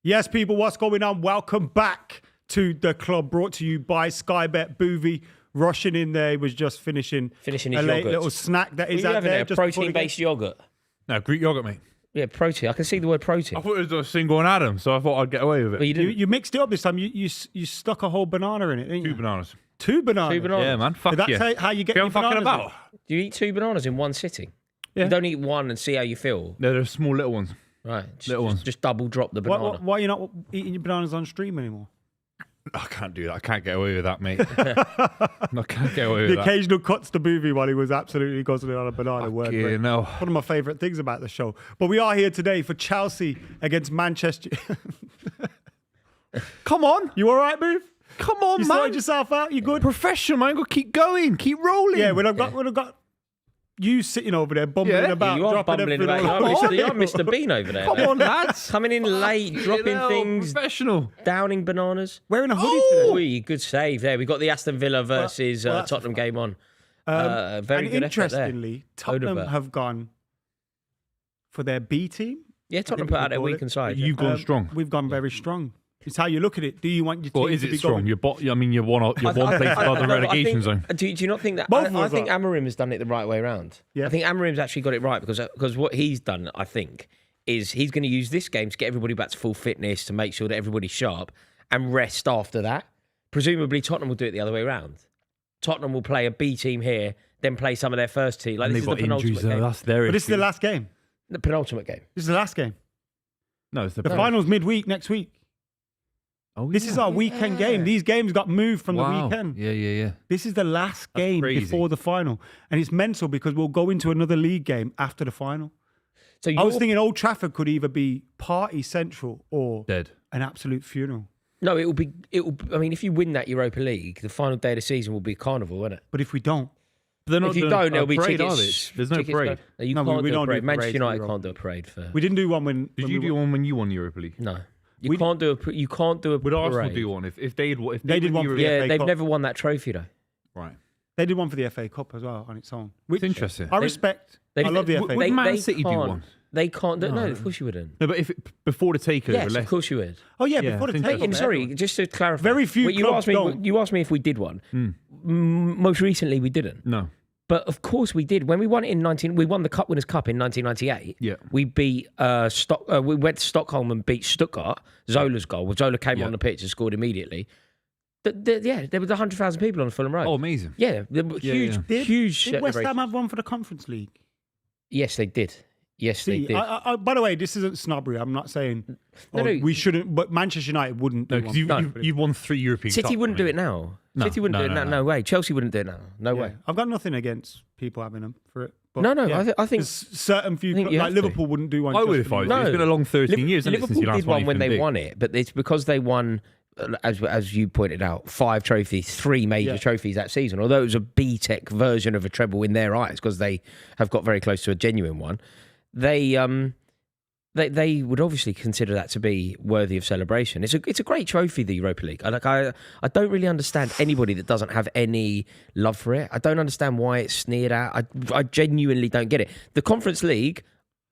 Yes, people, what's going on? Welcome back to the club, brought to you by Sky Bet. Buvey rushing in there. He was just finishing his a late yogurt. little snack that is What are you out having there. there? Protein-based yogurt. No, Greek yogurt, mate. Yeah, protein. I can see the word protein. I thought it was a single and Adam, so I thought I'd get away with it. But you didn't. You mixed it up this time. You stuck a whole banana in it, didn't you? 2 bananas. Two bananas? Two bananas. Yeah, man. Fuck That's yeah. how you get Yeah, your I'm fucking bananas about. Do you eat 2 bananas in one sitting? Yeah. You don't eat one and see how you feel. No, they're small little ones. Right. Little ones. Just double drop the banana. Why are you not eating your bananas on stream anymore? I can't do that. I can't get away with that, mate. I can't get away with The that. occasional cuts to Buvey while he was absolutely guzzling on a banana. Word, Yeah, great. no. One of my favourite things about the show. But we are here today for Chelsea against Manchester. Come on. You all right, Booth? Come on, You man. sorted yourself out? You good? Professional, man. Got to keep going. Keep rolling. Yeah, when I've got you sitting over there bumbling Yeah. about, You are dropping bumbling everything about. all over. You're Mr. Bean over there. Come on, lads. Coming in late, dropping things, Professional. downing bananas. Wearing a hoodie today. Ooh, good save there. We got the Aston Villa versus that's Tottenham game on. And Very good effort there. interestingly, Tottenham Odegaard. have gone for their B team. Yeah, Tottenham think put we out their call it. weakened side. You've gone strong. We've gone very strong. It's how you look at it. Do you want your team Or is to it be strong? going? You're one place above the relegation zone. Do you not think that? Both of I us think are. Amorim has done it the right way around. Yeah. I think Amorim's actually got it right because what he's done, I think, is he's going to use this game to get everybody back to full fitness, to make sure that everybody's sharp, and rest after that. Presumably, Tottenham will do it the other way around. Tottenham will play a B team here, then play some of their first team. Like And this they've is the got injuries, penultimate though. game. That's their But this is the issue. last game. The penultimate game. This is the last game. No, it's the The final's midweek next week. Oh, This yeah. is our weekend game. These games got moved from the Wow. weekend. Yeah. This is the last That's game crazy. before the final. And it's mental because we'll go into another league game after the final. So I was thinking Old Trafford could either be party central or Dead. an absolute funeral. no, it will be. I mean, if you win that Europa League, the final day of the season will be carnival, won't it? But if we don't, But they're not If you doing don't, a there'll be parade, are tickets. they? There's no tickets parade. No, you No, can't we do a don't do parade. Manchester parades, United you're can't do a parade for. we didn't do one when Did we you do won. one when you won Europa League? No, you can't do a. You can't do a. Would Arsenal parade. do one if they had? If They did won one for Europa the Yeah, FA they've Cup. never won that trophy though. Right. They did one for the FA Cup as well on its own. Which It's interesting. I respect. They- I love the they- FA Would Cup. Man City do can't- one? They can't do. No, of course you wouldn't. No, but if before the takeover, Yes, of left. course you would. Oh yeah, Yeah, before the I think takeover. Hey, sorry, just to clarify. Very few Well, you clubs asked me. don't. You asked me if we did one. Most recently, we didn't. No. But of course we did. When we won it in 19, we won the Cup Winners' Cup in 1998. Yeah. We beat we went to Stockholm and beat Stuttgart. Zola's goal. Well, Zola came Yeah. on the pitch and scored immediately. There was 100,000 people on Fulham Road. Oh, amazing. Yeah, there were Yeah, huge, yeah. huge. Did West Ham celebration. have one for the Conference League? Yes, they did. Yes, they See, did. by the way, this isn't snobbery. I'm not saying No, no. we shouldn't, but Manchester United wouldn't do No, one. because you've won 3 European City Cups, wouldn't I do mean. it now. No, City wouldn't no, do it no, now. no. No way. Chelsea wouldn't do it now. No Yeah. way. I've got nothing against people having them for it. But No, no, yeah. I think- There's certain few, I think clubs, you like have to. Liverpool wouldn't do one. I just would if for I was. the- It's been a long 13 years, hasn't it, Liverpool since you last did won one when anything they big. won it, but it's because they won, as you pointed out, 5 trophies, 3 major Yeah. trophies that season. Although it was a B-Tech version of a treble in their eyes, because they have got very close to a genuine one. They would obviously consider that to be worthy of celebration. It's a great trophy, the Europa League. I don't really understand anybody that doesn't have any love for it. I don't understand why it's sneered at. I genuinely don't get it. The Conference League,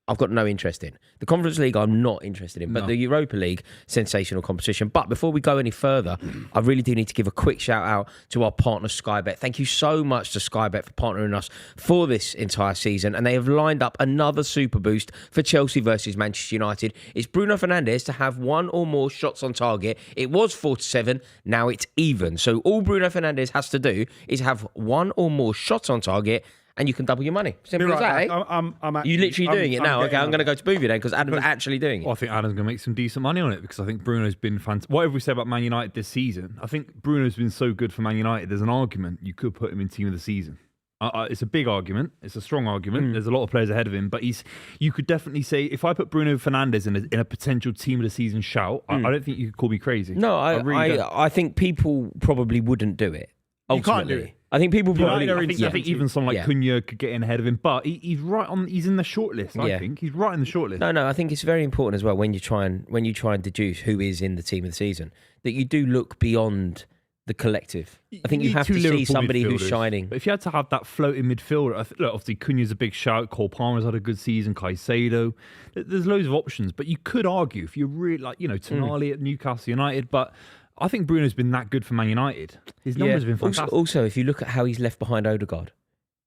I've got no interest in. The Conference League, I'm not interested in. But No. the Europa League, sensational competition. But before we go any further, I really do need to give a quick shout out to our partner, Sky Bet. Thank you so much to Sky Bet for partnering us for this entire season. And they have lined up another super boost for Chelsea versus Manchester United. It's Bruno Fernandes to have 1 or more shots on target. It was 4-7. Now it's even. So all Bruno Fernandes has to do is have 1 or more shots on target, and you can double your money. Simple You're as that, right. eh? I'm You're literally doing it now. Okay, I'm going to go to Buvey then because Adam's actually doing Well, it. I think Adam's going to make some decent money on it because I think Bruno's been fantastic. Whatever we say about Man United this season, I think Bruno's been so good for Man United. There's an argument you could put him in team of the season. It's a big argument. It's a strong argument. There's a lot of players ahead of him, but you could definitely say if I put Bruno Fernandes in a potential team of the season shout, I don't think you could call me crazy. No, really don't. I think people probably wouldn't do it. You can't Ultimately. do it. I think people probably. United are in I think even someone like Yeah. Cunha could get in ahead of him, but he's right on. He's in the shortlist. I Yeah. think he's right in the shortlist. No, I think it's very important as well when you try and deduce who is in the team of the season that you do look beyond the collective. I think you need have two to see Liverpool somebody who's midfielders. shining. But if you had to have that floating midfielder, look, obviously Cunha's a big shout. Cole Palmer's had a good season. Caicedo. There's loads of options, but you could argue if you're really Tonali at Newcastle United. But I think Bruno's been that good for Man United. His numbers have been fantastic. Also, if you look at how he's left behind Odegaard,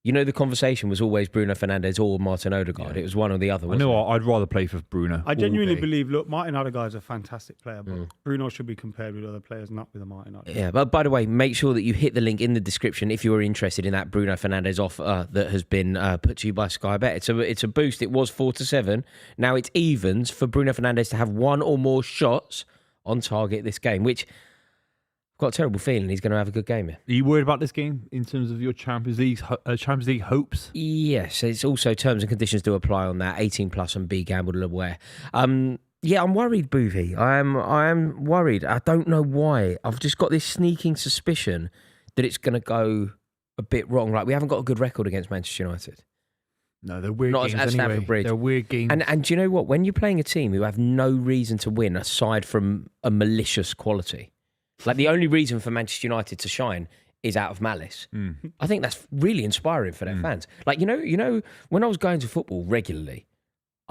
the conversation was always Bruno Fernandes or Martin Odegaard. Yeah. It was one or the other. I know. I'd rather play for Bruno. I genuinely believe. Look, Martin Odegaard is a fantastic player, but Bruno should be compared with other players, not with a Martin Odegaard. Yeah, but by the way, make sure that you hit the link in the description if you're interested in that Bruno Fernandes offer that has been put to you by Sky Bet. It's a boost. It was 4-7. Now it's evens for Bruno Fernandes to have one or more shots on target this game, which I've got a terrible feeling he's going to have a good game here. Are you worried about this game in terms of your Champions League hopes? Yes, it's also terms and conditions do apply on that. 18 plus and be gambled aware. Yeah, I'm worried, Buvey. I am worried. I don't know why. I've just got this sneaking suspicion that it's going to go a bit wrong. Like, we haven't got a good record against Manchester United. No, they're weird Not games at Stamford anyway. Bridge. They're weird games. And do you know what? When you're playing a team who have no reason to win aside from a malicious quality, like the only reason for Manchester United to shine is out of malice. I think that's really inspiring for their fans. Like, when I was going to football regularly,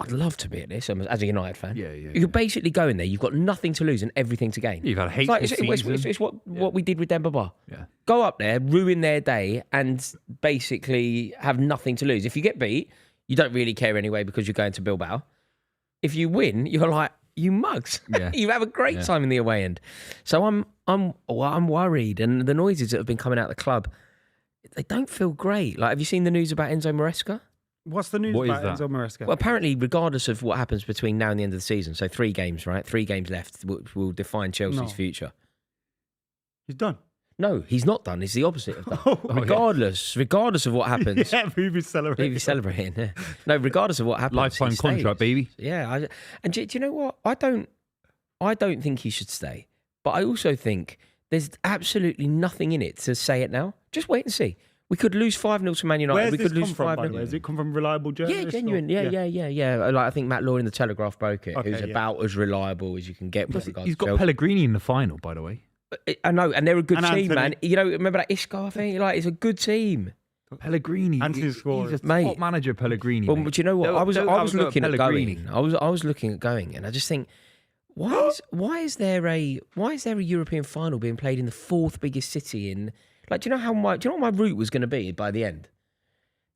I'd love to be at this as a United fan. Yeah. You could basically go in there, you've got nothing to lose and everything to gain. You've had a hateful season. It's what we did with Demba Ba. Yeah. Go up there, ruin their day, and basically have nothing to lose. If you get beat, you don't really care anyway because you're going to Bilbao. If you win, you're like, you mugs. Yeah. You have a great time in the away end. So I'm worried, and the noises that have been coming out of the club, they don't feel great. Like, have you seen the news about Enzo Maresca? What's the news What about is that? Enzo Maresca? Well, apparently, regardless of what happens between now and the end of the season, so 3 games, right? 3 games left, which will define Chelsea's future. He's done. No, he's not done. It's the opposite of that. Regardless of what happens. Yeah, Buvey's celebrating. Buvey's celebrating. Yeah. No, regardless of what happens, Lifetime he stays. contract, baby. Yeah, and do you know what? I don't think he should stay, but I also think there's absolutely nothing in it to say it now. Just wait and see. We could lose 5-0 to Man United. Where's we this could lose come from, by the 5-0. way? Has it come from reliable journalists? Yeah, genuine. Yeah. Like, I think Matt Law in the Telegraph broke it. Okay, who's about as reliable as you can get with regards He's to got Chelsea. Pellegrini in the final, by the way. I know, and they're a good And team, Anthony. man. Remember that Isco? I think it's a good team. Pellegrini. Anthony scored. He's a Mate. top manager, Pellegrini. Well, mate. but you know what? Don't- I was don't have a go looking at Pellegrini. going. I was looking at going, and I just think, why is there a European final being played in the 4th biggest city in? Like, do you know what my route was going to be by the end?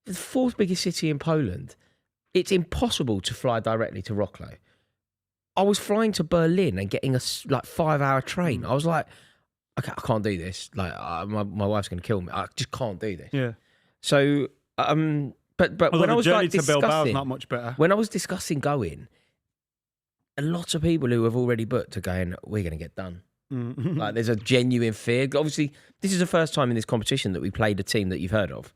The 4th biggest city in Poland. It's impossible to fly directly to Wrocław. I was flying to Berlin and getting a 5-hour train. I was like, okay, I can't do this. Like, my wife's going to kill me. I just can't do this. Yeah. So, but Although when I the was journey like to Bilbao's discussing, not much better. when I was discussing going, a lot of people who have already booked are going, we're going to get done. Like, there's a genuine fear. Obviously, this is the first time in this competition that we played a team that you've heard of.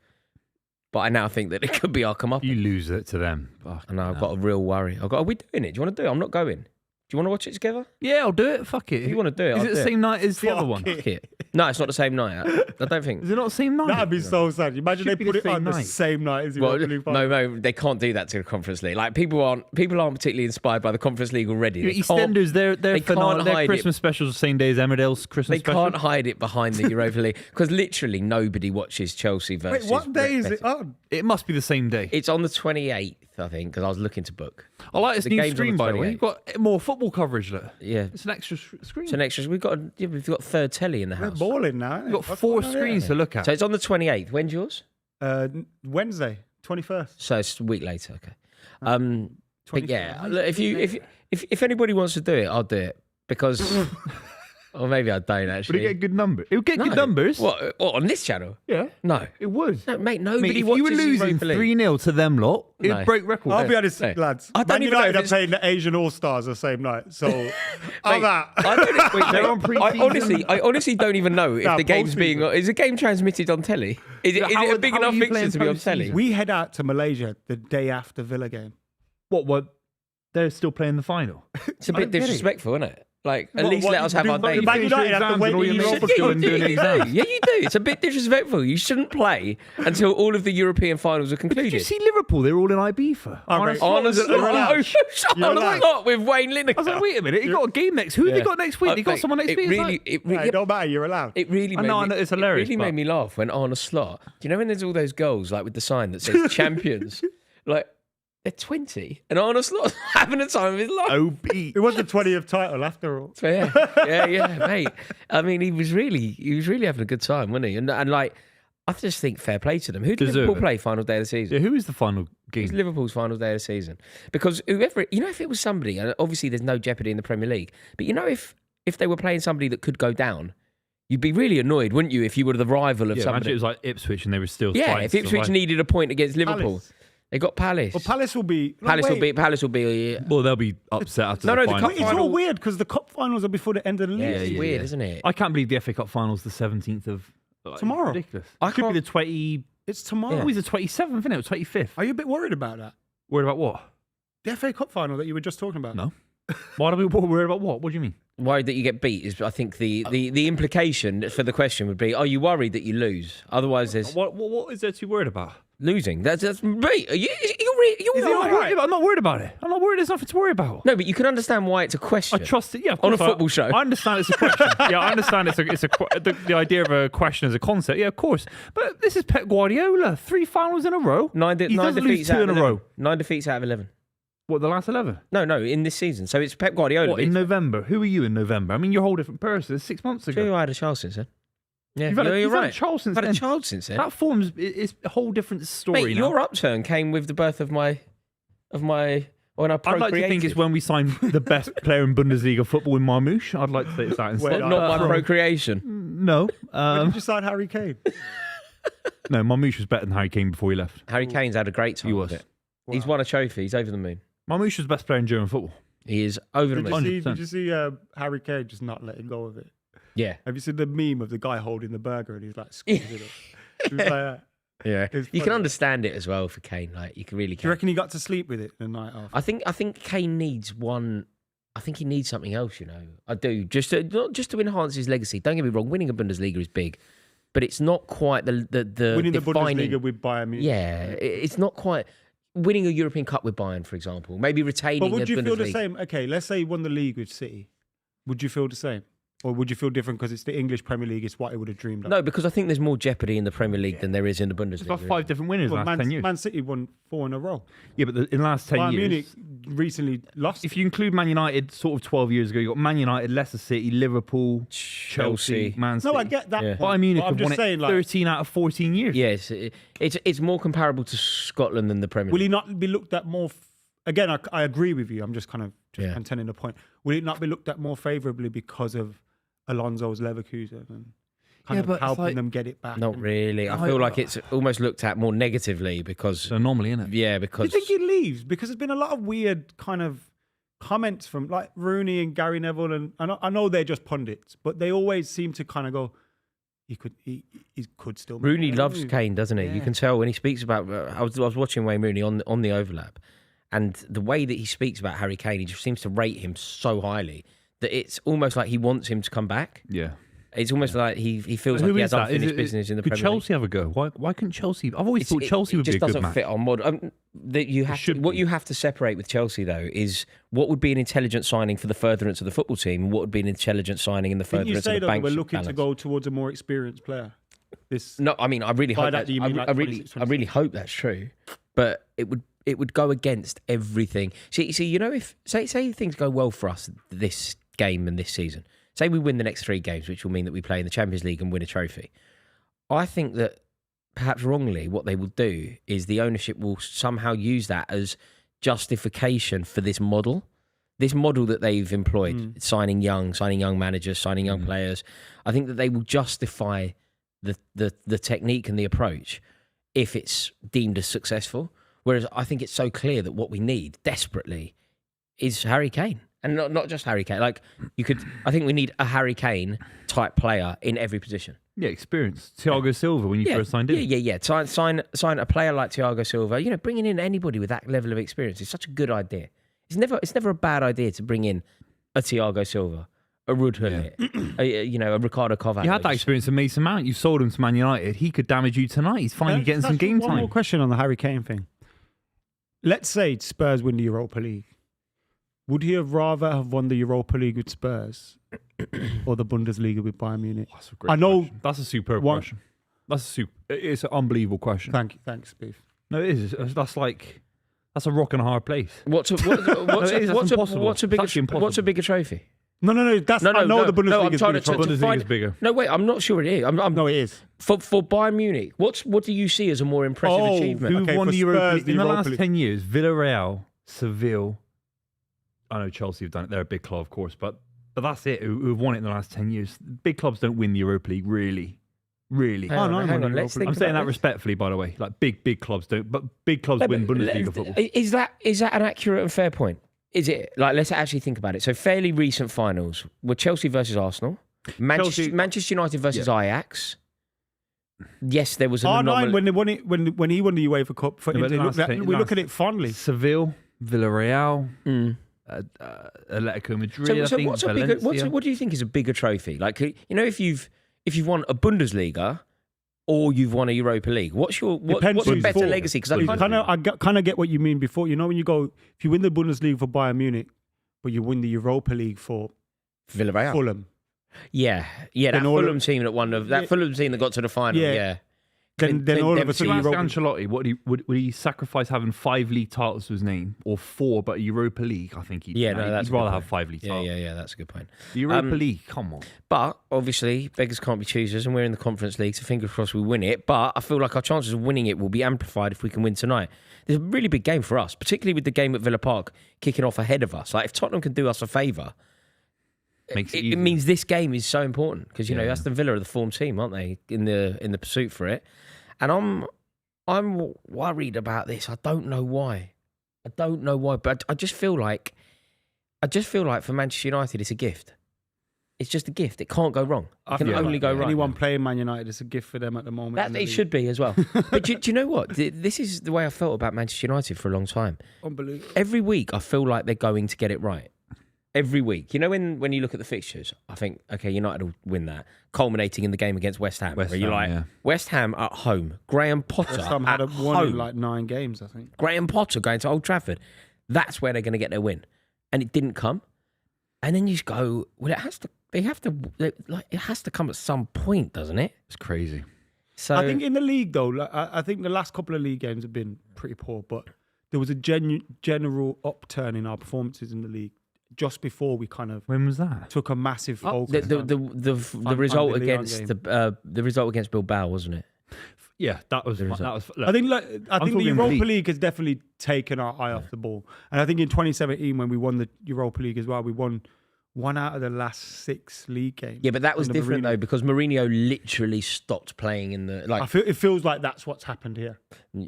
But I now think that it could be our come up. You lose it to them. And I've got a real worry. Are we doing it? Do you want to do it? I'm not going. Do you want to watch it together? Yeah, I'll do it. Fuck it. If you want to do it, Is I'll it do the it. same night as the other Fuck one? it. Fuck it. No, it's not the same night. I don't think. Is it not the same night? That'd be so sad. Imagine Should they be put the it same on the night. same night as the Well, Europa League final. no, they can't do that to the Conference League. Like, people aren't particularly inspired by the Conference League already. They can't- EastEnders, their they finale, can't their hide Christmas specials the same day as Emmerdale's Christmas They special. can't hide it behind the Europa League because literally nobody watches Chelsea versus. Wait, what day is Red it Betis. on? It must be the same day. It's on the 28th, I think, because I was looking to book. I like this the new game's on screen, the by the way. 28th. You've got more football coverage there. Yeah, It's an extra screen. it's an extra. We've got third telly in the We're house. balling now. You've got 4 screens to look at. So it's on the 28th. When's yours? Wednesday, 21st. So it's a week later. Okay. But yeah, 24th. look, if anybody wants to do it, I'll do it because. Or maybe I don't Would actually. it get good numbers? It would get good No. numbers. What on this channel? Yeah, No. it would. No, mate, Mate, nobody if watches you were losing Europa League. 3-0 to them lot, it'd No. break record. I'll be honest, No. lads. I don't Man even know United if are it's- playing the Asian All-Stars the same night. So, how Mate, that? I don't, wait, They're mate, on pre-season. I honestly don't even know if Nah, the game's being. post-season. Is the game transmitted on telly? Is it How a are- big how are enough you fixture playing to be on post-season? telly? We head out to Malaysia the day after Villa game. What? They're still playing the final. It's a I bit don't get it. disrespectful, isn't it? Like, at least let us have our day. Man United have to wait all your till mates you- go and do an exam. Yeah, you do. It's a bit disrespectful. You shouldn't play until all of the European finals are concluded. Did you see Liverpool? They're all in Ibiza. right. Honestly, You're allowed. You're allowed. with Wayne Lineker. I was like, wait a minute, he got a game next. Who have they got next week? They got someone next week. It Yeah, it don't matter. You're allowed. really I made know, me, it's hilarious, It really but- made me laugh when Arne Slot. Do you know when there's all those goals like with the sign that says champions? Like they're 20, and Arne Slot's having a time of his life. OB. It was the 20th title after all. So, yeah, mate. I mean, he was really having a good time, wasn't he? And like, I just think fair play to them. Who did Deserve Liverpool it. play final day of the season? Yeah, who is the final It was game? Liverpool's final day of the season. Because whoever, if it was somebody, and obviously there's no jeopardy in the Premier League, but if they were playing somebody that could go down, you'd be really annoyed, wouldn't you, if you were the rival of Yeah, imagine somebody? it was like Ipswich and they were still Yeah, fighting if to Ipswich survive. needed a point against Liverpool, Palace. they got Palace. Well, Palace will be. Palace will be. Well, they'll be upset after No, the the final. cup It's all weird because the cup finals are before the end of the league. Yeah, it's yeah, weird, yeah. isn't it? I can't believe the FA Cup final's the 17th of Tomorrow. Ridiculous. I It could can't- be the 20. It's tomorrow. Oh, it's the 27th, isn't it? Or 25th. Are you a bit worried about that? Worried about what? The FA Cup final that you were just talking about. No. Why are we worried about what? What do you mean? Worried that you get beat is, I think, the implication for the question would be: are you worried that you lose? Otherwise, there's What is there to be worried about? losing. That's mate. You're Is he all right. right? I'm not worried about it. I'm not worried. There's nothing to worry about. No, but you can understand why it's a I question. trust it. Yeah, of On a course, football show. I understand it's a question. Yeah, I understand the idea of a question as a concept. Yeah, of course. But this is Pep Guardiola. 3 finals in a row. He Nine doesn't lose defeats 2 out in a of row. 11. 9 defeats out of 11. What, the last 11? No, in this season. So it's Pep Guardiola. What, in November? Who are you in November? I mean, you're a whole different person. It's 6 months ago. Sure, I had a child since then. Yeah, You've had you're you've right. had a child since I've had then. a child since then. That forms it's a whole different story Mate, now. your upturn came with the birth of my when I I'd procreated. like to think it's when we signed the best player in Bundesliga football in Marmoush. I'd like to think it's that instead. Wait, not my procreation. No. When did you sign Harry Kane? No, Marmoush was better than Harry Kane before he left. Harry Kane's had a great time He with was. it. He's won a trophy. He's over the moon. Marmoush was the best player in German football. He is over the Did moon. you 100%. see Harry Kane just not letting go of it? Yeah. Have you seen the meme of the guy holding the burger and he's like squeezing it? It was like that. Yeah. It's You can funny. understand it as well for Kane. Like, you can really. Do you reckon he got to sleep with it the night after? I think Kane needs one. I think he needs something else. I do not just to enhance his legacy. Don't get me wrong. Winning a Bundesliga is big, but it's not quite the Winning the defining. Bundesliga with Bayern Munich. Yeah, it's not quite winning a European Cup with Bayern, for example. Maybe retaining. But would a you feel the Bundesliga. same? Okay, let's say he won the league with City. Would you feel the same? Or would you feel different because it's the English Premier League? It's what he would have dreamed of. No, because I think there's more jeopardy in the Premier League than there is in the There's about Bundesliga. 5 different winners in Well, the last 10 years. Man City won 4 in a row. Yeah, but in the last 10 Bayern years... Munich recently lost. If you include Man United sort of 12 years ago, you got Man United, Leicester City, Liverpool, Chelsea, Man City. No, I get that. Yeah. point, Bayern Munich but I'm have won just it saying, like, 13 out of 14 years. Yes, it's more comparable to Scotland than the Premier will League. he not be looked at more? Again, I agree with you. I'm just kind of contending the point. Will it not be looked at more favourably because of Alonso's Leverkusen and kind but of it's helping like- them get it back? Not and- really. I feel like it's almost looked at more negatively because It's an anomaly, isn't it? yeah, Do because you think he leaves? Because there's been a lot of weird kind of comments from like Rooney and Gary Neville, and I know they're just pundits, but they always seem to kind of go, he could still. make Rooney a loves move." Kane, doesn't he? You Yeah. can tell when he speaks about. I was watching Wayne Rooney on the overlap, and the way that he speaks about Harry Kane, he just seems to rate him so highly that it's almost like he wants him to come back. Yeah. It's almost like he feels like Who he is has that? unfinished business in the Could Premier Chelsea have a go? Why couldn't Chelsea? I've always League. thought Chelsea would be a just good doesn't match. fit our model. That you have to, should what be. you have to separate with Chelsea though is what would be an intelligent signing for the furtherance of the football team, and what would be an intelligent signing in the Didn't you furtherance say of the though bank we're looking balance. to go towards a more experienced player? This No, I mean, I really By hope that, that. you mean like I 26, really hope that's true, but it would go against everything. See, if say things go well for us this game and this season, say we win the next 3 games, which will mean that we play in the Champions League and win a trophy. I think that perhaps wrongly, what they will do is the ownership will somehow use that as justification for this model that they've employed, signing young managers, signing young players. I think that they will justify the technique and the approach if it's deemed as successful. Whereas I think it's so clear that what we need desperately is Harry Kane. And not just Harry Kane. Like I think we need a Harry Kane type player in every position. Yeah, experience. Thiago Silva when you first signed in. Yeah. Sign a player like Thiago Silva. Bringing in anybody with that level of experience is such a good idea. It's never a bad idea to bring in a Thiago Silva, a Ruud Gullit, a Ricardo Kovacic. You had that experience with Mason Mount. You sold him to Man United. He could damage you tonight. He's finally getting some game One time. more question on the Harry Kane thing. Let's say Spurs win the Europa League. Would he have rather have won the Europa League with Spurs or the Bundesliga with Bayern Munich? That's a great question. That's a superb question. It's an unbelievable question. Thanks, Beef. No, it is. That's a rock and a hard place. What's a bigger trophy? No. The Bundesliga is bigger. Bundesliga is bigger. No, wait, I'm not sure it is. No, it is. For Bayern Munich, what do you see as a more impressive achievement? Who won for the Europa Spurs, League? the In the Europa last League. 10 years, Villarreal, Seville, I know Chelsea have done it. They're a big club, of course, but that's it. Who have won it in the last 10 years? Big clubs don't win the Europa League, really. Hang on, let's think I'm saying about that this. respectfully, by the way. Like big clubs don't, but big clubs win Bundesliga football. Is that an accurate and fair point? Is it? Like, let's actually think about it. So, fairly recent finals were Chelsea versus Arsenal, Manchester United versus Ajax. Yes, there was an anomaly. when he won the UEFA Cup. We look at it fondly. Seville, Villarreal, Atletico Madrid. So what do you think is a bigger trophy? Like, if you've won a Bundesliga or you've won a Europa League, what's a better legacy? Because I kind of get what you mean before. When you go, if you win the Bundesliga for Bayern Munich, but you win the Europa League for Villarreal, Fulham. Yeah, that Fulham team that won Fulham team that got to the final. Yeah. Then all of a sudden, Ancelotti, would he sacrifice having 5 league titles to his name or 4, but a Europa League? I think he'd rather have 5 league titles. Yeah, that's a good point. The Europa League, come on. But obviously, beggars can't be choosers, and we're in the Conference League, so fingers crossed we win it. But I feel like our chances of winning it will be amplified if we can win tonight. There's a really big game for us, particularly with the game at Villa Park kicking off ahead of us. Like, if Tottenham can do us a favour, it means this game is so important because Aston Villa are the form team, aren't they? In the pursuit for it. And I'm worried about this. I don't know why, but I just feel like for Manchester United, it's a gift. It's just a gift. It can't go wrong. It can only go right. Anyone playing Man United, it's a gift for them at the moment. That it should be as well. But do you know what? This is the way I felt about Manchester United for a long time. Unbelievable. Every week, I feel like they're going to get it right. Every week. When you look at the fixtures, I think, okay, United will win that. Culminating in the game against West Ham. West Ham at home. Graham Potter West Ham had won in like 9 games, I think. Graham Potter going to Old Trafford. That's where they're going to get their win. And it didn't come. And then you just go, well, it has to come at some point, doesn't it? It's crazy. So I think in the league, though, I think the last couple of league games have been pretty poor, but there was a general upturn in our performances in the league. Just before we when was that? Took a massive focus. The result against the result against Bilbao, wasn't it? Yeah, that was. I think the Europa League has definitely taken our eye off the ball, and I think in 2017 when we won the Europa League as well, we won 1 out of the last 6 league games. Yeah, but that was different though because Mourinho literally stopped playing in the like. It feels like that's what's happened here.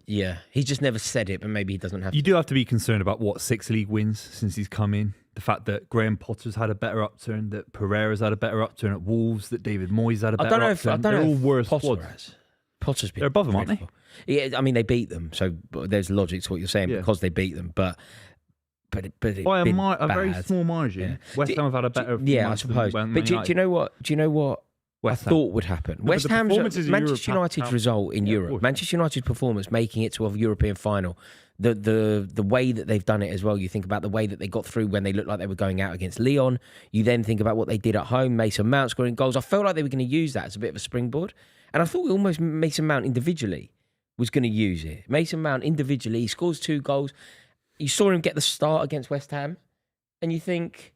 Yeah, he's just never said it, but maybe he doesn't have. You do have to be concerned about 6 league wins since he's come in. The fact that Graham Potter's had a better upturn, that Pereira's had a better upturn at Wolves, that David Moyes had a better upturn. They're all worse squads. Potter's been. They're above them, aren't they? Yeah, I mean they beat them, so there's logic to what you're saying because they beat them, but by a very small margin. Yeah. West Ham have had a better. Yeah, I suppose. But do you know what? Do you know what? I thought would happen. West Ham's Manchester United's result in Europe, Manchester United's performance making it to a European final. The way that they've done it as well. You think about the way that they got through when they looked like they were going out against Lyon. You then think about what they did at home. Mason Mount scoring goals. I felt like they were going to use that as a bit of a springboard. And I thought almost Mason Mount individually was going to use it. Mason Mount individually, he scores 2 goals. You saw him get the start against West Ham. And you think,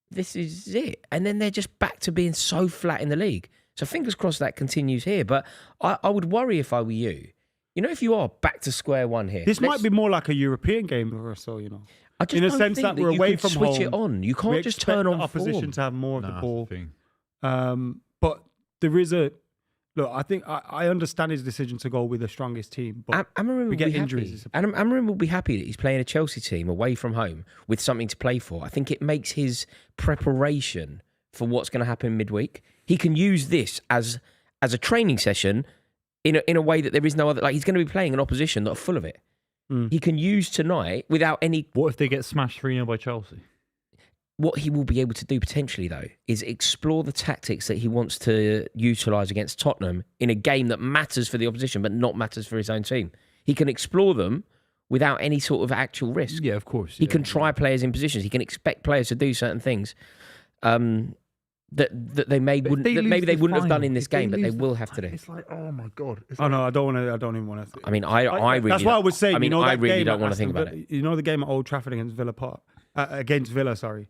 this is it. And then they're just back to being so flat in the league. So fingers crossed that continues here. But I would worry if I were you. If you are back to square one here. This might be more like a European game or so, I just in a sense that we're away from home. Switch it on. You can't just turn on the opposition form. to have more of the ball. But there is look. I think I understand his decision to go with the strongest team. But we get injuries. Amarim will be happy that he's playing a Chelsea team away from home with something to play for. I think it makes his preparation for what's going to happen midweek. He can use this as a training session. In a way that there is no other, like he's going to be playing an opposition that are full of it. He can use tonight without any. What if they get smashed 3-0 by Chelsea? what he will be able to do potentially, though, is explore the tactics that he wants to utilise against Tottenham in a game that matters for the opposition but not matters for his own team. He can explore them without any sort of actual risk. Yeah, of course. He can try players in positions. He can expect players to do certain things that maybe they wouldn't have done in this game, but they will have to do. It's like, oh my God. Oh no, I don't even want to. I mean, I really. That's what I was saying. I mean, I really game don't want to Aston think about Villa, it. You know the game at Old Trafford against Villa. Sorry,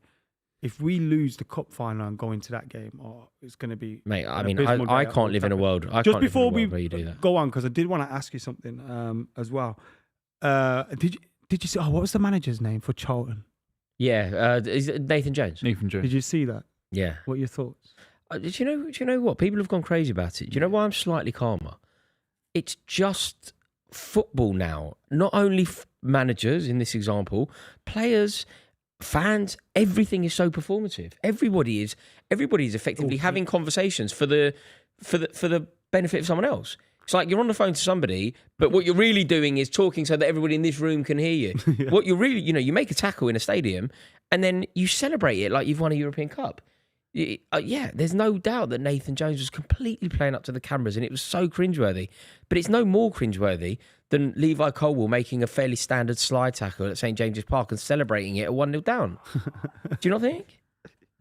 if we lose the cup final and go into that game, it's going to be. Mate, I mean, I can't live in a world. Just before we where you do that. Go on, because I did want to ask you something as well. Did you see? Oh, what was the manager's name for Charlton? Yeah, is it Nathan Jones. Nathan Jones. Did you see that? Yeah. What are your thoughts? Do you know what? People have gone crazy about it. Do you know why I'm slightly calmer? It's just football now. Not only managers in this example, players, fans, everything is so performative. Everybody is effectively having conversations for the benefit of someone else. It's like you're on the phone to somebody, but what you're really doing is talking so that everybody in this room can hear you. Yeah. What you're really, you make a tackle in a stadium and then you celebrate it like you've won a European Cup. Yeah, there's no doubt that Nathan Jones was completely playing up to the cameras and it was so cringeworthy. But it's no more cringeworthy than Levi Colwill making a fairly standard slide tackle at St James's Park and celebrating it at 1-0 down. Do you not think?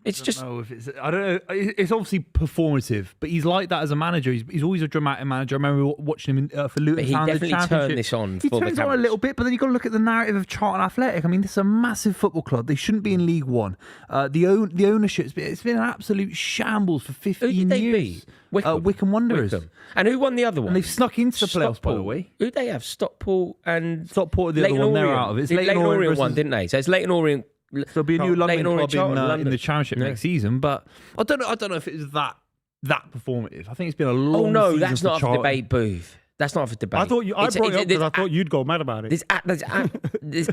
It's just. I don't know. It's obviously performative, but he's like that as a manager. He's always a dramatic manager. I remember watching him for Luton. But he definitely turned this on. He turns on a little bit, but then you've got to look at the narrative of Charlton Athletic. I mean, this is a massive football club. They shouldn't be in League One. The ownership, it's been an absolute shambles for 15 years. Wycombe Wanderers. And who won the other one? And they've snuck into the playoffs, by the way. Who'd they have? Stockport and Stockport are the other one. They're out of it. It's Leyton Orient won, didn't they? So it's Leyton Orient. There'll be a new London club in the Championship Yeah. next season, but I don't know if it's that performative. I think it's been a long. Oh no, season that's not for a debate, Booth. That's not a debate. I thought I brought it up because I thought you'd go mad about it. There's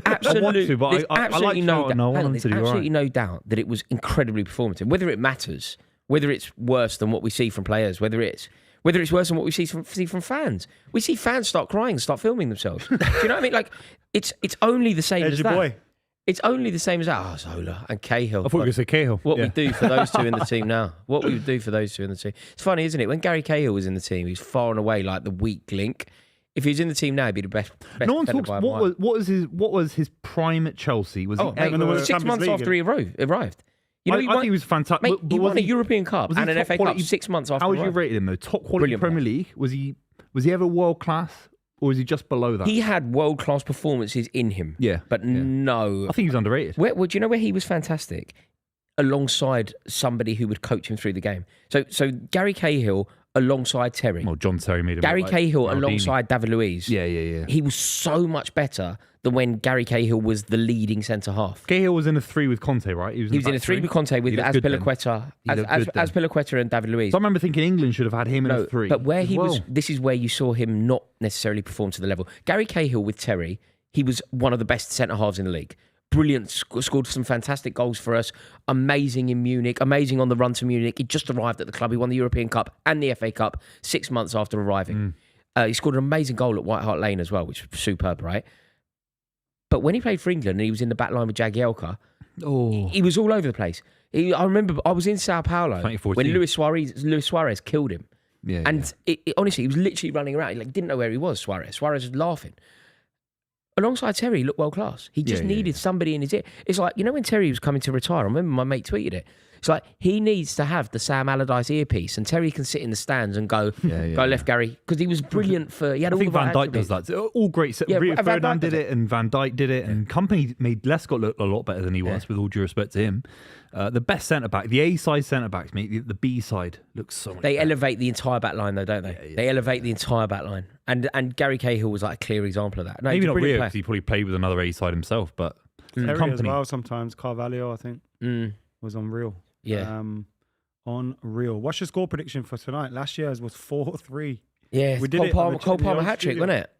absolutely no doubt that it was incredibly performative. Whether it matters, whether it's worse than what we see from players, whether it's worse than what we see from fans. We see fans start crying and start filming themselves. Do you know what I mean? Like it's only the same as that. Boy. It's only the same as that. Oh, Zola and Cahill. I thought you were going to say Cahill. What we do for those two in the team now. What we would do for those two in the team. It's funny, isn't it? When Gary Cahill was in the team, he was far and away like the weak link. If he was in the team now, he'd be the best. No one talks. What was his prime at Chelsea? Was he ever 6 months after he arrived? I think he was fantastic. Mate, he won a European Cup and an FA Cup 6 months after. How would you rate him though? Top quality Premier League? Was he ever world class? Or is he just below that? He had world-class performances in him. Yeah. But no. I think he's underrated. Do you know where he was fantastic? Alongside somebody who would coach him through the game. So Gary Cahill alongside Terry. Well, John Terry made him Gary like Cahill Maldini. alongside David Luiz. Yeah. He was so much better than when Gary Cahill was the leading centre-half. Cahill was in a 3 with Conte, right? He was in a 3 with Conte with Azpilicueta and David Luiz. So I remember thinking England should have had him in a 3. But this is where you saw him not necessarily perform to the level. Gary Cahill with Terry, he was one of the best centre-halves in the league. Brilliant, scored some fantastic goals for us. Amazing in Munich, amazing on the run to Munich. He just arrived at the club. He won the European Cup and the FA Cup 6 months after arriving. He scored an amazing goal at White Hart Lane as well, which was superb, right? But when he played for England and he was in the back line with Jagielka, he was all over the place. I remember I was in Sao Paulo when Luis Suarez killed him. Honestly, he was literally running around. He didn't know where he was, Suarez. Suarez was laughing. Alongside Terry, he looked world class. He just needed somebody in his ear. It's like, when Terry was coming to retire, I remember my mate tweeted it. It's like, he needs to have the Sam Allardyce earpiece and Terry can sit in the stands and go left, Gary. Because he was brilliant I think Van Dijk does that. All great. Rio Ferdinand did it and Van Dijk did it and company made Lescott look a lot better than he was, with all due respect to him. The best centre-back, the A-side centre-backs, mate, the B-side looks so much better. Elevate the entire back line though, don't they? They elevate the entire back line. And Gary Cahill was like a clear example of that. No, maybe not Rio, because he probably played with another A-side himself, but Terry as well sometimes. Carvalho, I think, was unreal. Yeah. Unreal. What's your score prediction for tonight? Last year's was 4-3. Yeah, we did Cole Palmer hat-trick, wasn't it?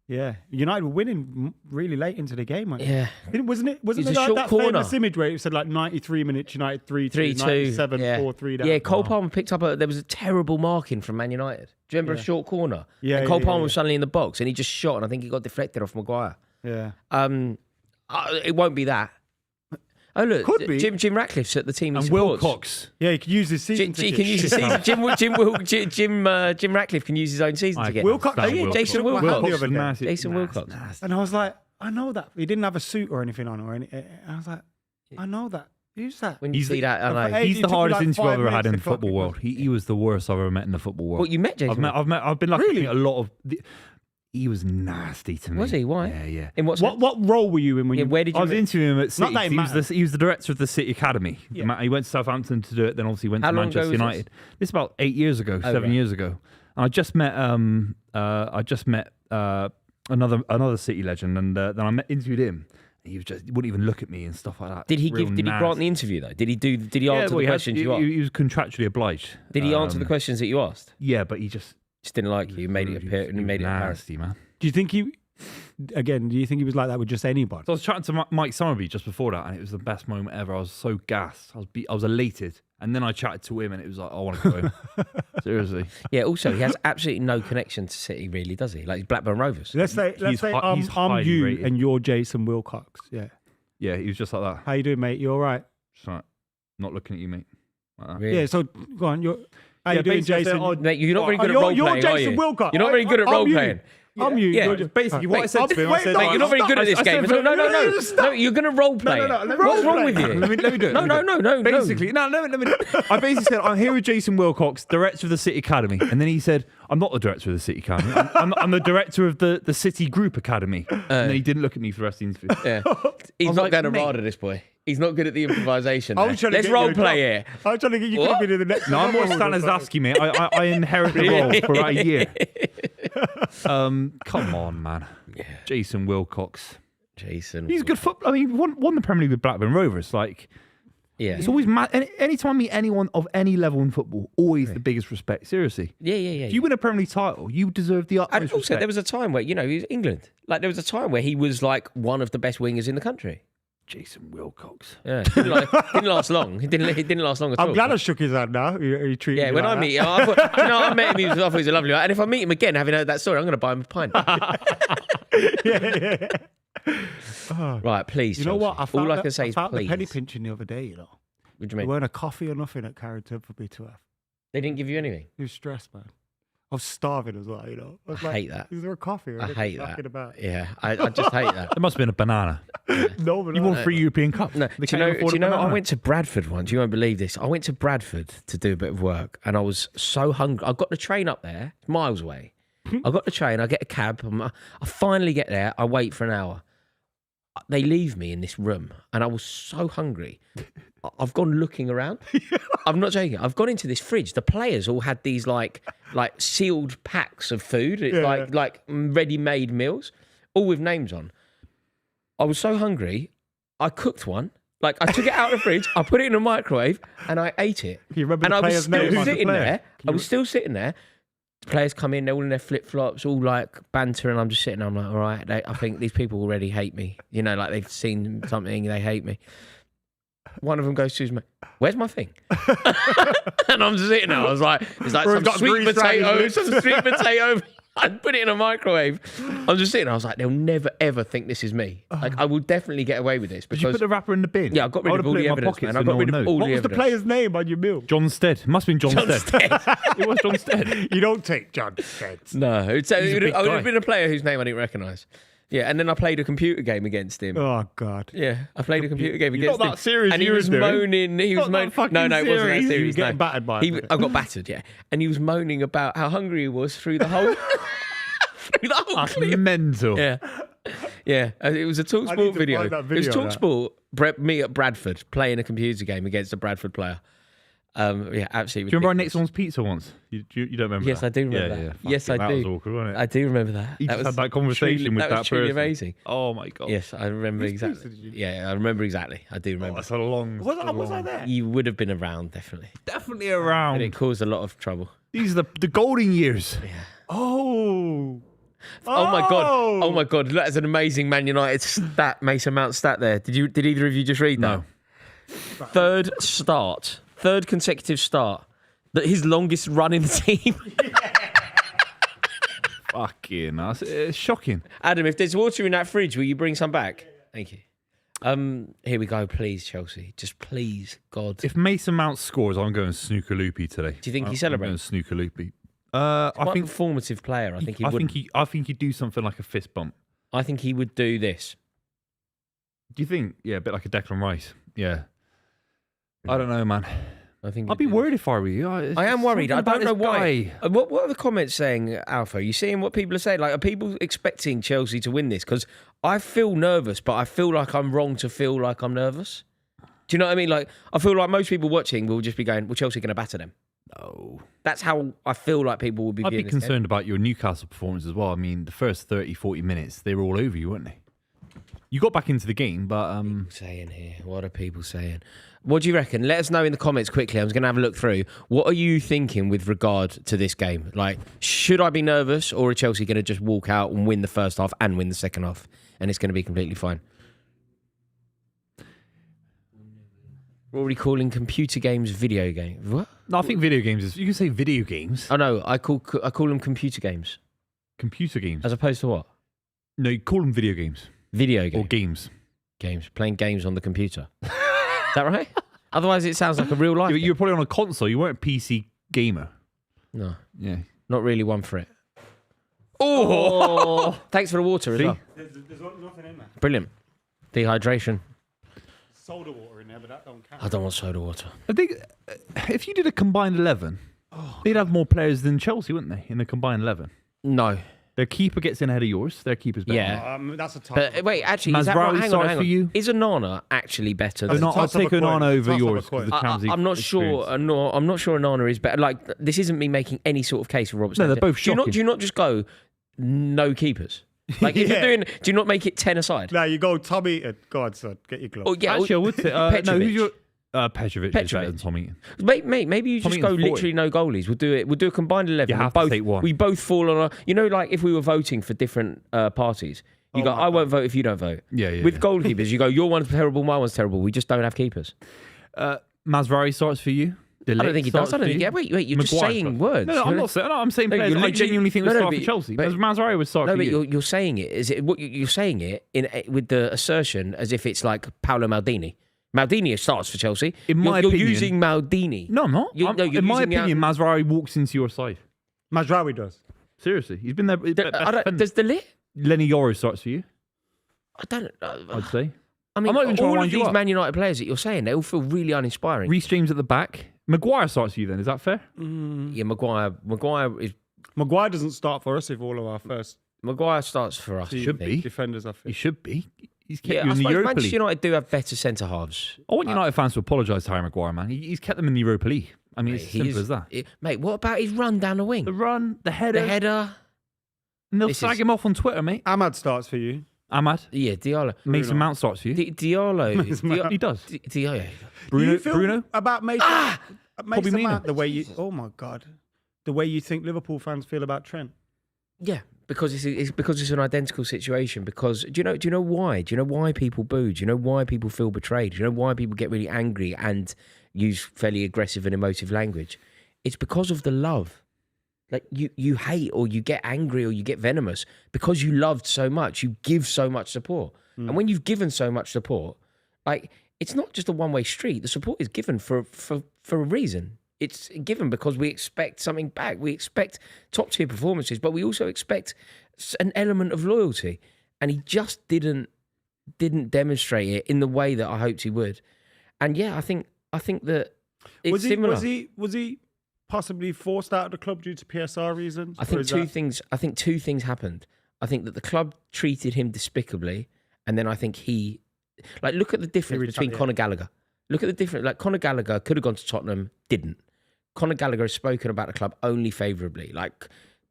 Yeah, United were winning really late into the game. Yeah, wasn't it like that famous image where it said 93 minutes, United 3-2, 97, 4-3 down? Yeah, Cole Palmer picked up there was a terrible marking from Man United. Do you remember a short corner? Yeah, and Cole Palmer was suddenly in the box and he just shot and I think he got deflected off Maguire. Yeah. It won't be that. Oh look, Could be. Jim Ratcliffe's at the team. And he Will supports. Cox. Yeah, he could use his season Jim ticket. can use his season. Jim Ratcliffe can use his own season ticket. Wilcox. Oh yeah, Wilcox. Jason Wilcox. Wilcox. the other day. Nasty. Jason Wilcox. Nasty. And I was like, I know that. He didn't have a suit or anything on, or any. And I was like, I know that. Who's that? When you He's see the- that, I know. Hey, He's it the took me hardest like interview 5 I've ever had in the minutes to football fucking- world. He was the worst I've ever met in the football world. What, you met Jason? I've been lucky Really? to meet a lot of. He was nasty to me. Was he? Why? Yeah. In what sense? What role were you in when Yeah, you? where did I you was meet? interviewing him at City. that it matters. He was the director of the City Academy. Yeah. He went to Southampton to do it, then obviously went How to long ago Manchester was United. This is about 8 years ago, Oh, 7 right. years ago. And I just met another City legend, and then I interviewed him. He wouldn't even look at me and stuff like that. Did he Real give? Did he grant the interview though? Did he answer the questions you asked? He was contractually obliged. Did he answer the questions that you asked? Yeah, but he just Didn't like you. He made it appear. He made it apparent. nasty, man. Do you think he? Again, do you think he was like that with just anybody? So I was chatting to Mike Summerby just before that, and it was the best moment ever. I was so gassed. I was elated, and then I chatted to him, and it was like, I want to go home. Seriously. Yeah. Also, he has absolutely no connection to City, really, does he? Like he's Blackburn Rovers. Let's say he's I'm highly you rated. and you're Jason Wilcox. Yeah. Yeah, he was just like that. How you doing, mate? You all right? Just like, not looking at you, mate. Like that. Really? Yeah. So go on. How Yeah, you doing, basically I said, Jason? "Oh, Mate, you're not very good at you're role playing, are Jason you? Wilcox. You're not very good at I'm role you. playing. I'm you. Yeah. You're Basically, what I said to him, I Wait, said, no, Mate, you're not very good at this I game. said, No, you're going to role play. no, it. let me What's role wrong play. with you? Let me do it. No. Basically, no. I basically said, I'm here with Jason Wilcox, director of the City Academy. And then he said, I'm not the director of the City Academy. I'm the director of the City Group Academy. And then he didn't look at me for the rest of the interview. Yeah. He's was not like, down a mate. rada, this boy. He's not good at the improvisation. I there. was trying to Let's get you role a play job. here. I was trying to get you. Could What? have been in the next. No, I'm more Stanislavski, mate. I inherit the role for about a year. Come on, man. Yeah. Jason Wilcox. Jason. He's a good footballer. I mean, won the Premier League with Blackburn Rovers. Like, Yeah. it's always mad. Anytime I meet anyone of any level in football, always the biggest respect. Seriously. Yeah. If you win a Premier League title, you deserve the utmost And also, respect. there was a time where, he was England. Like, there was a time where he was like one of the best wingers in the country. Jason Wilcox. Yeah. Didn't last long. He didn't last long at all. I'm glad I shook his hand now. He treated Yeah, me when like I that. meet him, I met him, I thought he was a lovely guy. And if I meet him again, having heard that story, I'm going to buy him a pint. Right, please, You know what? Chelsea. All I can say I is found please. the penny pinching the other day. What do you There mean? weren't a coffee or nothing at Carrington for me to have. They didn't give you anything? He was stressed, man. I was starving as well. I was I hate that. Is there a coffee? Or I anything hate knocking that. About? Yeah, I just hate that. There must have been a banana. No, but You won 3 European Cups. No, They do can't you afford a know? I banana. went to Bradford once. You won't believe this. I went to Bradford to do a bit of work, and I was so hungry. I got the train up there, miles away. I got the train. I get a cab. I finally get there. I wait for an hour. They leave me in this room, and I was so hungry. I've gone looking around. I'm not joking. I've gone into this fridge. The players all had these like sealed packs of food, like ready-made meals, all with names on. I was so hungry, I cooked one. Like, I took it out of the fridge, I put it in a microwave, and I ate it. Can you remember And the I was player's still name? sitting there. I was still sitting there. The players come in, they're all in their flip-flops, all like banter, and I'm just sitting there. I'm like, all right, I think these people already hate me. Like they've seen something, they hate me. One of them goes to his mate, where's my thing? And I'm just sitting there. I was like, it's like Or some he's got sweet grease around his potato, lips. some sweet potato. I put it in a microwave. I'm just sitting there. I was like, they'll never, ever think this is me. Like, I will definitely get away with this. Did you Because put the wrapper in the bin? yeah, I got rid would of have all put it the in my evidence, pocket man. so I got no rid one of knows. all What the was the evidence. player's name on your meal? John Stead. Must have been John Stead. It was John Stead. You don't take John Stead's. No, it He's a would big have guy. been a player whose name I didn't recognise. Yeah, and then I played a computer game against him. Oh God. Yeah, I played a computer game You're against not him. that serious, And he you was were doing. moaning. He was Not that moaning. fucking No, it wasn't that serious. serious. You were getting no. battered by him. I got battered, yeah. And he was moaning about how hungry he was through the whole That's clip. mental. Yeah. Yeah, it was a I need TalkSport to video. find that It was video of that. TalkSport, me at Bradford playing a computer game against a Bradford player. Yeah, absolutely. Do you remember I ridiculous. nicked someone's pizza once? You don't remember Yes, that? I do remember Yeah, that. yeah. Yes, I That do. was awkward, wasn't it? I do remember that. You just had that conversation with that was that truly person. amazing. Oh my God. Yes, I remember Whose exactly. pizza did you- Yeah, I remember exactly. I do Oh, remember. that's a long. Was I there? You would have been around, definitely. Definitely And around. it caused a lot of trouble. These are the golden years. Oh. Oh my god! Oh my god! That is an amazing Man United stat, Mason Mount stat. There, did either of you just read that? No. Third consecutive start. That his longest run in the team. Fucking, it's shocking. Adam, if there's water in that fridge, will you bring some back? Thank you. Here we go, please, Chelsea. Just please, God. If Mason Mount scores, I'm going snooker loopy today. Do you think he I'm celebrates? going snooker loopy. I I think think formative player. I think he would. I think he'd do something like a fist bump. I think he would do this. Do you think? Yeah, a bit like a Declan Rice. Yeah. I don't know, man. I think I'd be worried if I were you. I am worried. I don't know why. What are the comments saying, Alpha? Are you seeing what people are saying? Like, are people expecting Chelsea to win this? Because I feel nervous, but I feel like I'm wrong to feel like I'm nervous. Do you know what I mean? Like, I feel like most people watching will just be going, well, Chelsea are going to batter them. No. That's how I feel like people will be I'd be viewing this concerned game. about your Newcastle performance as well. I mean, the first 30, 40 minutes, they were all over you, weren't they? You got back into the game, but... Saying here, what are people saying? What do you reckon? Let us know in the comments quickly. I'm just going to have a look through. What are you thinking with regard to this game? Like, should I be nervous, or are Chelsea going to just walk out and win the first half and win the second half, and it's going to be completely fine? Rory calling computer games video games. What? No, I think video games is... You can say video games. Oh no, I call them computer games. Computer games. As opposed to what? No, you call them video games. Video games. Or games. Games. Playing games on the computer. Is that right? Otherwise it sounds like a real life. You were probably on a console. You weren't a PC gamer. No. Yeah. Not really one for it. Oh! Thanks for the water as well. There's nothing in there. Brilliant. Dehydration. Soda water in there, but that don't count. I don't want soda water. I think if you did a combined 11, they'd have more players than Chelsea, wouldn't they, in the combined 11? No. Their keeper gets in ahead of yours. Their keeper's better. Yeah. That's a tough But wait, actually, is that Masraoui right? Hang starts on. for you? Is Onana actually better? I'd toss of take a coin. Onana over Toss of a yours coin. because the Champions League I'm not sure. experience. I'm not sure Onana is better. Like, this isn't me making any sort of case for Robert. No, they're Sanchez. both Do shocking. you not just go no keepers? Like, if you're doing, do you not make it 10 aside? Now you go, Tommy. Go on, son. Get your gloves. Oh yeah, Actually, I would say... no, Petrovic. who's your... Petrovic is better than Tom Eaton. Mate, maybe you just Tommy go Eaton's 40. literally no goalies. We'll do it. We'll do a combined 11. You have to take one. We both fall on a. You know, like if we were voting for different parties, you go, I won't vote if you don't vote. Yeah. With goalkeepers, you go, your one's terrible, my one's terrible. We just don't have keepers. Masraoui starts for you. I don't think he does. I don't think. Yeah, wait. You're just Maguire saying starts. words. No, I'm not saying. No, I'm saying No, players. you're I literally- genuinely think no, would no, start but- for Chelsea. but- Masraoui would start No, for but you. you're saying it. Is it what you're saying it in with the assertion as if it's like Paolo Maldini. Maldini starts for Chelsea. In my you're opinion- using Maldini. No, I'm not. You're in my using the- opinion, Masraoui walks into your side. Masraoui does. Seriously, he's been there. Does the lit? Lenny Yoro starts for you. I don't. I'd say. I mean, I'm not even trying to all of wind you these up. Man United players that you're saying, they all feel really uninspiring. Reece James at the back. Maguire starts for you. Then is that fair? Yeah, Maguire is. Maguire doesn't start for us if all of our first Maguire starts for us. Should be. defenders are He fit. should be. He's kept Yeah, you I in the suppose Europa Manchester League. United do have better centre halves. I want United fans to apologise to Harry Maguire, man. He's kept them in the Europa League. I mean, it's as simple as that. Mate, what about his run down the wing? The run, the header, The header. and they'll This slag is- him off on Twitter, mate. Ahmad starts for you. Ahmad, Yeah, Diallo. Mason Mount starts for you. Diallo. He does. Diallo. Do you Bruno, feel Bruno. about Mason, Mason Mina. Mount, the way you. Oh my God, the way you think Liverpool fans feel about Trent. Yeah, because it's an identical situation. Because do you know why? Do you know why people boo? Do you know why people feel betrayed? Do you know why people get really angry and use fairly aggressive and emotive language? It's because of the love. Like you hate or you get angry or you get venomous because you loved so much. You give so much support, and when you've given so much support, like it's not just a one-way street. The support is given for a reason. It's given because we expect something back. We expect top-tier performances, but we also expect an element of loyalty. And he just didn't demonstrate it in the way that I hoped he would. And yeah, I think that it's similar. Was he possibly forced out of the club due to PSR reasons? I think two things happened. I think that the club treated him despicably, and then I think look at the difference between Conor Gallagher. Look at the difference. Like Conor Gallagher could have gone to Tottenham, didn't. Conor Gallagher has spoken about the club only favourably. Like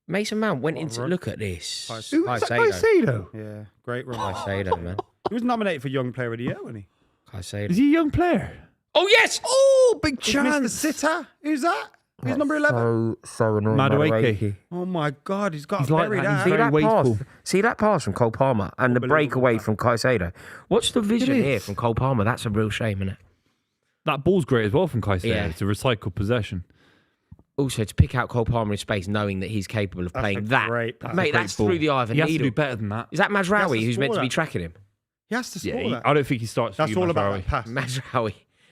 Mason Mount went into look at this. Caicedo. Yeah, great run. Caicedo, man. He was nominated for Young Player of the Year, wasn't he? Caicedo. Is he a young player? Oh yes! Oh, big Mr. chance. Sitter. Who's that? Who's number 11? So annoying. Madueke. Oh my God, he's got He's to like bury that. that. He's very wasteful. See that pass from Cole Palmer and the breakaway from Caicedo. What's the vision It is. here from Cole Palmer? That's a real shame, isn't it? That ball's great as well from Caicedo. Yeah. It's a recycled possession. Also, to pick out Cole Palmer in space, knowing that he's capable of playing that. great pass. Mate, that's Ball. through the eye of a He has to needle. do better than that. Is that Mazraoui He has to who's meant score to be that. tracking him? He has to score Yeah, that. I don't think he starts. That's all about that pass.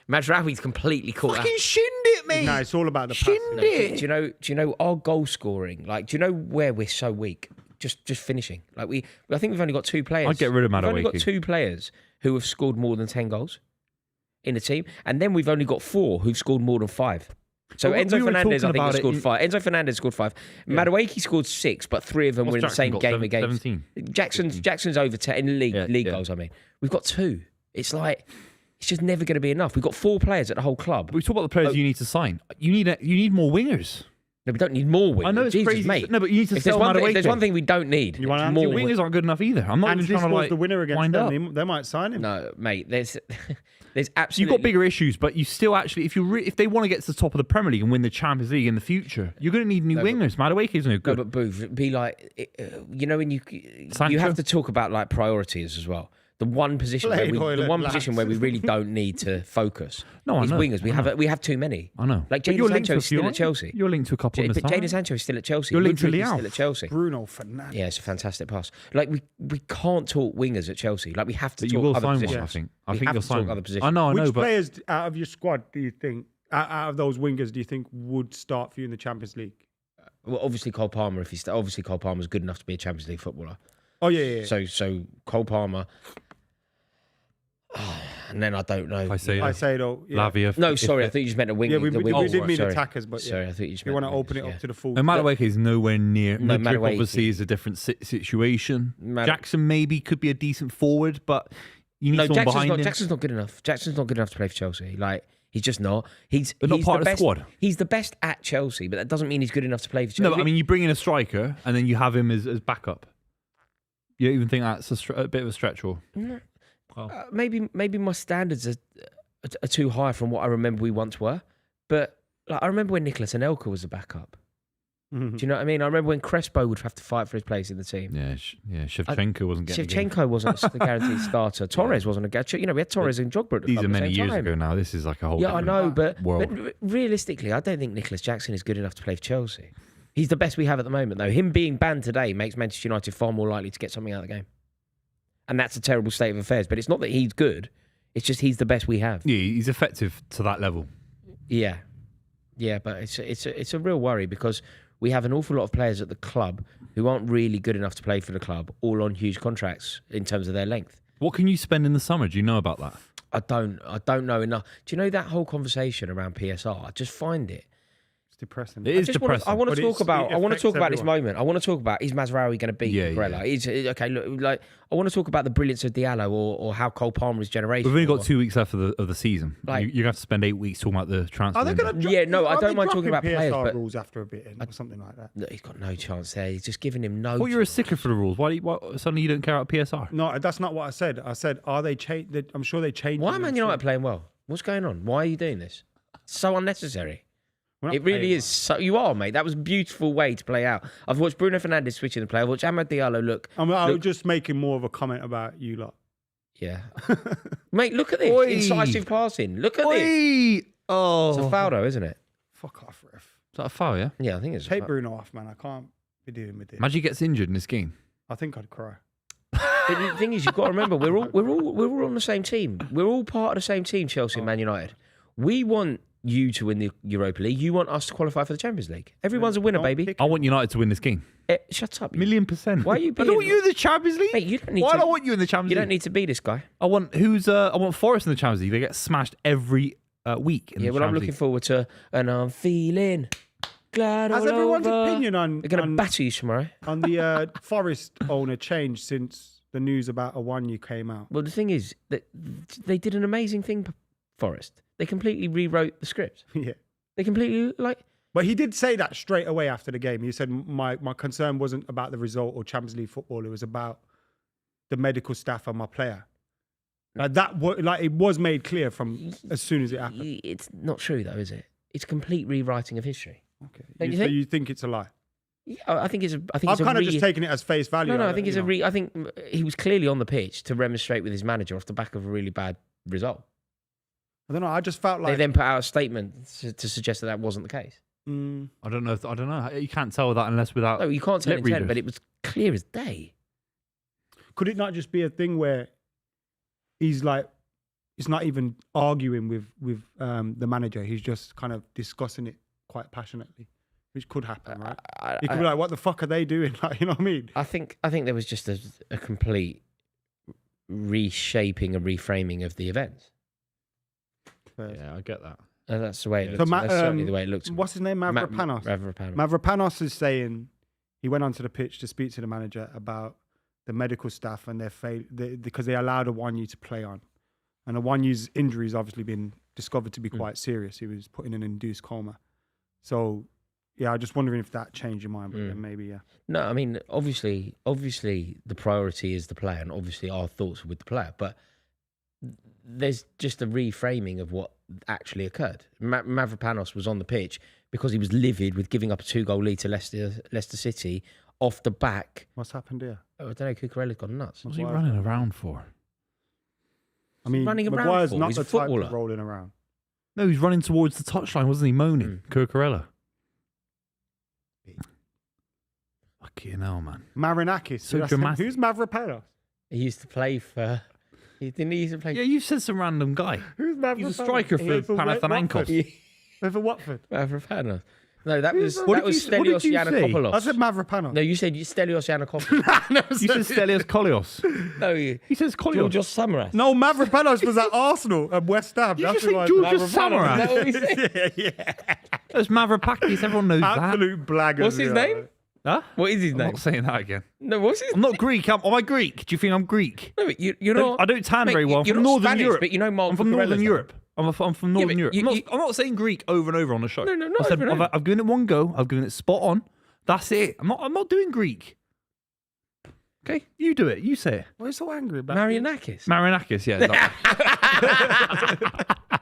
Mazraoui's completely caught out. Fucking shinned it, mate. No, it's all about the pass. Shinned it. Do you know our goal scoring? Like, do you know where we're so weak? Just finishing. Like I think we've only got 2 players. I'd get rid of We've only got Madueke. 2 players who have scored more than 10 goals in the team, and then we've only got 4 who've scored more than 5. So Well, Enzo we were Fernandes, I talking think, has about scored it 5. Enzo Fernandes scored 5. Madueke scored 6, but 3 of them were in the same game against. 17. Jackson's over 10 in league goals. I mean, we've got 2. It's like it's just never going to be enough. We've got 4 players at the whole club. We talk about the players you need to sign. You need more wingers. No, we don't need more wingers. I know it's Jesus, crazy. mate. No, but you need to If there's sell one thing- Madueke. if there's one thing we don't need, You want it's Anthony more Your wingers aren't good enough either. I'm not And even this trying to was like the winner against wind up. them. They might sign him. No, mate. There's You've absolutely got bigger issues, but you still actually, if they want to get to the top of the Premier League and win the Champions League in the future, you're going to need new wingers. Madueke is no No, good. but Booth, be like, when you Sancho? have to talk about like priorities as well. The one position Played Højlund, position where we really don't need to focus No, I is know, wingers. We have too many. I know. Like But Jadon you're linked Sancho to is a few, still at aren't you? Chelsea. You're linked to a couple in But the summer. Jadon Sancho is still at Chelsea. You're linked to Mudryk is Leao. still at Chelsea. Bruno Fernandes. Yeah, it's a fantastic pass. Like we can't talk wingers at Chelsea. Like we have to But talk you will other sign one, positions. I think. We I think have you'll to sign talk one. other positions. I know, Which but players out of your squad do you think, out of those wingers, do you think would start for you in the Champions League? Well, obviously Cole Palmer. Obviously Cole Palmer's good enough to be a Champions League footballer. Oh, yeah. So Cole Palmer. And then I don't know. I say though. Yeah. Lavia. No, sorry, I thought you just meant a wing. Yeah, we did mean sorry. attackers, but Sorry, yeah. I thought you just You meant want to open it wingers, up yeah. to the full. And Madueke is nowhere near. No, Mudryk Madueke- obviously is a different situation. Mad- Jackson maybe could be a decent forward, but you need No, someone behind him. Jackson's not good enough. Jackson's not good enough to play for Chelsea. Like he's just not. But not part of the best, squad. He's the best at Chelsea, but that doesn't mean he's good enough to play for Chelsea. No, but I mean, you bring in a striker and then you have him as backup. You don't even think that's a bit of a stretch, or? No. Maybe my standards are too high from what I remember we once were. But like, I remember when Nicolas Anelka was a backup. Mhm. Do you know what I mean? I remember when Crespo would have to fight for his place in the team. Yeah, Shevchenko wasn't getting. Shevchenko wasn't a guaranteed starter. Torres wasn't a guaranteed. You know, we had Torres and Jogba at the These club are at the many same years time. ago now. This is like a whole. Yeah, I different know, but world. realistically, I don't think Nicolas Jackson is good enough to play for Chelsea. He's the best we have at the moment, though. Him being banned today makes Manchester United far more likely to get something out of the game. And that's a terrible state of affairs. But it's not that he's good. It's just he's the best we have. Yeah, he's effective to that level. Yeah. Yeah, but it's a real worry because we have an awful lot of players at the club who aren't really good enough to play for the club, all on huge contracts in terms of their length. What can you spend in the summer? Do you know about that? I don't know enough. Do you know that whole conversation around PSR? I just find it. It's depressing. It is depressing. I want But to talk about. it I want to affects talk about this everyone. moment. I want to talk about is Mazraoui going to beat Yeah, Barella? yeah. Okay, look, like I want to talk about the brilliance of Diallo or how Cole Palmer is generation. We've only got 2 weeks left of the season. Like- You're going to have to spend 8 weeks talking about the transfer. Are they window. going to? Yeah, no, I don't mind talking about players, PSR but- rules after a bit or something like that. No, he's got no chance there. He's just giving him no. Well, you're a chance. sticker for the rules. Why suddenly you don't care about PSR? No, that's not what I said. I said, are they change? I'm sure they changed. Why are Man United playing well? What's going on? Why are you doing this? It's so unnecessary. It really is. So you are, mate. That was a beautiful way to play out. I've watched Bruno Fernandes switching the play. I've watched Amad Diallo look. I was just making more of a comment about you lot. Yeah, mate. Look at this Oi. incisive passing. Look at this. Oi! Oh. It's a foul, though, isn't it? Fuck off, ref. Is that a foul, yeah? Yeah, I think it's. a Take foul. Bruno off, man. I can't be dealing with this. Imagine he gets injured in this game. I think I'd cry. But the thing is, you've got to remember, we're all on the same team. We're all part of the same team, Chelsea and Man United. We want you to win the Europa League. You want us to qualify for the Champions League. Everyone's a winner, Don't baby. pick I want United to win this game. Shut up. you- 1,000,000%. Why are you I don't being- want you in the Champions League. Mate, you don't need Why to- do I want you in the Champions You League? don't need to be this guy. I want Forest in the Champions League. They get smashed every week. In Yeah, the well, I'm Champions looking League. forward to, and I'm feeling glad Has all everyone's over. opinion on They're going to batter you tomorrow. on the Forest owner changed since the news about Awanya came out? Well, the thing is that they did an amazing thing, Forest. They completely rewrote the script. Yeah. They completely, like... But he did say that straight away after the game. He said, my concern wasn't about the result or Champions League football. It was about the medical staff and my player. Like it was made clear from as soon as it happened. It's not true, though, is it? It's complete rewriting of history. Okay. Don't you So think? you think it's a lie? Yeah, I think it's a. I think I've it's kind of just taken it as face value. No, I think it's a. I think he was clearly on the pitch to remonstrate with his manager off the back of a really bad result. I don't know. I just felt They like then put out a statement to suggest that wasn't the case. I don't know. You can't tell that unless without. No, you can't tell lip intent, readers. but it was clear as day. could it not just be a thing where he's not even arguing with the manager. He's just kind of discussing it quite passionately, which could happen, right? He could be like, "What the fuck are they doing?" Like, you know what I mean? I think there was just a complete reshaping and reframing of the events. Yeah, I get that. And that's the way it So looks. That's certainly the way it looks. What's his name? Mavropanos. Mavropanos. Mavropanos is saying he went onto the pitch to speak to the manager about the medical staff and because they allowed a 1U to play on. And a 1U's injury has obviously been discovered to be quite serious. He was put in an induced coma. So, yeah, I'm just wondering if that changed your mind, but then maybe, yeah. No, I mean, obviously, the priority is the player, and obviously our thoughts are with the player. But there's just a reframing of what actually occurred. Mavropanos was on the pitch because he was livid with giving up a 2-goal lead to Leicester City off the back. What's happened here? Oh, I don't know. Cucurella's gone nuts. What's he running around for? I mean, running around Maguire's for? not He's the a type footballer. of rolling around. No, he's running towards the touchline, wasn't he? Moaning. Cucurella. Fucking hell, man. Marinakis. So dramatic. Who's Mavropanos? He used to play for. Didn't he used to play? Yeah, you said some random guy. Who's Mavropanos? He's a striker for Panathinaikos. For Watford. Mavropanos. No, that was What did Stelios you say? Yiannakopoulos. I said Mavropanos. No, you said Stelios Yiannakopoulos. You said Stelios Kolios. No, He says Kolios. Georgios Samaras. No, Mavropanos was at Arsenal and West Ham. You That's just who think I Georgios Is that Samaras. what he said? yeah. There's Mavropakis. Everyone knows that. Absolute blaggers. What's his yeah. name? Huh? What is his I'm name? not saying that again. No, what's his I'm not Greek. Am I Greek? Do you think I'm Greek? No, but you're not. I don't tan mate, very well. I'm you're from not Northern Spanish, Europe. but you know Mark I'm from Northern Cucurella's Europe. I'm from Northern but Europe. I'm not saying Greek over and over on the show. No, not I said, over and over. I've given it one go. I've given it spot on. That's it. I'm not doing Greek. Okay, you do it. You say it. Why are you so angry about Marianakis. Marinakis, yeah.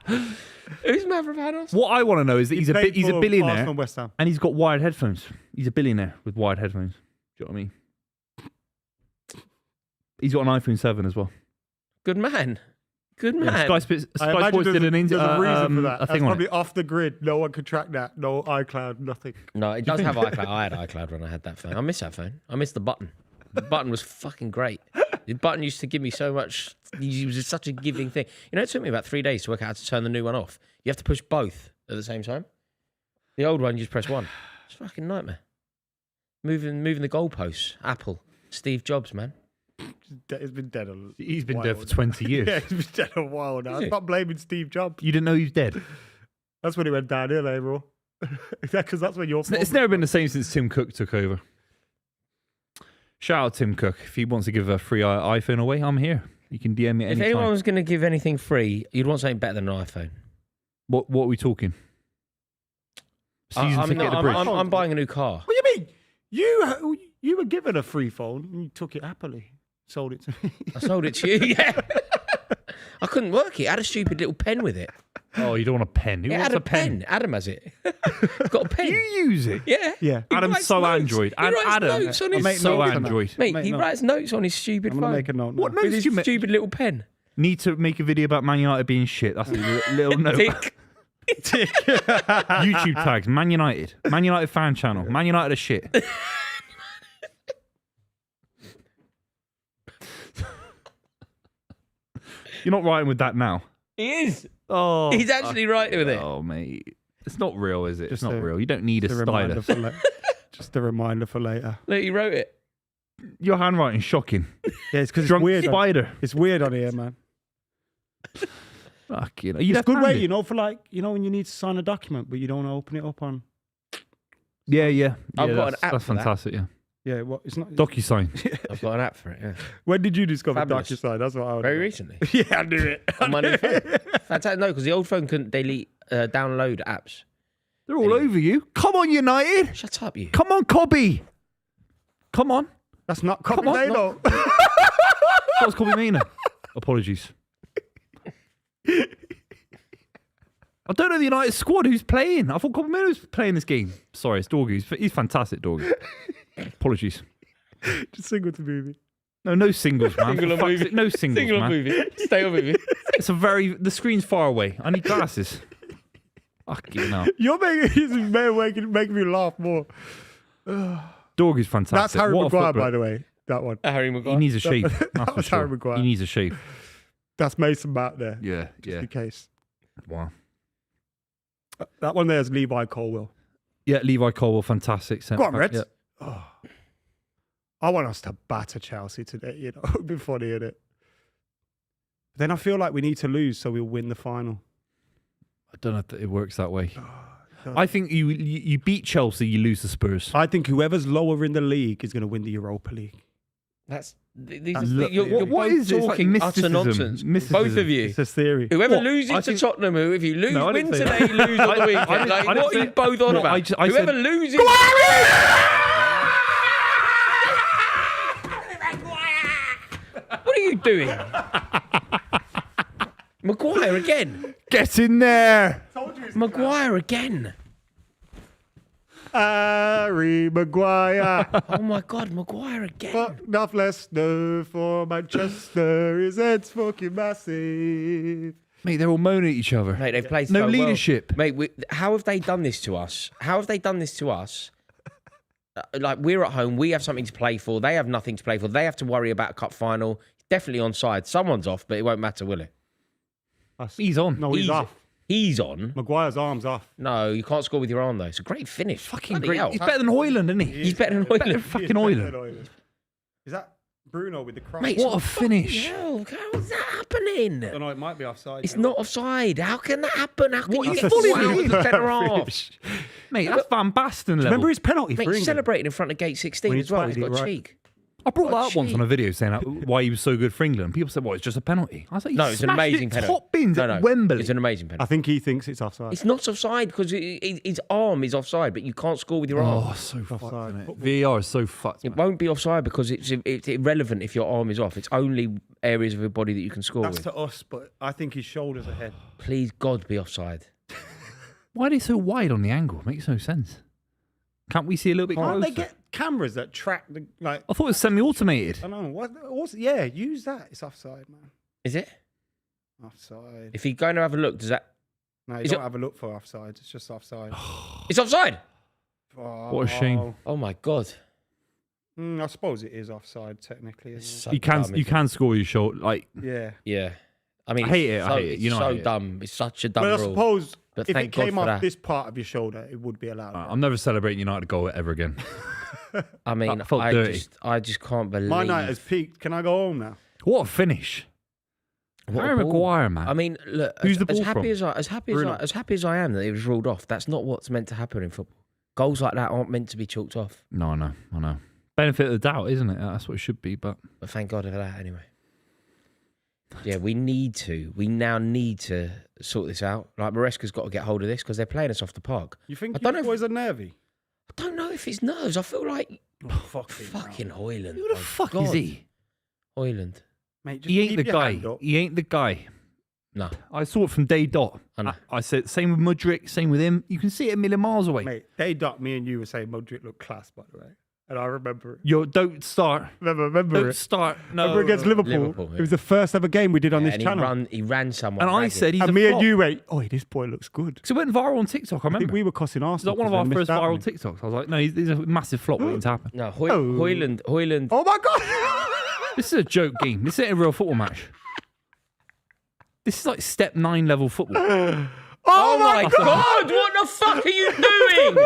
Exactly. Who's Mavropanos? What I want to know is that he's a played for billionaire Arsenal, West Ham. and he's got wired headphones. He's a billionaire with wired headphones. Do you know what I mean? He's got an iPhone 7 as well. Good man. Good man. Yeah, Sky Sports There's did an a reason for that. a That's thing on probably it. off the grid. No one could track that. No iCloud, nothing. No, it does have iCloud. I had iCloud when I had that phone. I miss that phone. I miss the button. The button was fucking great. The button used to give me so much. It was just such a giving thing. You know, it took me about 3 days to work out how to turn the new one off. You have to push both at the same time. The old one, you just press one. It's a fucking nightmare. Moving the goalposts. Apple. Steve Jobs, man. He's been dead. He's been dead for 20 years. Yeah, he's been dead a while now. Is he? Stop blaming Steve Jobs. You didn't know he was dead? That's when he went downhill, eh, bro? Because that's when you're. It's never been the same since Tim Cook took over. Shout out Tim Cook. If he wants to give a free iPhone away, I'm here. You can DM me If anytime. anyone was going to give anything free, you'd want something better than an iPhone. What are we talking? Season ticket at the bridge. I'm buying a new car. What do you mean? You were given a free phone and you took it happily. Sold it to me. I sold it to you, yeah. I couldn't work it. I had a stupid little pen with it. Oh, you don't want a pen. Who It wants had a pen? Adam has it. He's got a pen. You use it. Yeah. Yeah. He Adam's writes so notes. Android. He writes Adam notes on is his make so notes on that. Android. Mate, Make he notes. writes notes on his stupid I'm phone. going to make a note. What now. notes With do his you make? stupid little pen. Need to make a video about Man United being shit. That's a little note. Tick. YouTube tags. Man United. Man United fan channel. Man United are shit. You're not writing with that now. He is. Oh, He's actually writing with it. Oh, mate. It's not real, is it? Just It's not a- real. You don't need a Just a reminder stylus. for just a reminder for later. Look, he wrote it. Your handwriting's shocking. Yeah, it's because it's Drunk weird. spider. It's weird on here, man. Fucking. Are It's you a good way, left-handed? you know, for like, you know, when you need to sign a document, but you don't want to open it up on. Yeah. I've got an that's, app that's for that. fantastic. Yeah. Yeah, what? It's not. DocuSign. I've got an app for it, yeah. When did you discover Fabulous. DocuSign? That's what I would. Very recently. Yeah, I knew it. On my new phone. Fantastic. No, because the old phone couldn't download apps. They're all over you. Come on, United. Shut up, you. Come on, Cobby. Come on. That's not Come on, Copenhagen. That was Cobby Mina. Apologies. I don't know the United squad who's playing. I thought Cobby Mina was playing this game. Sorry, it's Dorgy. He's fantastic, Dorgy. Apologies. Just sing with the movie. No singles, man. Single For or fuck's movie. sake, no singles, Single man. movie. Stay on movie. It's the screen's far away. I need glasses. Fucking hell. You're making me laugh more. Dorgy's fantastic. That's Harry What a Maguire, footballer. by the way. That one. Harry Maguire. He needs a shave. That That's for was Harry sure. Maguire. He needs a shave. That's Mason Mount there. Yeah, Just in case. Wow. That one there is Levi Colwill. Yeah, Levi Colwill, fantastic. Go on, centre-back, Reds. yeah. Oh. I want us to batter Chelsea today, you know. It'd be funny, innit? Then I feel like we need to lose so we'll win the final. I don't know if it works that way. I think you beat Chelsea, you lose to Spurs. I think whoever's lower in the league is going to win the Europa League. You're what both is it? It's like talking utter mysticism. nonsense. Mysticism. Both of you. It's a theory. Whoever What? loses I to think- Tottenham, if you lose, No, I win didn't say today, that. you lose on the I weekend. didn't Like, say- what are you both on No, about? I Whoever said- loses... What are you doing? Maguire again. Get in there! Maguire again. Harry Maguire. Oh my God, Maguire again. Fuck North Leicester for Manchester. His head's fucking massive. Mate, they're all moaning at each other. Mate, they've played No so well. leadership. Mate, how have they done this to us? How have they done this to us? Like, we're at home, we have something to play for. They have nothing to play for. They have to worry about a cup final. Definitely onside. Someone's off, but it won't matter, will it? He's on. No, he's off. He's on. Maguire's arm's off. No, you can't score with your arm, though. It's a great finish. Fucking Bloody great. hell. He's better than Højlund, isn't he? He's better than Better than Højlund. fucking Højlund. Is that Bruno with the cross? Mate, What a finish. Hell, how is that happening? I don't know, it might be offside. It's not offside. How can that happen? How can What you is get the fouled finish? with the centre half? Mate, that's Van Basten level. Remember his penalty Mate, for he England? celebrated in front of gate 16 When he as well. He's tried it, got right. cheek. I brought that Oh, up once on a video saying why he was so good for England. People said, well, it's just a penalty. I was like, No, it's an amazing penalty. Top bins at Wembley. It's an amazing I penalty. think he thinks it's offside. It's not offside because his arm is offside, but you can't score with your arm. Oh, so fucked, Offside. isn't it? VAR is so fucked. It man. won't be offside because it's irrelevant if your arm is off. It's only areas of your body that you can score That's with. to us, but I think his shoulder's ahead. Please, God, be offside. Why are they so wide on the angle? Makes no sense. Can't we see a little bit Can't closer? they get cameras that track the like? I thought it was semi-automated. I don't know what. Yeah, use that. It's offside, man. Is it? Offside. If you're going to have a look, does that... No, you is don't it- have a look for offside. It's just offside. It's offside! Oh, What a shame. Oh, my God. I suppose it is offside technically. It's Isn't so You can dumb, you isn't can score with your shoulder. Like it? Yeah. Yeah. I mean, I hate it's it, I hate it. It's You know I so hate it. dumb. It's such a dumb But I rule. suppose But if thank it God came for off that. this part of your shoulder, it would be allowed. I'm never celebrating United goal ever again. I mean, That felt dirty. I just can't believe... My night has peaked. Can I go home now? What a finish! What a Harry ball. Maguire, man. I mean, look, Who's the as ball happy from? as I, as happy Bruno. as happy as I am that it was ruled off, that's not what's meant to happen in football. Goals like that aren't meant to be chalked off. No, I know. Benefit of the doubt, isn't it? That's what it should be. But But thank God for that anyway. Yeah, we now need to sort this out. Like, Maresca's got to get hold of this because they're playing us off the park. You think I don't you know boys are nervy? I don't know if it's nerves. I feel like Fucking fucking Højlund. who the my fuck God. is he? Højlund. Mate, just He ain't keep the your guy. hand up. He ain't the guy. No. I saw it from day dot. I know. I said same with Mudryk, same with him. You can see it a million miles away. Mate, they ducked me and you were saying Modric looked class, by the way. And I remember it. Yo, don't start. Remember Don't it. start. No. Remember against Liverpool. Liverpool, yeah. It was the first ever game we did on this and channel. he ran someone. And I ragged. said he's And a me flop. and you went, oh, this boy looks good. So it went viral on TikTok. I I think remember. we were cussing It's Arsenal. like one of 'cause our they first missed out on viral it. TikToks. I was like, no, he's a massive flop waiting to happen. No, Oh. Højlund. Oh my God. This is a joke game. This ain't a real football match. This is like step 9 level football. Oh, my God! What the fuck are you doing?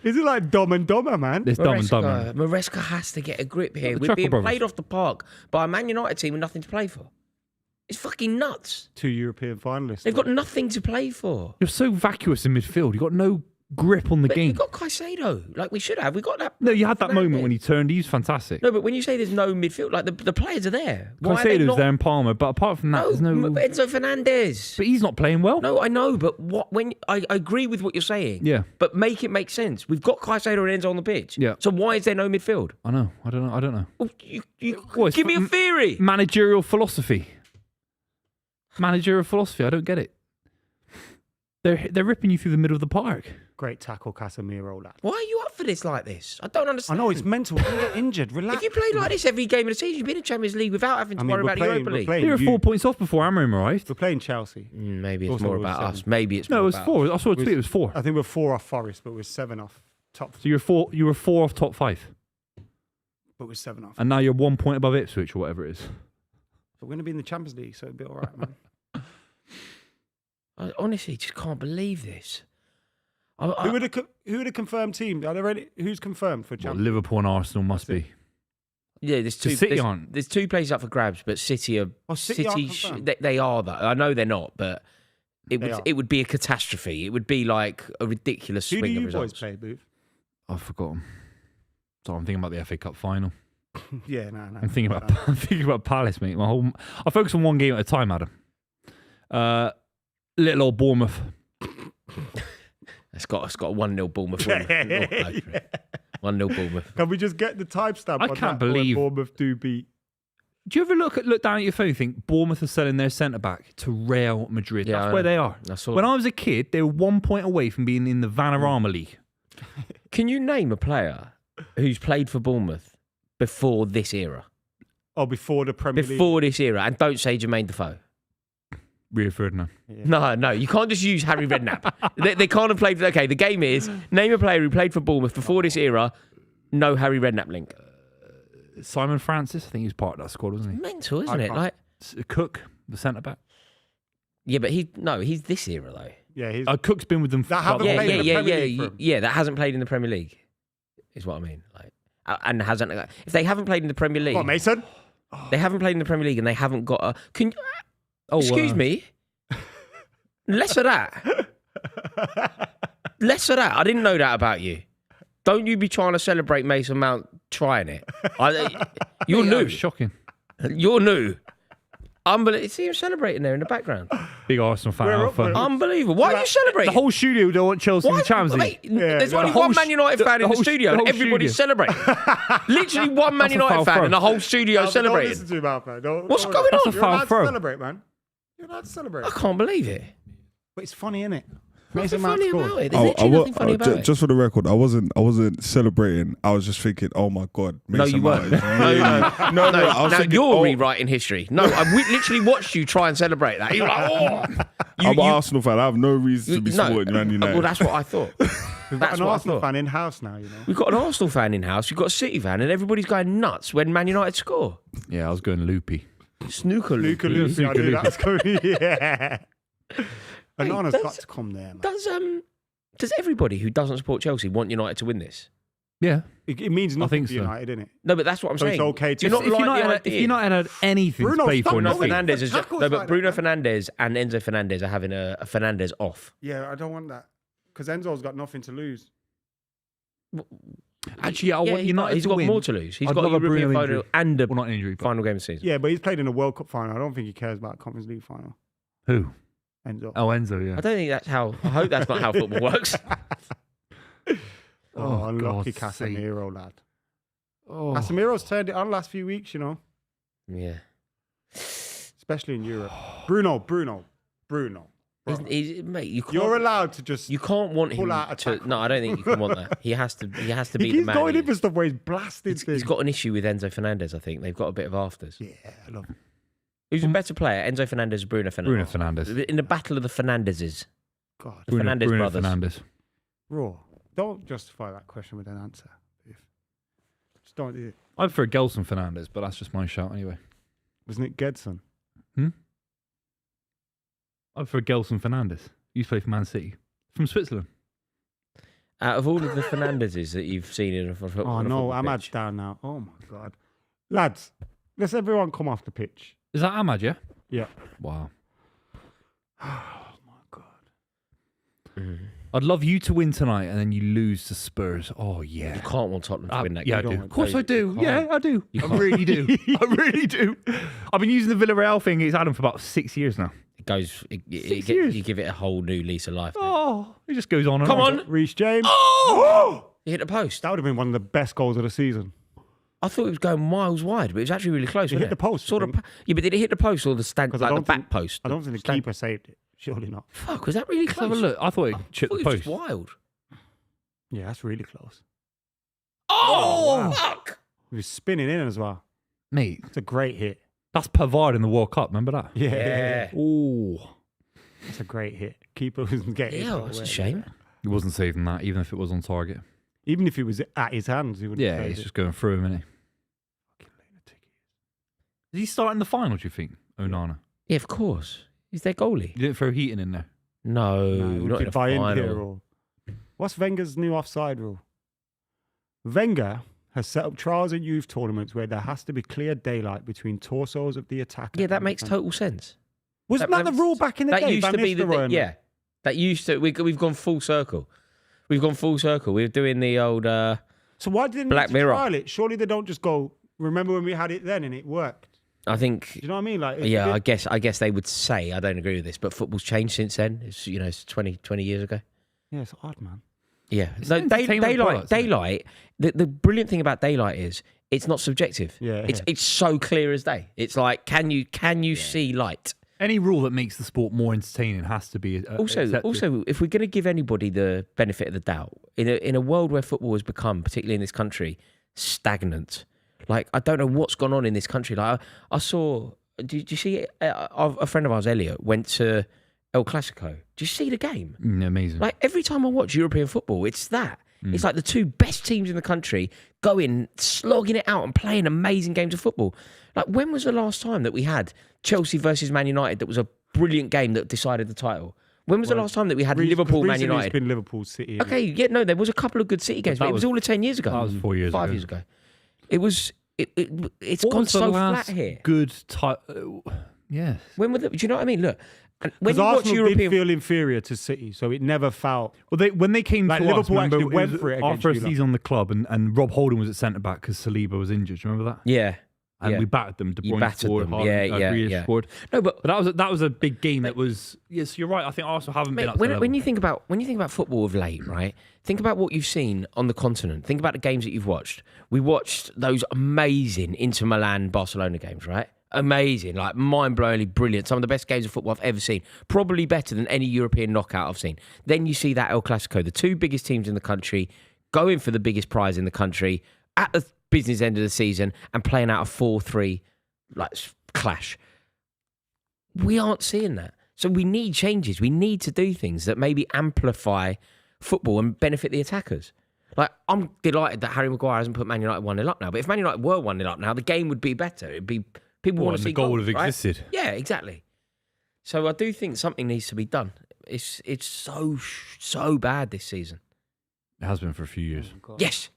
Is it like Dom and Dumber, man? It's dumb and dumb. man. Maresca has to get a grip here. The We're Chuckle being Brothers. played off the park by a Man United team with nothing to play for. It's fucking nuts. 2 European finalists. They've got nothing to play for. You're so vacuous in midfield. You've got no grip on the But game. we've got Caicedo, like we should have. We got that. No, you had that moment Fernandes. when he turned. He was fantastic. No, but when you say there's no midfield, like the players are there. Why are they Caicedo's not? there in Palmer, but apart from that, No, there's no. Enzo Fernandes. But he's not playing well. No, I know, but when I agree with what you're saying. Yeah. But make it make sense. We've got Caicedo and Enzo on the pitch. Yeah. So why is there no midfield? I know. I don't know. Well, you Well, it's give me a theory. Managerial philosophy. Managerial philosophy. I don't get it. They're ripping you through the middle of the park. Great tackle, Casemiro, lad. Why are you up for this like this? I don't I understand. know, it's mental. You get injured. Relax. If you played like this every game of the season, you'd be in the Champions League without having to worry about the Europa League. They were 4 points off before Amorim arrived. We're playing Chelsea. Maybe it's Also, more it was about 7. us. Maybe it's No, it more was about 4. I saw a tweet. It was 4. I think we're 4 off Forest, but we're 7 off top. So you were 4 off top 5. But we're 7 off. And now you're 1 point above Ipswich or whatever it is. But we're going to be in the Champions League, so it'll be all right, man. I honestly just can't believe this. Who would have confirmed team? Are there any? Who's confirmed for Well, Champions? Liverpool and Arsenal must be. Yeah, there's two. City aren't. There's 2 places up for grabs, but City are. Oh, City aren't confirmed. They are that. I know they're not, but They are. it would be a catastrophe. It would be like a ridiculous Who do swing of you results. boys play, Booth? I've forgotten. So I'm thinking about the FA Cup final. Yeah, no. I'm thinking about Palace, mate. I focus on one game at a time, Adam. Little old Bournemouth. It's got a 1-0 Bournemouth win. 1-0 Bournemouth. Can we just get the timestamp? I can't believe Bournemouth do beat. Do you ever look down at your phone and think Bournemouth are selling their centre back to Real Madrid? Yeah, That's where they are. When I was a kid, they were 1 point away from being in the Vanarama League. Can you name a player who's played for Bournemouth before this era? Oh, before the Premier League. Before this era, and don't say Jermaine Defoe. Rio Ferdinand. Yeah. No, you can't just use Harry Redknapp. they can't have played. Okay, the game is name a player who played for Bournemouth before this era. No Harry Redknapp link. Simon Francis, I think he was part of that squad, wasn't he? Mental, isn't it? Like, Cook, the centre back. yeah, but he's this era though. Yeah, he's. Cook's been with them. That haven't Yeah, played in the Premier League for him. yeah. That hasn't played in the Premier League, is what I mean. Like, and hasn't. If they haven't played in the Premier League, Come on, Mason. they haven't played in the Premier League, and they haven't got a. Excuse me. Less of that. Less of that. I didn't know that about you. Don't you be trying to celebrate Mason Mount trying it. You're That new. was shocking. You're new. Unbelievable. See him celebrating there in the background. Big Arsenal fan. We're up, Alpha. we're up. Unbelievable. Why are you The celebrating? whole studio don't want Chelsea in the Champions League. There's the only whole one Man United fan in the whole studio, the and whole everybody's studio. celebrating. Literally one Man That's a United foul fan throw. and the whole studio Don't celebrating. listen to him, Alpha. What's going on? That's a You're foul allowed to throw. celebrate, man. You're allowed to celebrate. I can't believe it. But it's funny, innit? What's Mason Mount funny scored. about it? There's literally nothing funny about it. Just for the record, I wasn't celebrating. I was just thinking, oh my god, No, Mason you Mount weren't. is really- No. no. I was Now thinking, you're oh, rewriting history. No, I literally watched you try and celebrate that. You're like, oh. I'm an Arsenal fan. I have no reason to be No. supporting Man United. Well, that's what I thought. We've got That's an what I Arsenal thought. fan in house now, you know. We've got an Arsenal fan in house. We've got a City fan, and everybody's going nuts when Man United score. Yeah, I was going loopy. Snooker Luca Luke. Lucy, I knew that was coming. Yeah. Hey, Anana's does- got to come there, man. Does everybody who doesn't support Chelsea want United to win this? Yeah. It means nothing think to so. United, innit? No, but that's what I'm So saying. it's okay to- Do you not If like you're the not idea? if you're not had anything Bruno, to play stop for, Bruno knowing nothing. Fernandes is tackles no, but like Bruno that, man. Fernandes and Enzo Fernandez are having a Fernandes off. Yeah, I don't want that. Because Enzo's got nothing to lose. Actually, I want United He's to got win. more to lose. He's I'd got a love a European Bruno final injury. and a Well, not injury, but final game of the season. Yeah, but he's played in a World Cup final. I don't think he cares about Conference League final. Who? Enzo. Oh, Enzo, yeah. I don't think that's how. I hope that's not how football works. Oh, unlucky God's sake. Casemiro, lad. Oh. Casemiro's turned it on last few weeks, you know, Yeah. especially in Europe. Bruno. Bro. Mate, you can't. You're allowed to just. You can't want him pull out a to. tackle. No, I don't think you can want that. He has to be the He's man. going he in for is. stuff where he's blasted He's things. got an issue with Enzo Fernandez. I think they've got a bit of afters. Yeah, I love him. Who's a better player, Enzo Fernandez or Bruno Fernandes? Bruno Fernandes. In the battle of the Fernandeses, God. the Fernandes Bruno brothers. Fernandes. Raw. Don't justify that question with an answer. Just don't do it. I prefer Gelson Fernandes, but that's just my shout anyway. Wasn't it Gedson? I prefer Gelson Fernandes. He used to play for Man City. From Switzerland. Out of all of the Fernandeses that you've seen in a football, Oh, no. Ahmad's down now. Oh, my God. Lads, let's everyone come off the pitch. Is that Ahmad, yeah? Yeah. Wow. Oh, my God. I'd love you to win tonight and then you lose to Spurs. Oh, yeah. You can't want Tottenham to win that Yeah, I game. do. don't. Of course I do. You Yeah, can't. I do. You I can't. really do. I really do. I've been using the Villarreal thing against Adam for about 6 years now. It goes. years. You give it a whole new lease of life. then. Oh, it just goes on and Come on. on! Reece James. Oh! He hit the post. That would have been one of the best goals of the season. I thought it was going miles wide, but it was actually really close. It wasn't hit the post, Sort I of. think. Yeah, but did it hit the post or the stand, 'Cause like I the don't back think- post? I don't think the stand- keeper saved it. Surely not. Fuck, was that really Let's have close? a look. I thought it I chipped thought the it was post. just wild. Yeah, that's really close. Oh, wow. fuck! He was spinning in as well. Mate, It's a great hit. that's Pavard in the World Cup. Remember that? Yeah. Oh, It's a great hit. Keeper wasn't getting Yeah, it. that's a shame. he wasn't saving that, even if it was on target. Even if it was at his hands, he would. Yeah, he's just going through him, isn't Did he start in the final, do you think, Onana? Yeah, of course. He's their goalie. You didn't throw Heaton in there? No, not in the final. Or... What's Wenger's new offside rule? Wenger has set up trials and youth tournaments where there has to be clear daylight between torsos of the attacker. Yeah, that makes total sense. Wasn't that the rule back in the day? That used Van to be the Nistelrooy? yeah. That used to. We've gone full circle. We've gone full circle. We're doing the old. So why didn't Black they Mirror. trial it? Surely they don't just go. Remember when we had it then and it worked? I think. Do you know what I mean? Like, Yeah, I guess they would say. I don't agree with this, but football's changed since then. It's 20 years ago. Yeah, it's odd, man. Yeah, It's no, an entertainment product, isn't it? daylight. The brilliant thing about daylight is it's not subjective. Yeah, it's so clear as day. It's like can you see light? Any rule that makes the sport more entertaining has to be accepted. Also, if we're going to give anybody the benefit of the doubt, in a world where football has become, particularly in this country, stagnant. Like I don't know what's gone on in this country. Like I saw. Did you see a friend of ours, Elliot, went to El Clasico? Did you see the game? Amazing. Like every time I watch European football, it's that. It's like the two best teams in the country going, slogging it out and playing amazing games of football. Like when was the last time that we had Chelsea versus Man United that was a brilliant game that decided the title? When was the last time that we had Liverpool, Man Recently United? It's been Liverpool City. Okay, yeah, no, there was a couple of good City games, but it was all 10 years ago. That was 4 years 5 ago. years ago. It was, it's What gone was the so last flat here. Good time. Yes. When were do you know what I mean? Look, and when Because you watch Arsenal European did feel inferior to City, so it never felt. Well, when they came Like to Liverpool us, remember, actually went it was for it after a against you lot. season on the club, and Rob Holding was at centre back because Saliba was injured. Do you remember that? Yeah. And yeah. we battered them. De You Bruyne battered scored. them. Haaland, Yeah, Grealish yeah. scored. No, but That was a big game. That was yes. You're right. I think Arsenal haven't been mate, up to the when level. you think about football of late, right? Think about what you've seen on the continent. Think about the games that you've watched. We watched those amazing Inter Milan Barcelona games, right? Amazing, like mind-blowingly brilliant. Some of the best games of football I've ever seen. Probably better than any European knockout I've seen. Then you see that El Clasico, the two biggest teams in the country, going for the biggest prize in the country at the business end of the season and playing out a 4-3 like clash. We aren't seeing that. So we need changes. We need to do things that maybe amplify football and benefit the attackers. Like, I'm delighted that Harry Maguire hasn't put Man United 1-0 up now. But if Man United were 1-0 up now, the game would be better. It'd be people want to see the goal would goals, have right? existed. Yeah, exactly. So I do think something needs to be done. It's so bad this season. It has been for a few years. Yes.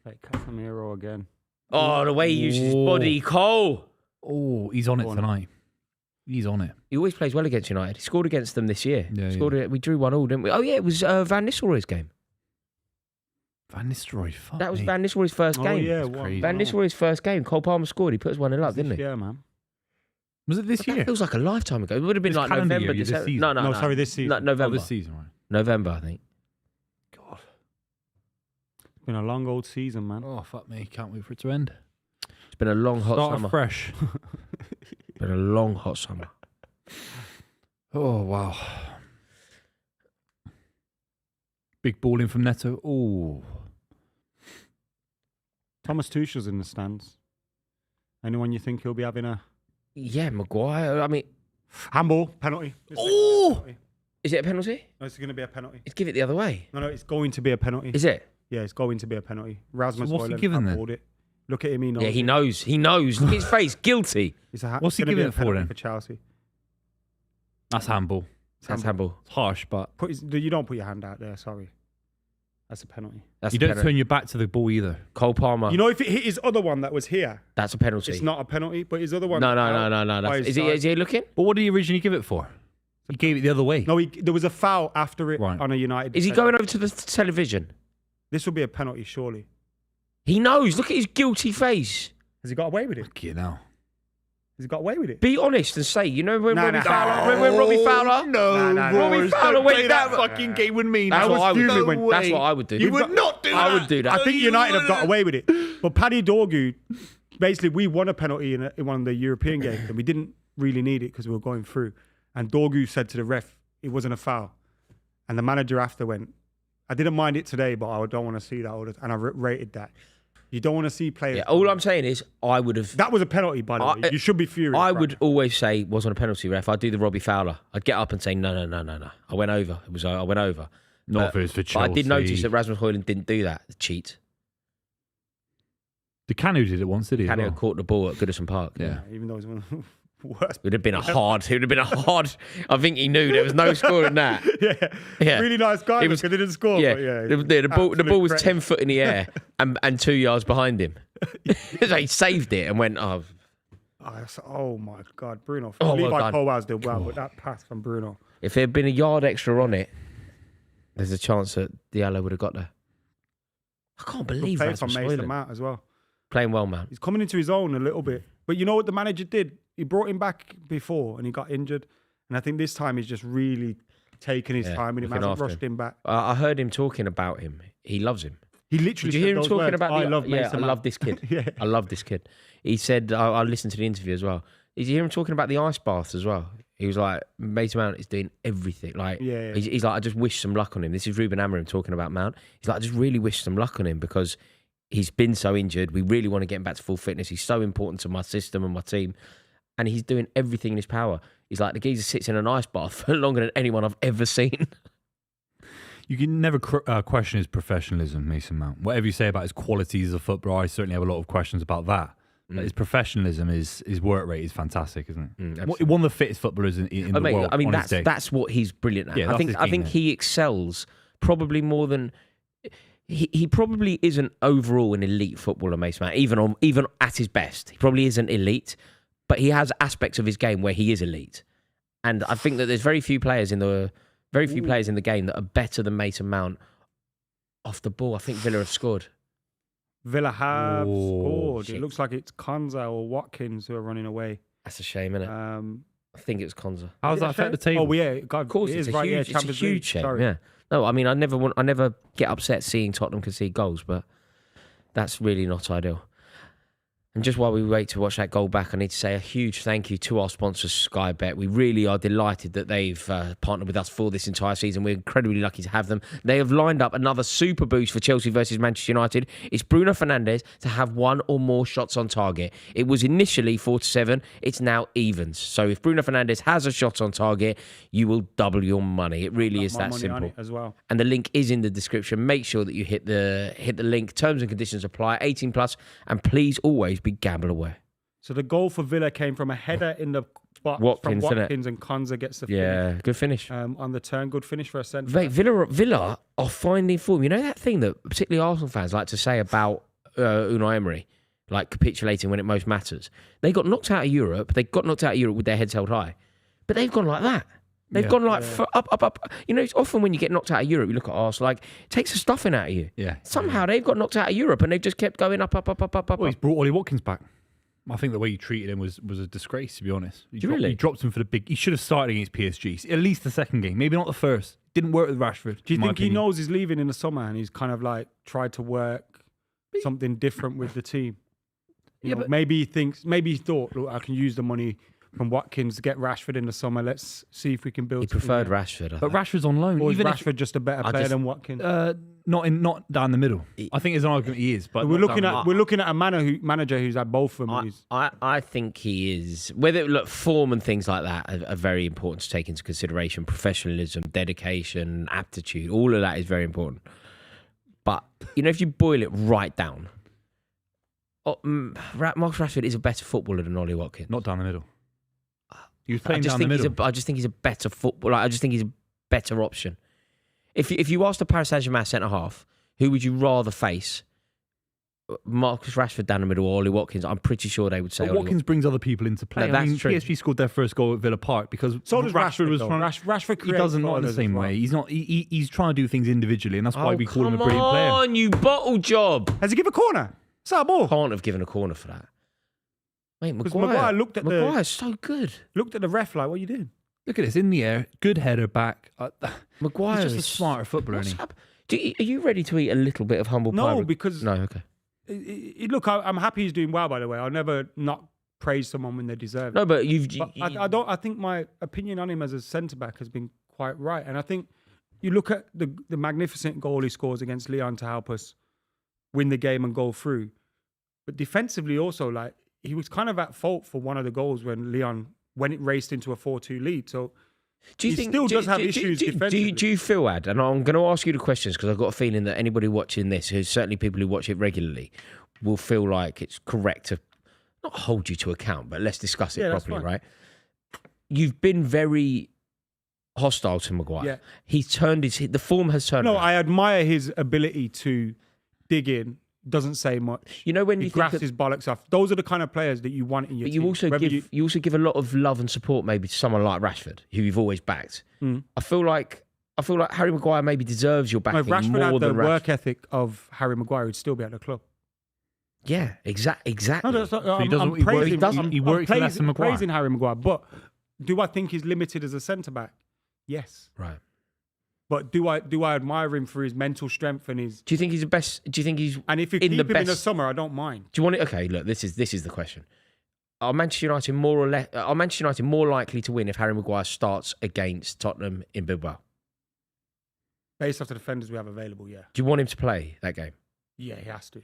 Like Casemiro again. Oh, the way he uses his body, Cole. Oh, he's on it tonight. He's on it. He always plays well against United. He scored against them this year. Yeah, We drew 1-1, didn't we? Oh yeah, it was Van Nistelrooy's game. Van Nistelrooy. Fuck That was me. Van Nistelrooy's first game. Oh yeah, That's crazy. Van Nistelrooy's first game. Cole Palmer scored. He put us 1-0 up, didn't he? Yeah, man. Was it this That year? feels like a lifetime ago. It would have been This like calendar November, year, this December. season? No, Sorry, this season. Oh, November. this season, right? November, I think. God. It's been a long old season, man. Oh, fuck me. Can't wait for it to end. It's been a long, hot Start summer. fresh. It's been a long, hot summer. Oh, wow. Big ball in from Neto. Oh. Thomas Tuchel's in the stands. Anyone you think he'll be having a Yeah, Maguire. I mean, handball penalty? oh, is it a penalty? No, it's going to be a penalty. Let's give it the other way. No, it's going to be a penalty. Is it? Yeah, it's going to be a penalty. Rasmus So what's he Højlund giving then? handballed it. Look at him. He knows. Yeah, he it. knows. He knows. Look at his face. Guilty. What's he gonna be giving a it for penalty then? For Chelsea. That's handball. That's handball. It's harsh, but You don't put your hand out there. Sorry. That's a penalty. That's you a don't penalty. turn your back to the ball either. Cole Palmer. You know, if it hit his other one that was here, That's a penalty. it's not a penalty. But his other one. No. by That's, his is side. he looking? But what did he originally give it for? He gave it the other way. No, there was a foul after it Right. on a United. Is he defender. going over to the television? This will be a penalty, surely. He knows. Look at his guilty face. Has he got away with it? Fuck you now. Has he got away with it? Be honest and say, you know when Nah, Robbie nah. Fowler, when Robbie Fowler, Robbie Fowler went that fucking game with me. That's what I would fuming do. when- That's what I would do. You would not do that. I would do that. I think United have got away with it. But Paddy Dorgu, basically, we won a penalty in one of the European games, and we didn't really need it because we were going through. And Dorgu said to the ref, it wasn't a foul. And the manager after went, I didn't mind it today, but I don't want to see that. And I rated that. You don't want to see players. Yeah, all I'm saying is, I would have. That was a penalty, by the way. You should be furious. I right would now. always say it wasn't a penalty, ref. I'd do the Robbie Fowler. I'd get up and say no. I went over. I went over. Not if it was for But I did Chelsea. notice that Rasmus Højlund didn't do that. The cheat. The Canu did it once, did he? Cahill caught the ball at Goodison Park. Yeah. Even though it was one of the worst. It would have been a hard. I think he knew there was no score in that. Yeah. Really nice guy It because was- he didn't score. Yeah, But yeah, the ball was absolute 10 foot in the air and 2 yards behind him. So he saved it and went, Oh my God, Bruno. Oh, well Levi done. Colwell's did well, but that pass from Bruno. if there had been a yard extra on it, there's a chance that Diallo would have got there. I can't believe Played that's from Mason Mount as well. playing well, man. He's coming into his own a little bit. But you know what the manager did? He brought him back before and he got injured. And I think this time he's just really taken his time and he looking hasn't after rushed him back. I heard him talking about him. He loves him. He literally Did you said hear him those talking words, about I love yeah, Mason I Mount." love this kid. Yeah. I love this kid. He said, I listened to the interview as well. Did you hear him talking about the ice baths as well? He was like, Mason Mount is doing everything. Like, Yeah. He's like, I just wish some luck on him. This is Ruben Amorim talking about Mount. He's like, I just really wish some luck on him because he's been so injured. We really want to get him back to full fitness. He's so important to my system and my team. And he's doing everything in his power. He's like, the geezer sits in an ice bath for longer than anyone I've ever seen. You can never question his professionalism, Mason Mount. Whatever you say about his qualities as a footballer, I certainly have a lot of questions about that. But his professionalism, his work rate is fantastic, isn't it? absolutely. One of the fittest footballers in the world. I mean, on his day. that's what he's brilliant at. Yeah, I that's think his I think game, he excels probably more than he probably isn't overall an elite footballer, Mason Mount. Even at his best, he probably isn't elite, but he has aspects of his game where he is elite. And I think that there's very few players in the game that are better than Mason Mount off the ball. I think Villa have scored. Villa have scored. shit. It looks like it's Konza or Watkins who are running away. That's a shame, isn't it? I think it was Konza. How does that affect the table? Oh, yeah. God, Of course, it it's is a right. huge, Yeah, Champions League. shame. Sorry. Yeah. No, I mean, I never get upset seeing Tottenham concede goals, but that's really not ideal. And just while we wait to watch that goal back, I need to say a huge thank you to our sponsors, Sky Bet. We really are delighted that they've partnered with us for this entire season. We're incredibly lucky to have them. They have lined up another super boost for Chelsea versus Manchester United. It's Bruno Fernandes to have one or more shots on target. It was initially 4-7. It's now evens. So if Bruno Fernandes has a shot on target, you will double your money. It really is My that money on simple. it as well. And the link is in the description. Make sure that you hit the link. Terms and conditions apply. 18 plus, and please always be gamble aware. So the goal for Villa came from a header in the box Watkins, from didn't it? Watkins, and Konza gets the Yeah, finish. good finish. On the turn. Good finish for a centre. Mate, Villa are finding form. You know that thing that particularly Arsenal fans like to say about Unai Emery, like capitulating when it most matters. They got knocked out of Europe. They got knocked out of Europe with their heads held high, but they've gone like that. They've gone like up. You know, it's often when you get knocked out of Europe, you look at Arsenal, like it takes the stuffing out of you. Yeah. Somehow they've got knocked out of Europe and they've just kept going up. Well, he's brought Ollie Watkins back. I think the way you treated him was a disgrace, to be honest. You dropped him for the big. He should have started against PSG, at least the second game, maybe not the first. Didn't work with Rashford. Do you in my think he opinion. knows he's leaving in the summer and he's kind of like tried to work something different with the team? You know, but- maybe he thought, look, I can use the money from Watkins to get Rashford in the summer. Let's see if we can build. He something preferred there. Rashford. I But think. Rashford's on loan. Or is Even Rashford just a better player than Watkins? not down the middle. I think there's an argument he is, but we're not looking down at a manager who's had both of them. I think he is. Whether look, form and things like that are very important to take into consideration. Professionalism, dedication, aptitude, all of that is very important. But you know, if you boil it right down, Marcus Rashford is a better footballer than Ollie Watkins. not down the middle. He was I playing just down the think middle. I just think he's a better footballer. I just think he's a better option. If you asked the Paris Saint-Germain centre half, who would you rather face? Marcus Rashford down the middle or Ollie Watkins? I'm pretty sure they would say But Ollie Watkins brings other people into play. No, that's true. PSG scored their first goal at Villa Park because So does Rashford. was Though. trying. Rashford He creates doesn't not in the others same as well. way. He's not. He's trying to do things individually, and that's why Oh, we call him a come brilliant player. on, you bottle job. Has he given a corner? Is that a ball? Can't have given a corner for that. Mate, Maguire Maguire looked at Maguire's so good. Looked at the ref like, what are you doing? Look at this in the air, good header back. Maguire He's just a is smarter footballer. What's Isn't he? up? Are you ready to eat a little bit of humble pie? No, because No, okay. Look, I'm happy he's doing well. By the way, I'll never not praise someone when they deserve it. No, but you've. But I don't. I think my opinion on him as a centre back has been quite right, and I think you look at the magnificent goal he scores against Lyon to help us win the game and go through, but defensively also, like he was kind of at fault for one of the goals when it raced into a 4-2 lead. So Do you he think still does have issues defensively. Do you feel, Ad, and I'm going to ask you the questions because I've got a feeling that anybody watching this, who's certainly people who watch it regularly, will feel like it's correct to not hold you to account, but let's discuss it that's properly, fine. right? You've been very hostile to Maguire. Yeah. He's turned the form has turned. No, around. I admire his ability to dig in. Doesn't say much. You know when he you think grafts that- his bollocks off. Those are the kind of players that you want in your But team. you also Whether give you also give a lot of love and support maybe to someone like Rashford, who you've always backed. I feel like Harry Maguire maybe deserves your No, backing if Rashford more had the than work Rashford. ethic of Harry Maguire, he'd still be at the club. Yeah, exactly. No, that's not, he I'm, doesn't- I'm he works- praising, he doesn't. I'm- He I'm works praising, less than Maguire. praising Harry Maguire, but do I think he's limited as a centre back? Yes. Right. But do I admire him for his mental strength and his? Do you think he's the best? Do you think he's And if you in keep the him in the best? summer, I don't mind. Do you want it? Okay, look, this is the question. Are Manchester United more likely to win if Harry Maguire starts against Tottenham in Bilbao? Based off the defenders we have available, yeah. Do you want him to play that game? Yeah, he has to.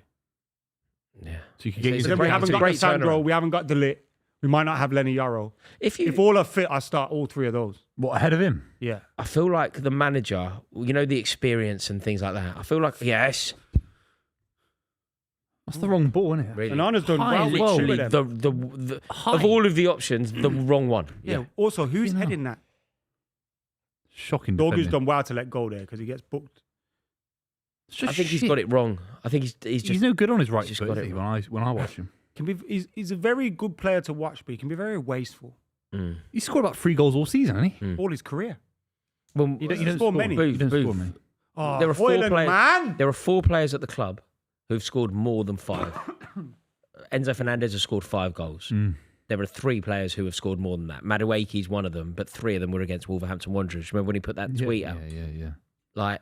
Yeah. So you could It's get a Then your we great- haven't it's a got great Sandro, turnaround. we haven't got Delit. We might not have Lenny Yarrow. If All are fit, I start all three of those. what ahead of him. Yeah. I feel like the manager, you know, the experience and things like that. I feel like yes, That's the wrong ball, isn't it? really. And Arna's done High, well with Literally, two of them. the High. of all of the options, the wrong one. Yeah. Also, who's You know. heading that? Shocking. Dorgu's defending. done well to let go there because he gets booked. It's just I think he's shit. got it wrong. I think he's He's just no good on his right just foot, got is it he, wrong. when I watch him. He's a very good player to watch, but he can be very wasteful He scored about 3 goals all season, hasn't he? all his career. well, He doesn't don't score many. You don't Booth. score many. Oh, There are four Højlund, players- man. There are 4 players at the club who've scored more than 5. Enzo Fernandes has scored 5 goals. There are 3 players who have scored more than that. Madueke's one of them, but 3 of them were against Wolverhampton Wanderers. Remember when he put that tweet out? Yeah. Like,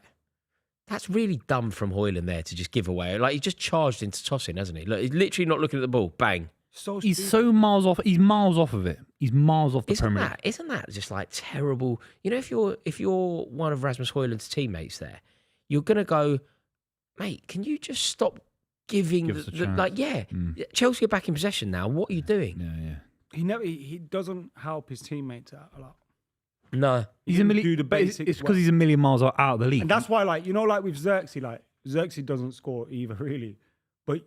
that's really dumb from Højlund there to just give away. Like, he just charged into tossing, hasn't he? Look, he's literally not looking at the ball. Bang. So He's stupid. so miles off. He's miles off of it. He's miles off the Premier League. Isn't that just like terrible? You know, if you're one of Rasmus Højlund's teammates there, you're gonna go, mate. Can you just stop giving Give us a chance. Chelsea are back in possession now. What are you doing? Yeah. He doesn't help his teammates out a lot. No, He's a didn't million. do the but it's basics because well. he's a million miles out of the league. And that's why, like with Xerxes doesn't score either, really. But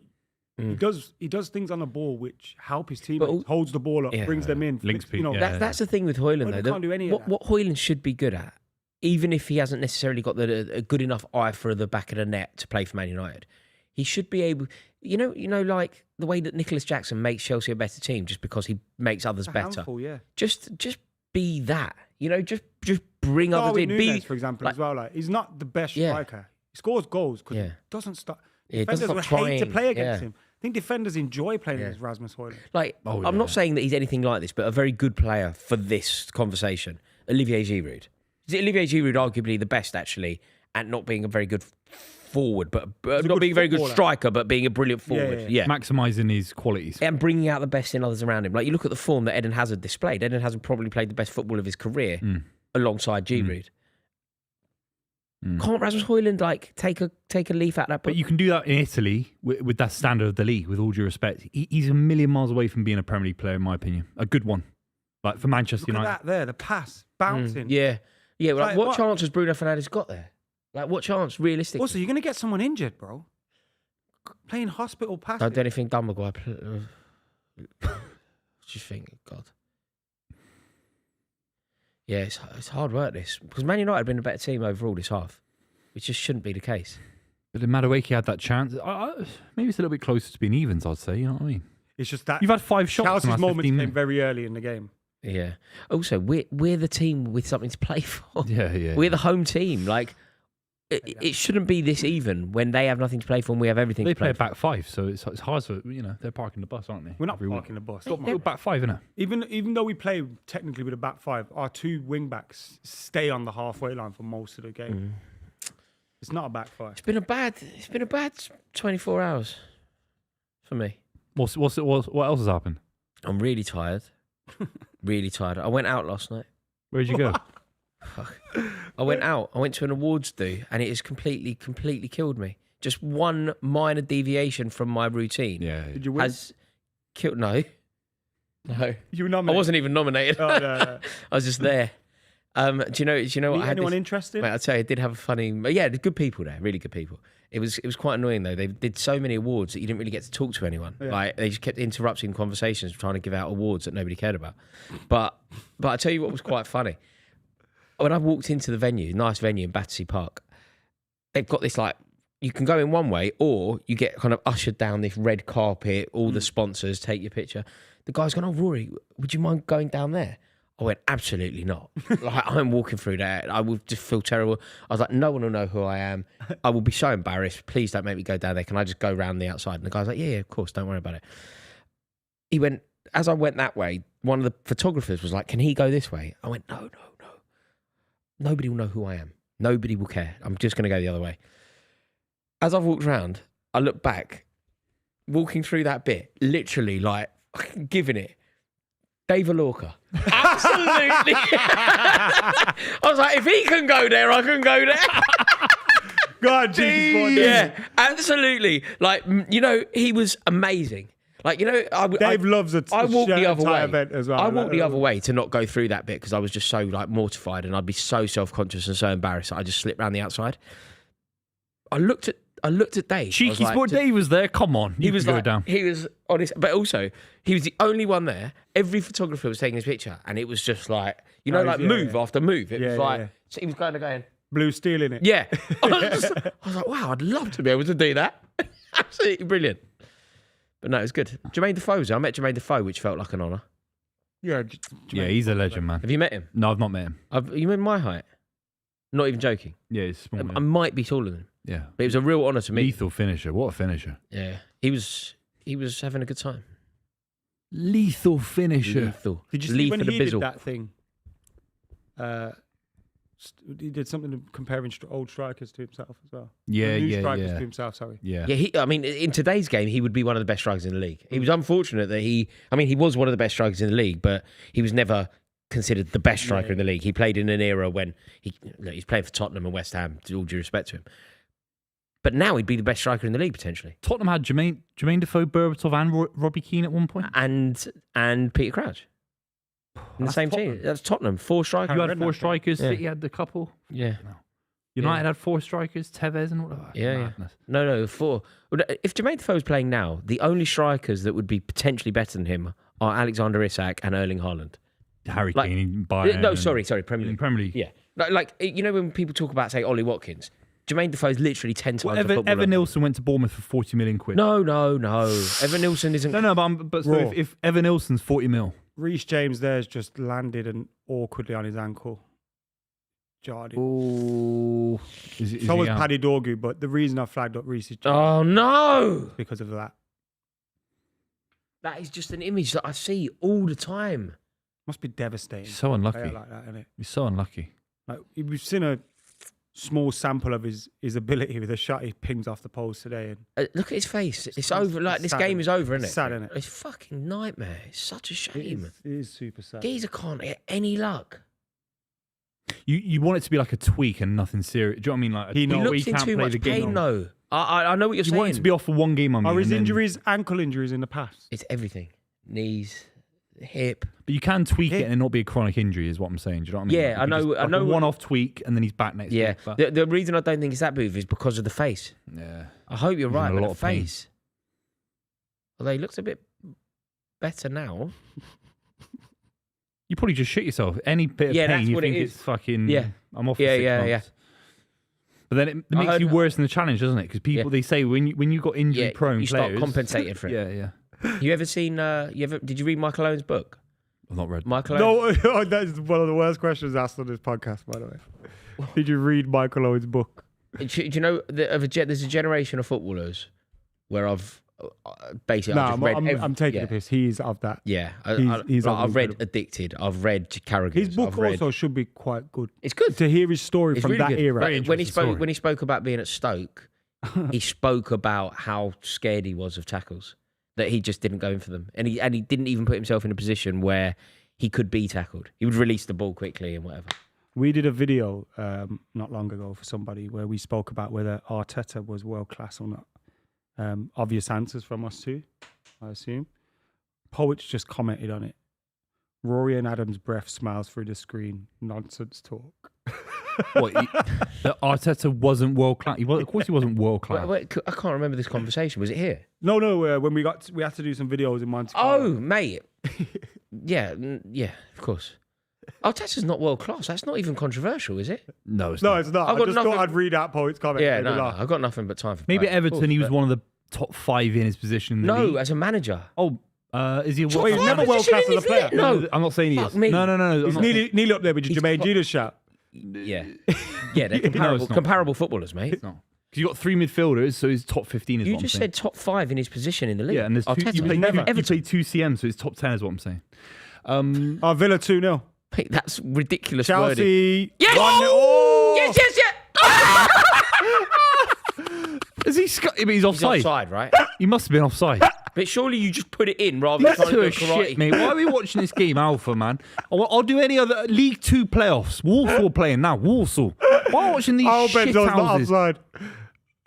he does things on the ball which help his teammates, holds the ball up, Yeah. brings them in, Links flicks, you know. people, yeah. that's the thing with Højlund Højlund though. can't do any of what Højlund should be good at, even if he hasn't necessarily got a good enough eye for the back of the net to play for Man United, he should be able. You know, like the way that Nicholas Jackson makes Chelsea a better team just because he makes others It's a better. handful, yeah. Just be that. You know, just bring others Darwin in. Núñez, Be for example, like- as well. Like he's not the best Yeah. striker. He scores goals because Yeah. he doesn't stop. Yeah, he doesn't Defenders stop would hate to trying. play against Yeah. him. I think defenders enjoy playing Yeah. against Rasmus Højlund. Like, Oh, I'm yeah. not saying that he's anything like this, but a very good player for this conversation, Olivier Giroud. Is Olivier Giroud arguably the best, actually, at not being a very good forward, but not good being a very good footballer. striker, but being a brilliant forward? yeah. Maximising his qualities. And bringing out the best in others around him. Like, you look at the form that Eden Hazard displayed. Eden Hazard probably played the best football of his career alongside Giroud. Can't Rasmus Højlund like take a leaf out of that book? But you can do that in Italy with that standard of the league, with all due respect. He's a million miles away from being a Premier League player, in my opinion. A good one. Like for Manchester Look at United. that there, the pass, bouncing. Yeah. Well, like, Like, what what- chance has Bruno Fernandes got there? Like, what chance, realistically? Also, you're going to get someone injured, bro. Playing hospital pass. Don't do anything dumb, Maguire. Just think, God. Yeah, it's hard work, this. Because Man United have been a better team overall this half, which just shouldn't be the case. But then Madueke had that chance. Maybe it's a little bit closer to being evens, I'd say. You know what I mean? It's just that You've had 5 shots. in Chelsea's the last moments 15 came minutes. very early in the game. Yeah. Also, we're the team with something to play for. Yeah. We're the home team. Like, it shouldn't be this even when they have nothing to play for and we have everything They to play play a for. back 5, so it's hard to, they're parking the bus, aren't they? We're not Every week. parking the bus. We're back 5, innit? Even though we play technically with a back 5, our 2 wing backs stay on the halfway line for most of the game. It's not a back 5. It's been a bad 24 hours for me. What else has happened? I'm really tired. Really tired. I went out last night. Where'd you go? I went out. I went to an awards do, and it has completely killed me. Just one minor deviation from my routine Did you win? has killed. No. You were I nominated. wasn't even nominated. Oh, no. I was just there. Do you know what? Meet I had anyone this, interesting? mate, I'd say I did have a funny. Yeah, there's good people there, really good people. It was quite annoying though. They did so many awards that you didn't really get to talk to anyone. Yeah. Like they just kept interrupting conversations, trying to give out awards that nobody cared about. But I tell you what was quite funny. When I walked into the venue, nice venue in Battersea Park, they've got this like you can go in one way, or you get kind of ushered down this red carpet. All the sponsors take your picture. The guy's gone, "Oh, Rory, would you mind going down there?" I went, absolutely not. Like, I'm walking through there. I would just feel terrible. I was like, no one will know who I am. I will be so embarrassed. Please don't make me go down there. Can I just go round the outside? And the guy's like, yeah, of course. Don't worry about it. He went, as I went that way, one of the photographers was like, can he go this way? I went, no. Nobody will know who I am. Nobody will care. I'm just going to go the other way. As I've walked around, I look back, walking through that bit, literally like giving it. David Lorca. Absolutely. I was like, if he can go there, I can go there. God, Jesus. Yeah, absolutely. Like, he was amazing. Like, Dave loves it. I walked the other way. Event as well. I walked the other way to not go through that bit because I was just so like mortified and I'd be so self-conscious and so embarrassed that I just slipped around the outside. I looked at Dave. Cheeky sport. Dave was there. Come on, he was go like, down. he was honest, but also he was the only one there. Every photographer was taking his picture, and it was just like move after move. It was like so he was kind of going blue steel in it. Yeah, I was like, wow, I'd love to be able to do that. Absolutely brilliant. But no, it was good. Jermaine Defoe's. I met Jermaine Defoe, which felt like an honour. Yeah, yeah, he's a legend, man. Have you met him? No, I've not met him. You met my height? Not even joking. Yeah, he's small. I might be taller than him. Yeah, but it was a real honour to meet. Lethal finisher. What a finisher! Yeah, he was having a good time. Lethal finisher. Lethal. Did you see when he did that thing? He did something comparing old strikers to himself as well. Yeah, new yeah, strikers to himself. Sorry. Yeah. Yeah. In today's game, he would be one of the best strikers in the league. He was unfortunate that he was one of the best strikers in the league, but he was never considered the best striker in the league. He played in an era when he's playing for Tottenham and West Ham. All due respect to him. But now he'd be the best striker in the league potentially. Tottenham had Jermaine Defoe, Berbatov, and Robbie Keane at one point, and Peter Crouch in the same team. That's Tottenham. 4 strikers. You had 4 strikers. Yeah. City had the couple. Yeah. No. United had 4 strikers. Tevez and all that. Yeah. No, 4. If Jermaine Defoe is playing now, the only strikers that would be potentially better than him are Alexander Isak and Erling Haaland. Harry Kane, Bayern. No, sorry, Premier League. Premier League. Yeah, like when people talk about say Ollie Watkins. Jermaine Defoe's literally 10 times the footballer. Evan Nilsson went to Bournemouth for 40 million quid. No. Evan Nilsson isn't. No, but so if Evan Nilsson's 40 mil. Reece James there's just landed and awkwardly on his ankle. Jarred him. Oh. So was Paddy Dorgu, but the reason I flagged up Reece is oh no, because of that. That is just an image that I see all the time. Must be devastating. He's so unlucky. Like that, isn't it? He's so unlucky. Like, we've seen a small sample of his ability with a shot he pings off the post today. And look at his face. It's over. Like this game is over, isn't it? Sad, isn't it? It's a fucking nightmare. It's such a shame. It is super sad. Geezer can't get any luck. You want it to be like a tweak and nothing serious. Do you know what I mean? Like he looks in too much pain, though. I know what you're saying. You want it to be off for one game. Are his injuries ankle injuries in the past? It's everything. Knees, hip. But you can tweak it and not be a chronic injury, is what I'm saying. Do you know what I mean? Yeah, like I know. A one-off tweak and then he's back next week. Yeah. The reason I don't think it's that move is because of the face. Yeah. I hope you're right. With the face. Although he looks a bit better now. You probably just shit yourself. Any bit of pain, you think it's fucking. Yeah. I'm off for 6 months. Yeah. But then it makes you worse in the challenge, doesn't it? Because people they say when you got injury prone you players, start compensating for it. Yeah. You ever seen? Did you read Michael Owen's book? I've not read. Michael Owen. No, that's one of the worst questions asked on this podcast, by the way. Did you read Michael Owen's book? Do you know there's a generation of footballers where I've basically I've just read. I'm taking a piss. He's of that. Yeah, I've read Addicted. I've read Carragher. His book also should be quite good. It's good to hear his story from that era. When he spoke about being at Stoke, he spoke about how scared he was of tackles, that he just didn't go in for them, and he didn't even put himself in a position where he could be tackled. He would release the ball quickly and whatever. We did a video not long ago for somebody where we spoke about whether Arteta was world class or not. Obvious answers from us too, I assume. Poets just commented on it. Rory and Adam's breath smiles through the screen. Nonsense talk. What? That Arteta wasn't world class. Of course, he wasn't world class. Wait, I can't remember this conversation. Was it here? No. When we had to do some videos in Monte Oh, mate. Yeah, of course. Arteta's not world class. That's not even controversial, is it? No, it's No, not. it's not. I've I got just nothing- thought I'd read out poets' comment. Yeah, Made me no, laugh. I've got nothing but time for Maybe pride, of Everton, course, he was but- one of the top 5 in his position in the No, league. as a manager. Oh, is he a Well, world he's class? never world class as a player. No. I'm not saying he Fuck is. me. No. I'm He's not saying- nearly up there with your Jermaine Judas shout. Yeah. Yeah, they're comparable, not. comparable footballers, mate. No. Because you got 3 midfielders, so he's top 15 is You what just I'm saying. said top 5 in his position in the league. Yeah, and there's two, Arteta, you play never. you Everton. play 2 CM, so he's top 10 is what I'm saying. Villa 2-0. Mate, that's ridiculous wording. Chelsea. Yes! 1-0. Oh! Yes! Is he? I mean, he's He's offside. offside, right? He must have been offside. But surely you just put it in rather than That's trying to to do a karate. shit, mate. Why are we watching this game, Alpha, man? I'll do any other League 2 playoffs. Walsall playing now. Walsall. Why are we watching these I hope shit Enzo's not houses? offside.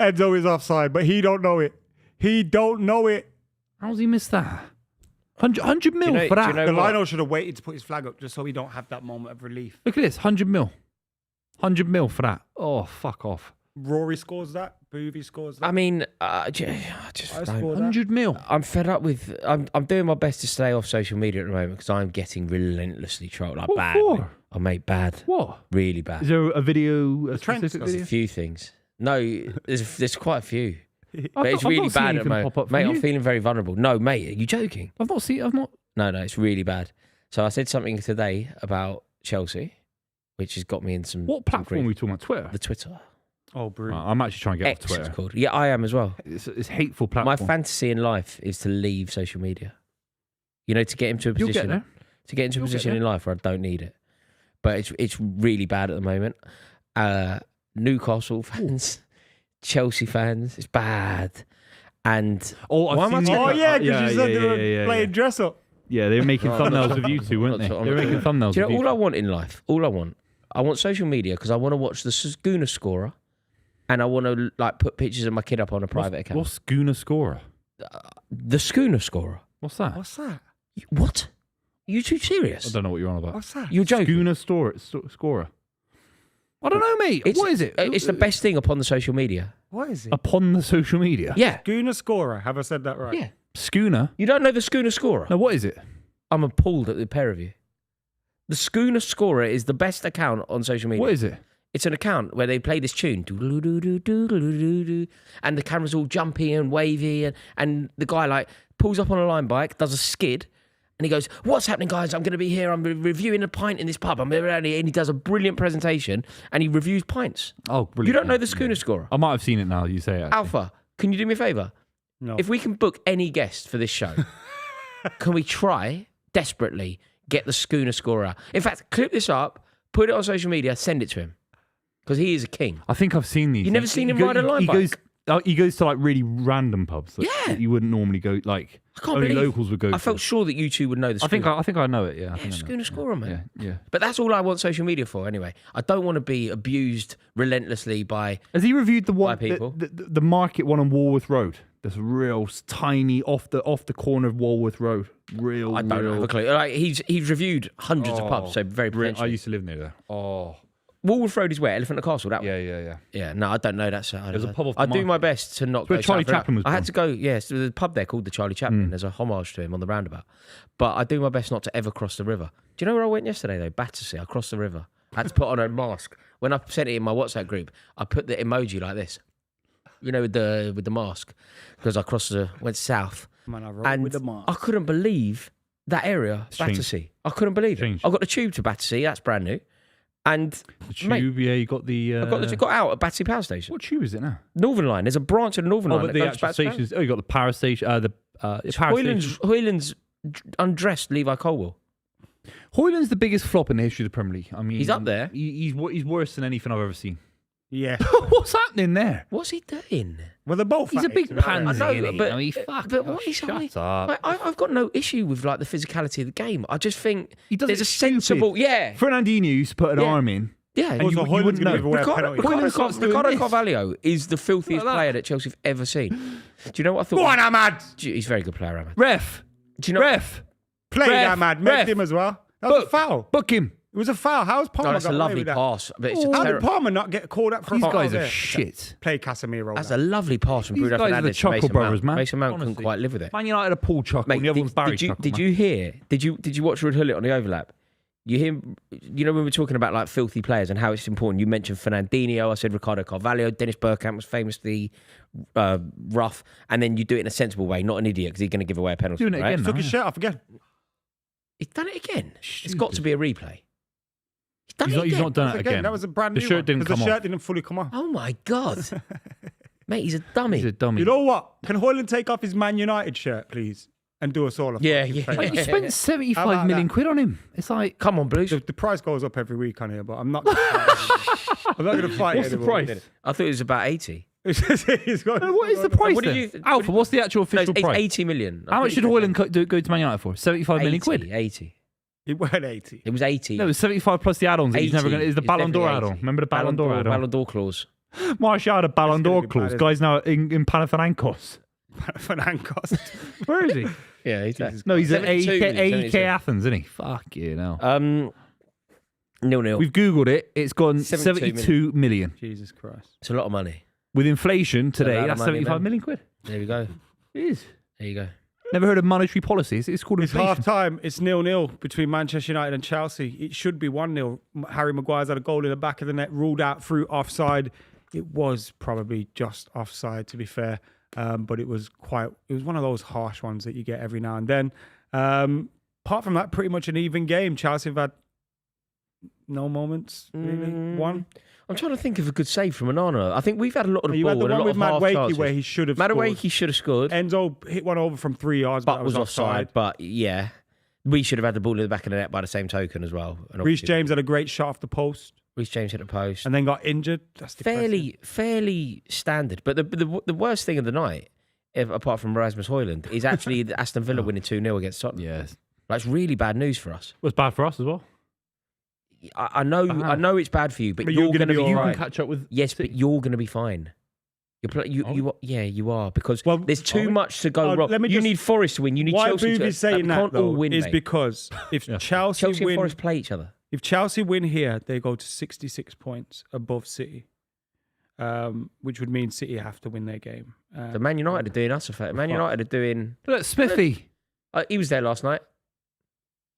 Enzo is offside, but he don't know it. He don't know it. How's he missed that? 100 mil Do you know- for that. do you know The what? Lionel should have waited to put his flag up just so he don't have that moment of relief. Look at this, 100 mil. 100 mil for that. Oh, fuck off. Rory scores that. Buvey scores that. I mean, I just I don't. scored that. 100 mil. I'm fed up with. I'm doing my best to stay off social media at the moment because I'm getting relentlessly trolled. Like What bad. for? Mate. Oh, mate, bad. What? Really bad. Is there a video, a Trent specific does video? A few things. No, there's quite a few. I've But it's not- I've really not seen bad at the anything moment. pop up from Mate, I'm you. feeling very vulnerable. No, mate, are you joking? I've not. No, it's really bad. So I said something today about Chelsea, which has got me in some. What some platform are grief. we talking about? Twitter? The Twitter. Oh, Bruno. I'm actually trying to get X off it's Twitter. called. Yeah, I am as well. It's hateful My platform. fantasy in life is to leave social media. You know, to get into a You'll position. get there. To get into a You'll get position there. in life where I don't need it. But it's really bad at the moment. Newcastle fans, Chelsea fans, it's bad. And Oh, I've Why am I seen talking Oh, the- yeah, because you said they were yeah. playing dress up. Yeah, they were making Oh, thumbnails not- of you two, weren't they? not- They were making thumbnails do you of know you all I two. want in life? All I want social media because I want to watch the Schooner scorer, and I want to like put pictures of my kid up on a private account. What's Schooner Scorer? The Schooner scorer? What's that? What's that? What? Are you too I serious? don't know what you're on about. What's that? You're joking. Schooner Scorer. I don't know, mate. What is it? It's the best thing upon the social media. What is it? Upon the social media. Yeah. Schooner scorer. Have I said that right? Yeah. Schooner. You don't know the Schooner scorer? No, what is it? I'm appalled at the pair of you. The Schooner Scorer is the best account on social media. What is it? It's an account where they play this tune, doo-doo-doo-doo-doo-doo-doo, and the camera's all jumpy and wavy, and the guy like pulls up on a line bike, does a skid, and he goes, "What's happening, guys? I'm going to be here. I'm reviewing a pint in this pub." And he does a brilliant presentation, and he reviews pints. Oh, brilliant. You don't know the Schooner Scorer? I might have seen it now. You say it. actually. Alpha, can you do me a favour? No. If we can book any guest for this show, can we try desperately get the Schooner Scorer? In fact, clip this up, put it on social media, send it to him. Because he is a king. I think I've seen these. You never seen him ride a line he bike? He goes to like really random pubs. That Yeah. You wouldn't normally go. Like I can't only believe locals would go. I to. felt sure that you two would know the I think Schooner. I know it. Yeah. I think I know it. Schooner Scorer, mate. Yeah. But that's all I want social media for anyway. I don't want to be abused relentlessly by... Has he reviewed the one? people. The market one on Walworth Road. There's a real tiny off the corner of Walworth Road. I don't have a clue. Like, he's reviewed hundreds of pubs, so very I potentially. used to live near there. Oh. Walworth Road is where? Elephant and Castle, that one? Yeah. Yeah, no, I don't know that. There's a pub off the I do market. my best to not where go Charlie south of Chaplin was I had born. to go, yes, there's a pub there called the Charlie Chaplin. There's a homage to him on the roundabout. But I do my best not to ever cross the river. Do you know where I went yesterday, though? Battersea. I crossed the river. I had to put on a mask. When I sent it in my WhatsApp group, I put the emoji like this. You know, with the mask. Because I went south. Man, I rolled And with the mask. I couldn't believe that area, changed. Battersea. I couldn't believe it. Changed. I got the tube to Battersea. That's brand new. And The tube, mate, yeah, you got the. I got out at Battersea Power Station. What tube is it now? Northern Line. There's a branch of the Northern Oh, Line but that the goes to actual Battersea stations. Oh, you got the power station. Power station. Højlund's undressed Levi Colwell. Højlund's the biggest flop in the history of the Premier League. I mean, He's up there. He's worse than anything I've ever seen. Yeah. What's happening there? What's he doing? Well, they're both He's a fatties, big to be honest. pansy. I know, isn't he? but- I mean, fuck. but what is shut he- up. I've got no issue with like the physicality of the game. I just think He does there's it a sensible, stupid. yeah, Fernandinho used to put an Yeah. arm in. yeah. And Also, you Højlund's wouldn't gonna know. give away a Ricardo, penalty. Højlund starts doing Ricardo this. Carvalho is the filthiest Like that. player that Chelsea have ever seen. Do you know what I thought? Go on, Ahmad. He's a very good player, Ahmad. Ref. Do you know? Play Ref, Ahmad. ref. Make him as well. That was a foul. Book him. It was a foul. How's Palmer No, that's a got away lovely with that? pass. But it's How did Palmer not get called up for These a foul guys are there? shit. Play Casemiro. That's a lovely pass from These Bruno guys are the Fernandes to Chuckle Mason brothers, Mount. man. Mason Mount couldn't Honestly. quite live with it. Man United are Paul Chuckle, Mate, and the other one's Barry Chuckle. did you hear? Did you watch Højlund on the overlap? You hear? You know when we're talking about like filthy players and how it's important. You mentioned Fernandinho. I said Ricardo Carvalho. Dennis Bergkamp was famously rough, and then you do it in a sensible way, not an idiot because he's going to give away a penalty. Doing it right? again. Took his shirt off again. He's done it again. It's got to be a replay. He's done He's it not, he's again. not done it again. That was a brand The new shirt one. didn't 'cause come the off. shirt didn't fully come off. Oh my god, mate, he's a dummy. He's a dummy. You know what? Can Højlund take off his Man United shirt, please, and do us all a Yeah, fucking yeah. favour? Mate, you spent How 75 about million that? quid on him. It's like, Come on, Blues. The price goes up every week on here, but I'm not. I'm not going to fight what's the anymore. price? I thought it was about 80. What What is the price What did then? you- Alpha, what's the actual No, official it's price? 80 million. How much did Højlund go to Man United for? 75 million quid. 80. It went 80. It was 80. No, it was 75 plus the add-ons. He's never 80. going to. Is the It's Ballon d'Or definitely add-on? 80. Remember the Ballon d'Or add-on? Ballon d'Or clause. Martial had a Ballon It's gonna d'Or be clause. bad, Guy's now in Panathinaikos. Fernandes. Where is he? Yeah, he's there. No, he's at 72 AEK, million, AEK 72. Athens, isn't he? Fuck you now. 0-0. We've Googled it. It's gone 72 72 million. Jesus Christ. It's a lot of money. With inflation today, lot of that's money, 75 man. million quid. There we go. It is. There you go. Never heard of monetary policies. It's called It's inflation. half time. It's 0-0 between Manchester United and Chelsea. It should be 1-0. Harry Maguire's had a goal in the back of the net, ruled out through offside. It was probably just offside, to be fair. But it was one of those harsh ones that you get every now and then. Apart from that, pretty much an even game. Chelsea have had no moments, really. One. I'm trying to think of a good save from Onana. I think we've had a lot of the You ball had the and a one lot with of half Maguire chances. where he should have scored. Madueke should have scored, Enzo hit one over from 3 yards, but that was offside. But yeah, we should have had the ball in the back of the net by the same token as well. And Reece obviously, James had a great shot off the post Reece James hit the post. and then got injured. That's depressing. Fairly standard. But the worst thing of the night, apart from Rasmus Højlund, is actually the Aston Villa winning 2-0 against Tottenham. Yes. That's really bad news for us. Well, it's bad for us as well. I know it's bad for you, but But you're you're going gonna to be be all You right. can catch up with. Yes, but you're going to be fine. You are because Well, there's too much to go Oh, wrong. let me You just- need Forest to win. You need Why Chelsea to Buvey's saying we that can't all though win, is mate. because if Chelsea Chelsea and win, Forest play each other. if Chelsea win here, they go to 66 points above City, which would mean City have to win their game. The Man United are doing us a favour. Man United are doing. Look, Smithy. He was there last night.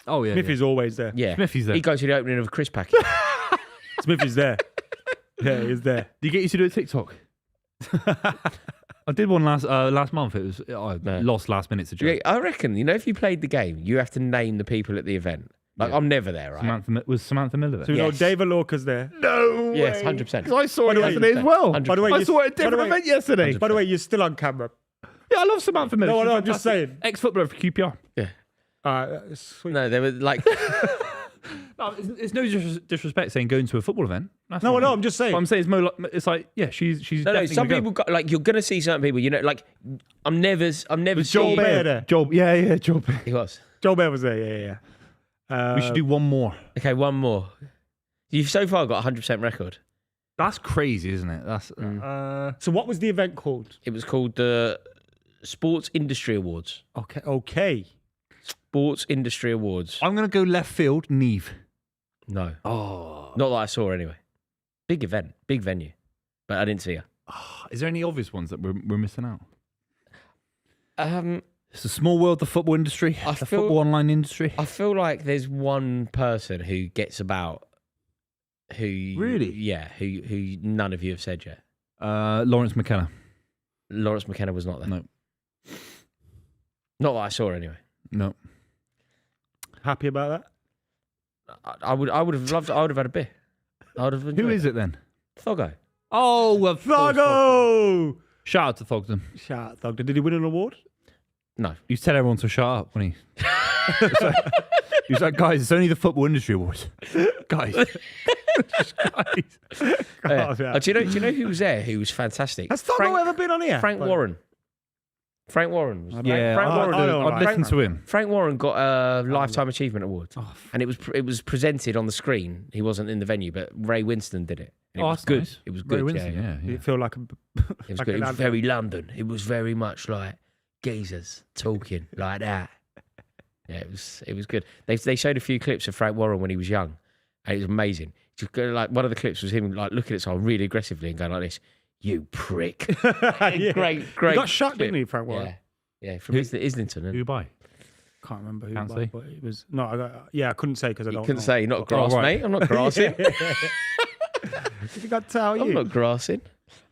Oh, yeah. Smith is always there. Yeah, Smithy's there. he goes to the opening of a crisp packet. Smith is there. Yeah, he's there. Do you get used to do a TikTok? I did one last month. It was I No. lost last minute to Joe. I reckon if you played the game, you have to name the people at the event. Like I'm never there, right? Was Samantha Miller there? So you know Yes. David Lorca's there. No Yes, 100%. I saw it the way, yesterday as well. 100%. By the way, I you- saw it at a by the different way- event yesterday. By the way, you're still on camera. Yeah, I love Samantha Miller. No, She's no, I'm just fantastic. saying. Ex-footballer for QPR. Sweet. No, they were like. No, it's no disrespect saying going to a football event. That's No, not no, it. I'm just saying. But I'm saying it's more like, it's like, yeah, she's No, definitely some gonna people go. got, like you're gonna see certain people. You know, like I'm never Joel seeing. Baer there. Joel, yeah, Joel. Baer. He was. Joe Bear was there. Yeah. We should do one more. Okay, one more. You've so far got 100% record. That's crazy, isn't it? That's So what was the event called? It was called the Sports Industry Awards. Okay. Sports Industry Awards. I'm gonna go left field, Neve. No, Oh, not that I saw anyway. Big event, big venue, but I didn't see her. is there any obvious ones that we're missing out? Um, It's a small world, the football industry, I the feel- football online industry. I feel like there's one person who gets about. Who Really? Yeah, who none of you have said yet. Lawrence McKenna. Lawrence McKenna was not there. No. Not that I saw anyway. No. Happy about that? I would have loved. I would have had a beer. I would have. Who is it then? Thoggo. Oh, well, Thuggo! Shout out to Thogden. Shout out, Thugger. Did he win an award? No. He used to tell everyone to shut up when he. He was like, guys, it's only the football industry awards. Guys. Guys. God, yeah. Do you know who was there? Who was fantastic? Has Thuggo ever been on here? Frank Warren. Frank Warren. Was Yeah, Frank Warren. I know, I'd listen to him. Frank Warren got a lifetime achievement award, and it was presented on the screen. He wasn't in the venue, but Ray Winston did it. And it was that's good. nice. It was Ray good. Winston, yeah. yeah. Did it feel like a... It was like good. an It was advert? very London. It was very much like geezers talking like that. Yeah, it was good. They showed a few clips of Frank Warren when he was young, and it was amazing. Just like one of the clips was him like looking at someone really aggressively and going like this, "You prick!" Yeah. Great. He got shot, didn't he, Frank Warren? Yeah, from Islington. Who by? Can't remember who. Can't by, say. but it was no. I couldn't say because I don't. Couldn't know. say not grass, right. mate. I'm not grassing. If you got to tell I'm you. not grassing.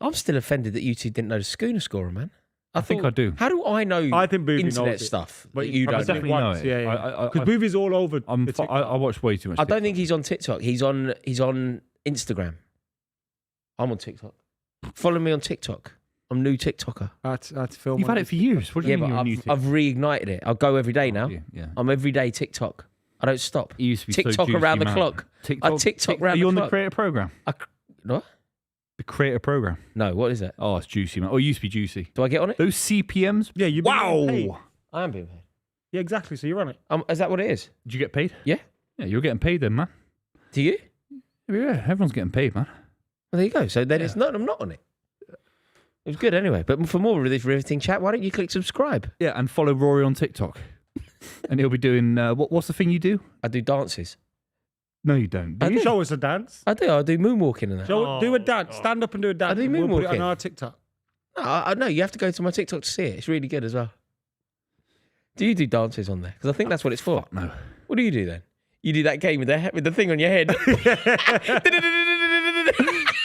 I'm still offended that you two didn't know the schooner scorer, man. I think I do. How do I know I think Buvey internet knows it. stuff But that you I don't definitely know? know once, it. yeah. I- Because Buvey's all over. I'm the fi- TikTok. I watch way too much. I don't TikTok. think he's on TikTok. He's on Instagram. I'm on TikTok. Follow me on TikTok. I'm new TikToker. I had to film. You've on had it for years. What do Yeah, you mean but you're on YouTube? I've reignited it. I'll go every day now. Yeah. I'm every day TikTok. I don't stop. It used to be so TikTok juicy, around the man. clock. I TikTok Are around you the on the clock. creator program? What? The creator program. No, what is that? Oh, it's juicy, man. Oh, it used to be juicy. Do I get on it? Those CPMs. Yeah, you've been getting paid. Wow. I am being paid. Yeah, exactly. So you're on it. Is that what it is? Did you get paid? Yeah. Yeah, you're getting paid then, man. Do you? Yeah, everyone's getting paid, man. Well, there you go. So then it's not. I'm not on it. It was good anyway. But for more of this riveting chat, why don't you click subscribe? Yeah, and follow Rory on TikTok. And he'll be doing, what's the thing you do? I do dances. No, you don't. I do. Show us a dance. I do moonwalking and that. Do a dance. Stand up and do a dance. I do We'll put it on moonwalking. our TikTok. No, I know. You have to go to my TikTok to see it. It's really good as well. Do you do dances on there? Because I think that's what it's for. No. What do you do then? You do that game with the thing on your head.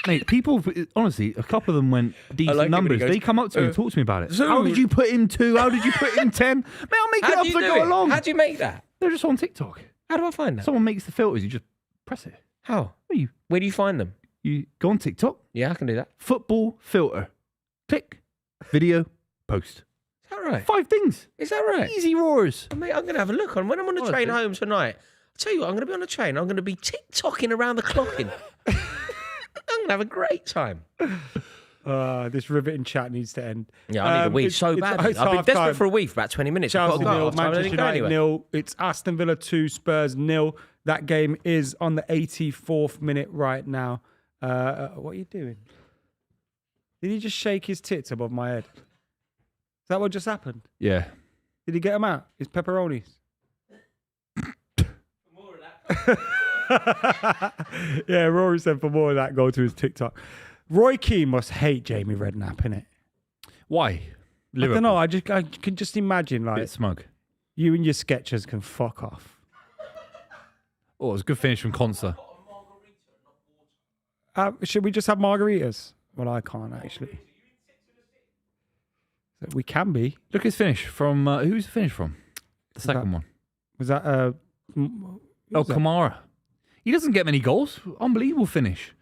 Mate, people, honestly, a couple of them went decent like it when he numbers. goes, They come up to me and talk to me about it. so- How did you put in 2? How did you put in 10? Mate, I'll make it How up do as you I do go it? along. How do you make that? They're just on TikTok. How do I find that? Someone makes the filters, you just press it. How? Well, Where do you find them? you go on TikTok, Yeah, I can do that. football filter, click, video, post. Is that right? 5 things. Is that right? Easy roars. Oh, mate, I'm going to have a look on when I'm on the Honestly. train home tonight. I'll tell you what, I'm going to be on the train. I'm going to be TikToking around the clocking. I'm going to have a great time. This riveting chat needs to end. Yeah, I need a wee so badly. It's I've been half desperate time. for a wee for about 20 minutes. I've Chelsea got to go 0, half time. I Manchester didn't go United anywhere. 0. It's Aston Villa 2, Spurs 0. That game is on the 84th minute right now. What are you doing? Did he just shake his tits above my head? Is that what just happened? Yeah. Did he get them out? His pepperonis? Yeah, Rory said for more of that, go to his TikTok. Roy Keane must hate Jamie Redknapp, innit? Why? I Liverpool. don't know. I can just imagine like Bit smug. you and your sketchers can fuck off. Oh, it was a good finish from Consa. Should we just have margaritas? Well, I can't actually. We can be. Look at his finish from, who's the finish from? The second one. Was that Oh, Kamara. He doesn't get many goals. Unbelievable finish.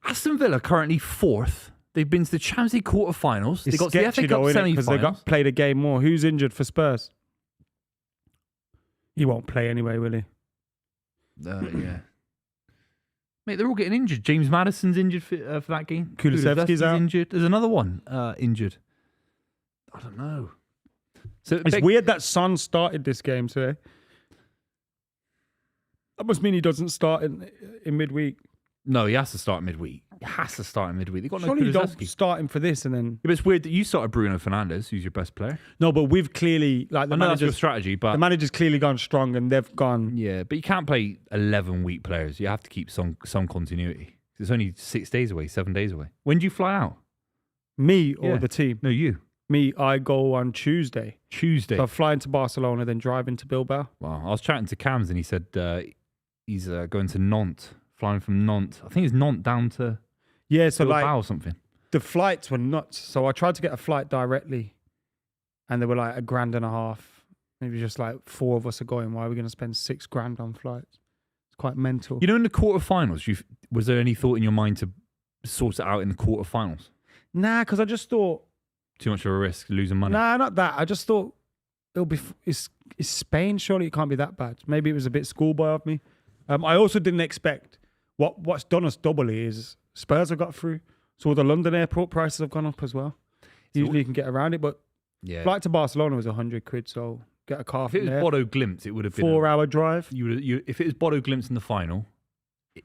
Aston Villa currently 4th. They've been to the Champions League quarterfinals. They It's got to the FA sketchy Cup though, innit? Because they semi-finals. played a game more. Who's injured for Spurs? He won't play anyway, will he? Yeah. Mate, they're all getting injured. James Maddison's injured for that game. Kulusevski's out. Injured. There's another one injured. I don't know. So It's weird that Son started this game today. That must mean he doesn't start in midweek. No, he has to start midweek. He has to start in midweek. They got Surely no you don't Kulusevski. start him for this and then. Yeah, but it's weird that you started Bruno Fernandes, who's your best player. No, but we've clearly like I the know that's your manager's strategy, but the manager's clearly gone strong and they've gone. yeah, but you can't play 11 weak players. You have to keep some continuity. It's only 6 days away, 7 days away. When do you fly out? Me or Yeah. the team? No, you. Me, I go on Tuesday. Tuesday. So I'm flying to Barcelona, then driving to Bilbao. Wow. I was chatting to Cams and he said he's going to Nantes, flying from Nantes. I think it's Nantes down to Yeah, so Bilbao like or something. the flights were nuts. So I tried to get a flight directly, and they were like $1,500. Maybe just like 4 of us are going. Why are we going to spend $6,000 on flights? It's quite mental. You know, in the quarterfinals, was there any thought in your mind to sort it out in the quarterfinals? Nah, because I just thought. Too much of a risk, losing money. Nah, not that. I just thought it'll be. It's Spain. Surely it can't be that bad. Maybe it was a bit schoolboy of me. I also didn't expect what's done us doubly is Spurs have got through. So the London airport prices have gone up as well. Usually you can get around it, but Yeah. flight to Barcelona was £100. So get a car If from it was there. Bodo Glimt, it would have been 4-hour drive. if it was Bodo Glimt in the final,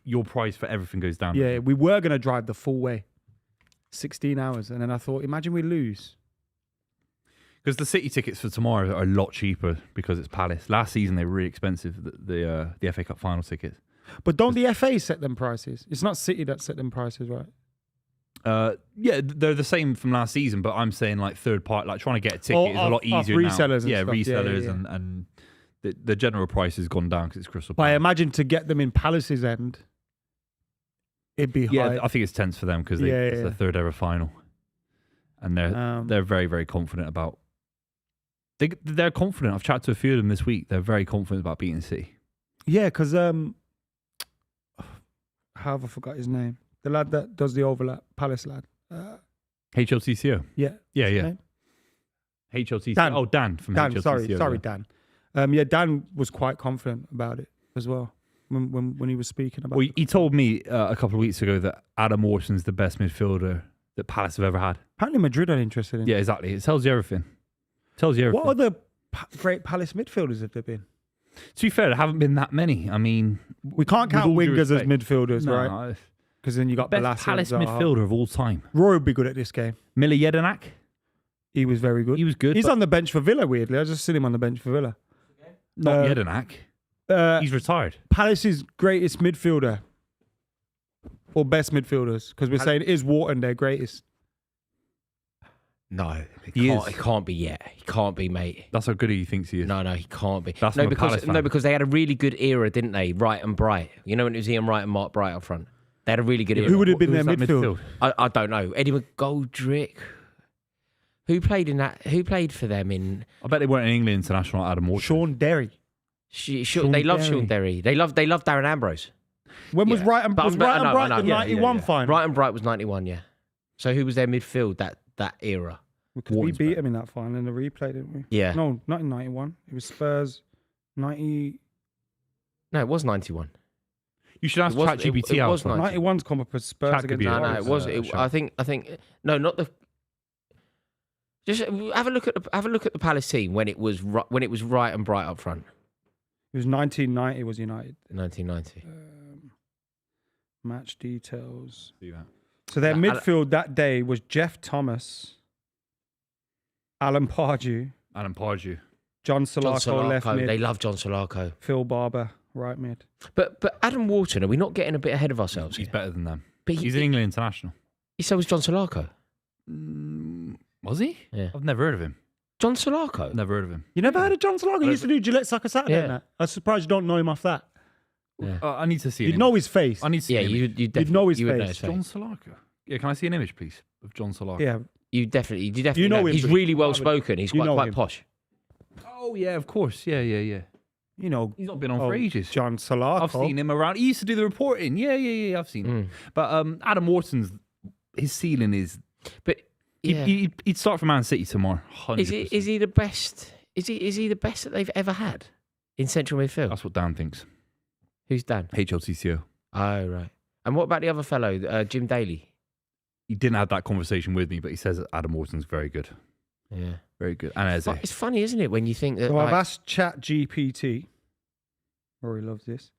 your price for everything goes down. Yeah, we were going to drive the full way, 16 hours. And then I thought, imagine we lose. Because the City tickets for tomorrow are a lot cheaper because it's Palace. Last season they were really expensive. The FA Cup final tickets. But don't the FA set them prices? It's not City that set them prices, right? Yeah, they're the same from last season, but I'm saying like third party, like trying to get a ticket is a lot easier now. Resellers and yeah, stuff. resellers Yeah. and the general price has gone down because it's Crystal But I Palace. imagine to get them in Palace's end, it'd be high. Yeah, I think it's tense for them because it's their third ever final, and they're very, very confident about. They're confident. I've chatted to a few of them this week. They're very confident about beating City. Yeah, because how have I forgot his name? The lad that does the overlap, Palace lad. HLTCO. Yeah. Yeah, His yeah. name? HLTCO. Dan. Oh, Dan from Dan, HLTCO. sorry, yeah. Dan. Yeah, Dan was quite confident about it as well when he was speaking about Well, it. he told me a couple of weeks ago that Adam Watson's the best midfielder that Palace have ever had. Apparently Madrid are interested in Yeah, exactly. It tells you everything. Tells you everything. What other great Palace midfielders have there been? To be fair, there haven't been that many. I mean, We can't with count all due wingers as respect- midfielders, no, right? Because then you got best Balassian, Palace Zaha. midfielder of all time. Roy would be good at this game. Mila Jedinak. He was very good. He was good. He's but on the bench for Villa, weirdly. I just seen him on the bench for Villa. not uh, Jedinak. He's retired. Palace's greatest midfielder or best midfielders, because we're saying is Wharton their greatest? No, He he is. can't be yet. He can't be, mate. That's how good he thinks he is. No, he can't be. That's no, from a Palace fan. because they had a really good era, didn't they? Wright and Bright. You know when it was Ian Wright and Mark Bright up front. They had a really good era. Who would have been Who their was that midfield? I don't know. Eddie McGoldrick. Who played in that? Who played for them in? I bet they weren't an England international. Adam Watson. Sean Derry. They love Sean Derry. They love Darren Ambrose. When was Yeah. Wright and But- was but Wright I and know, Bright I the know. Yeah, 91 final? Bright and Bright was 91. Yeah. So who was their midfield that era? Because we Wharton's beat back. him in that final in the replay, didn't we? Yeah. No, not in 91. It was Spurs 90. No, it was 91. You should ask It was- ChatGPT it out. was 90. 91's come up as Spurs Chat could against be No, a- no, Forest. it was. Sure. I think. No, not the. Just have a look at the Palace team when it was Wright and Bright up front It was 1990 was United. in 1990. Match details. See that. So their Yeah, midfield that day was Jeff Thomas, Alan Pardew, Adam Pardew. John John Solarco left Solarco. mid, They love John Solarco. Phil Barber right mid. But Adam Wharton, are we not getting a bit ahead of ourselves He's here? better than them. But He's an England international. So was John Solarco. Was he? Yeah. I've never heard of him. John Solarco. Never heard of him. You never heard of John Solarco? He used to do Gillette Soccer Saturday. Yeah. And that. I'm surprised you don't know him off that. Yeah. I need to see. You'd know his face. I need to see. Yeah, an image. you definitely know his you would know face. his face. John Solarco. Yeah, can I see an image, please, of John Solarco? Yeah. You definitely You know him, He's but- really well spoken. He's You know quite him. posh. Oh yeah, of course. Yeah. You know, He's not been on for ages. John Solarco. I've seen him around. He used to do the reporting. Yeah. I've seen him. But Adam Wharton's his ceiling is. But yeah. He'd start for Man City tomorrow. 100%. Is he the best? Is he the best that they've ever had in central midfield? That's what Dan thinks. Who's Dan? HLTCO. Oh right. And what about the other fellow, Jim Daly? He didn't have that conversation with me, but he says that Adam Wharton's very good. Yeah. Very good. And Eze. It's funny, isn't it, when you think that? So I've like, asked ChatGPT. Rory loves this.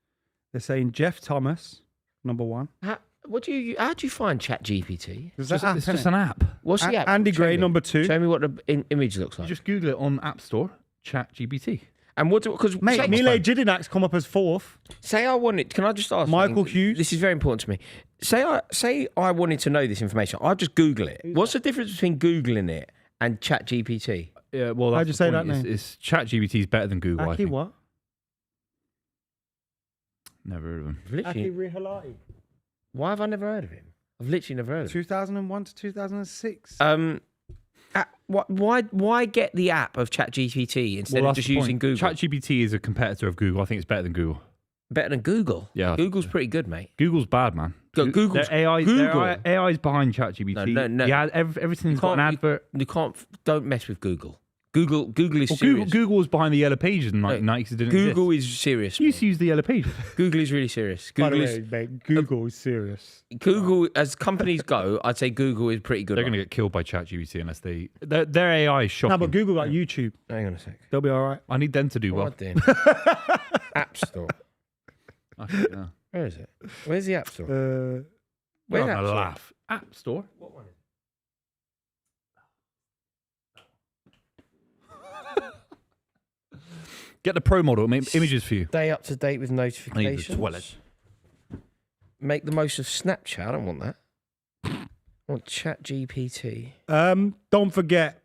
They're saying Jeff Thomas, number one. how do you find ChatGPT? There's It's that just, app, it's just innit? an app. What's the app? Andy Show Gray, me. number two. Show me what the image looks You like. just Google it on App Store, ChatGPT. And what? Because Mate, Mile Jidinak's come up as fourth. say I wanted. Can I just ask Michael something? Hughes. This is very important to me. Say I wanted to know this information. I'll just Google it. What's the difference between Googling it and ChatGPT? Yeah, well, that's How'd you the say point. that name? It's ChatGPT is better than Google. I Aki think. what? Never heard of him. Aki Literally, Rihalati. why have I never heard of him? I've literally never heard of him. 2001 to 2006. Why get the app of ChatGPT instead of that's just the using point. Google? ChatGPT is a competitor of Google. I think it's better than Google. Better than Google. Yeah. Google's pretty good, mate. Google's bad, man. Google's Their AI, Google. Their AI is behind ChatGPT. No. Yeah, everything's got an advert. You can't. Don't mess with Google. Google is Well, serious. Google was behind the Yellow Pages in 1990 because it didn't Google exist. is serious. You used to use the Yellow Pages. Google is really serious. By the Google way, is mate, Google is serious. Google as companies go. I'd say Google is pretty good. They're going to get killed by ChatGPT unless they... Their AI is shocking. No, but Google got YouTube. Hang on a sec. They'll be all right. I need them to do well. What then? App Store. Actually, no. Where is it? Where's the App Store? Uh, Where's You're App having a Store? laugh. App Store? What one is Get the pro model. Make images for you. Stay up to date with I need the notifications. toilet. Make the most of Snapchat. I don't want that. I want ChatGPT. Don't forget,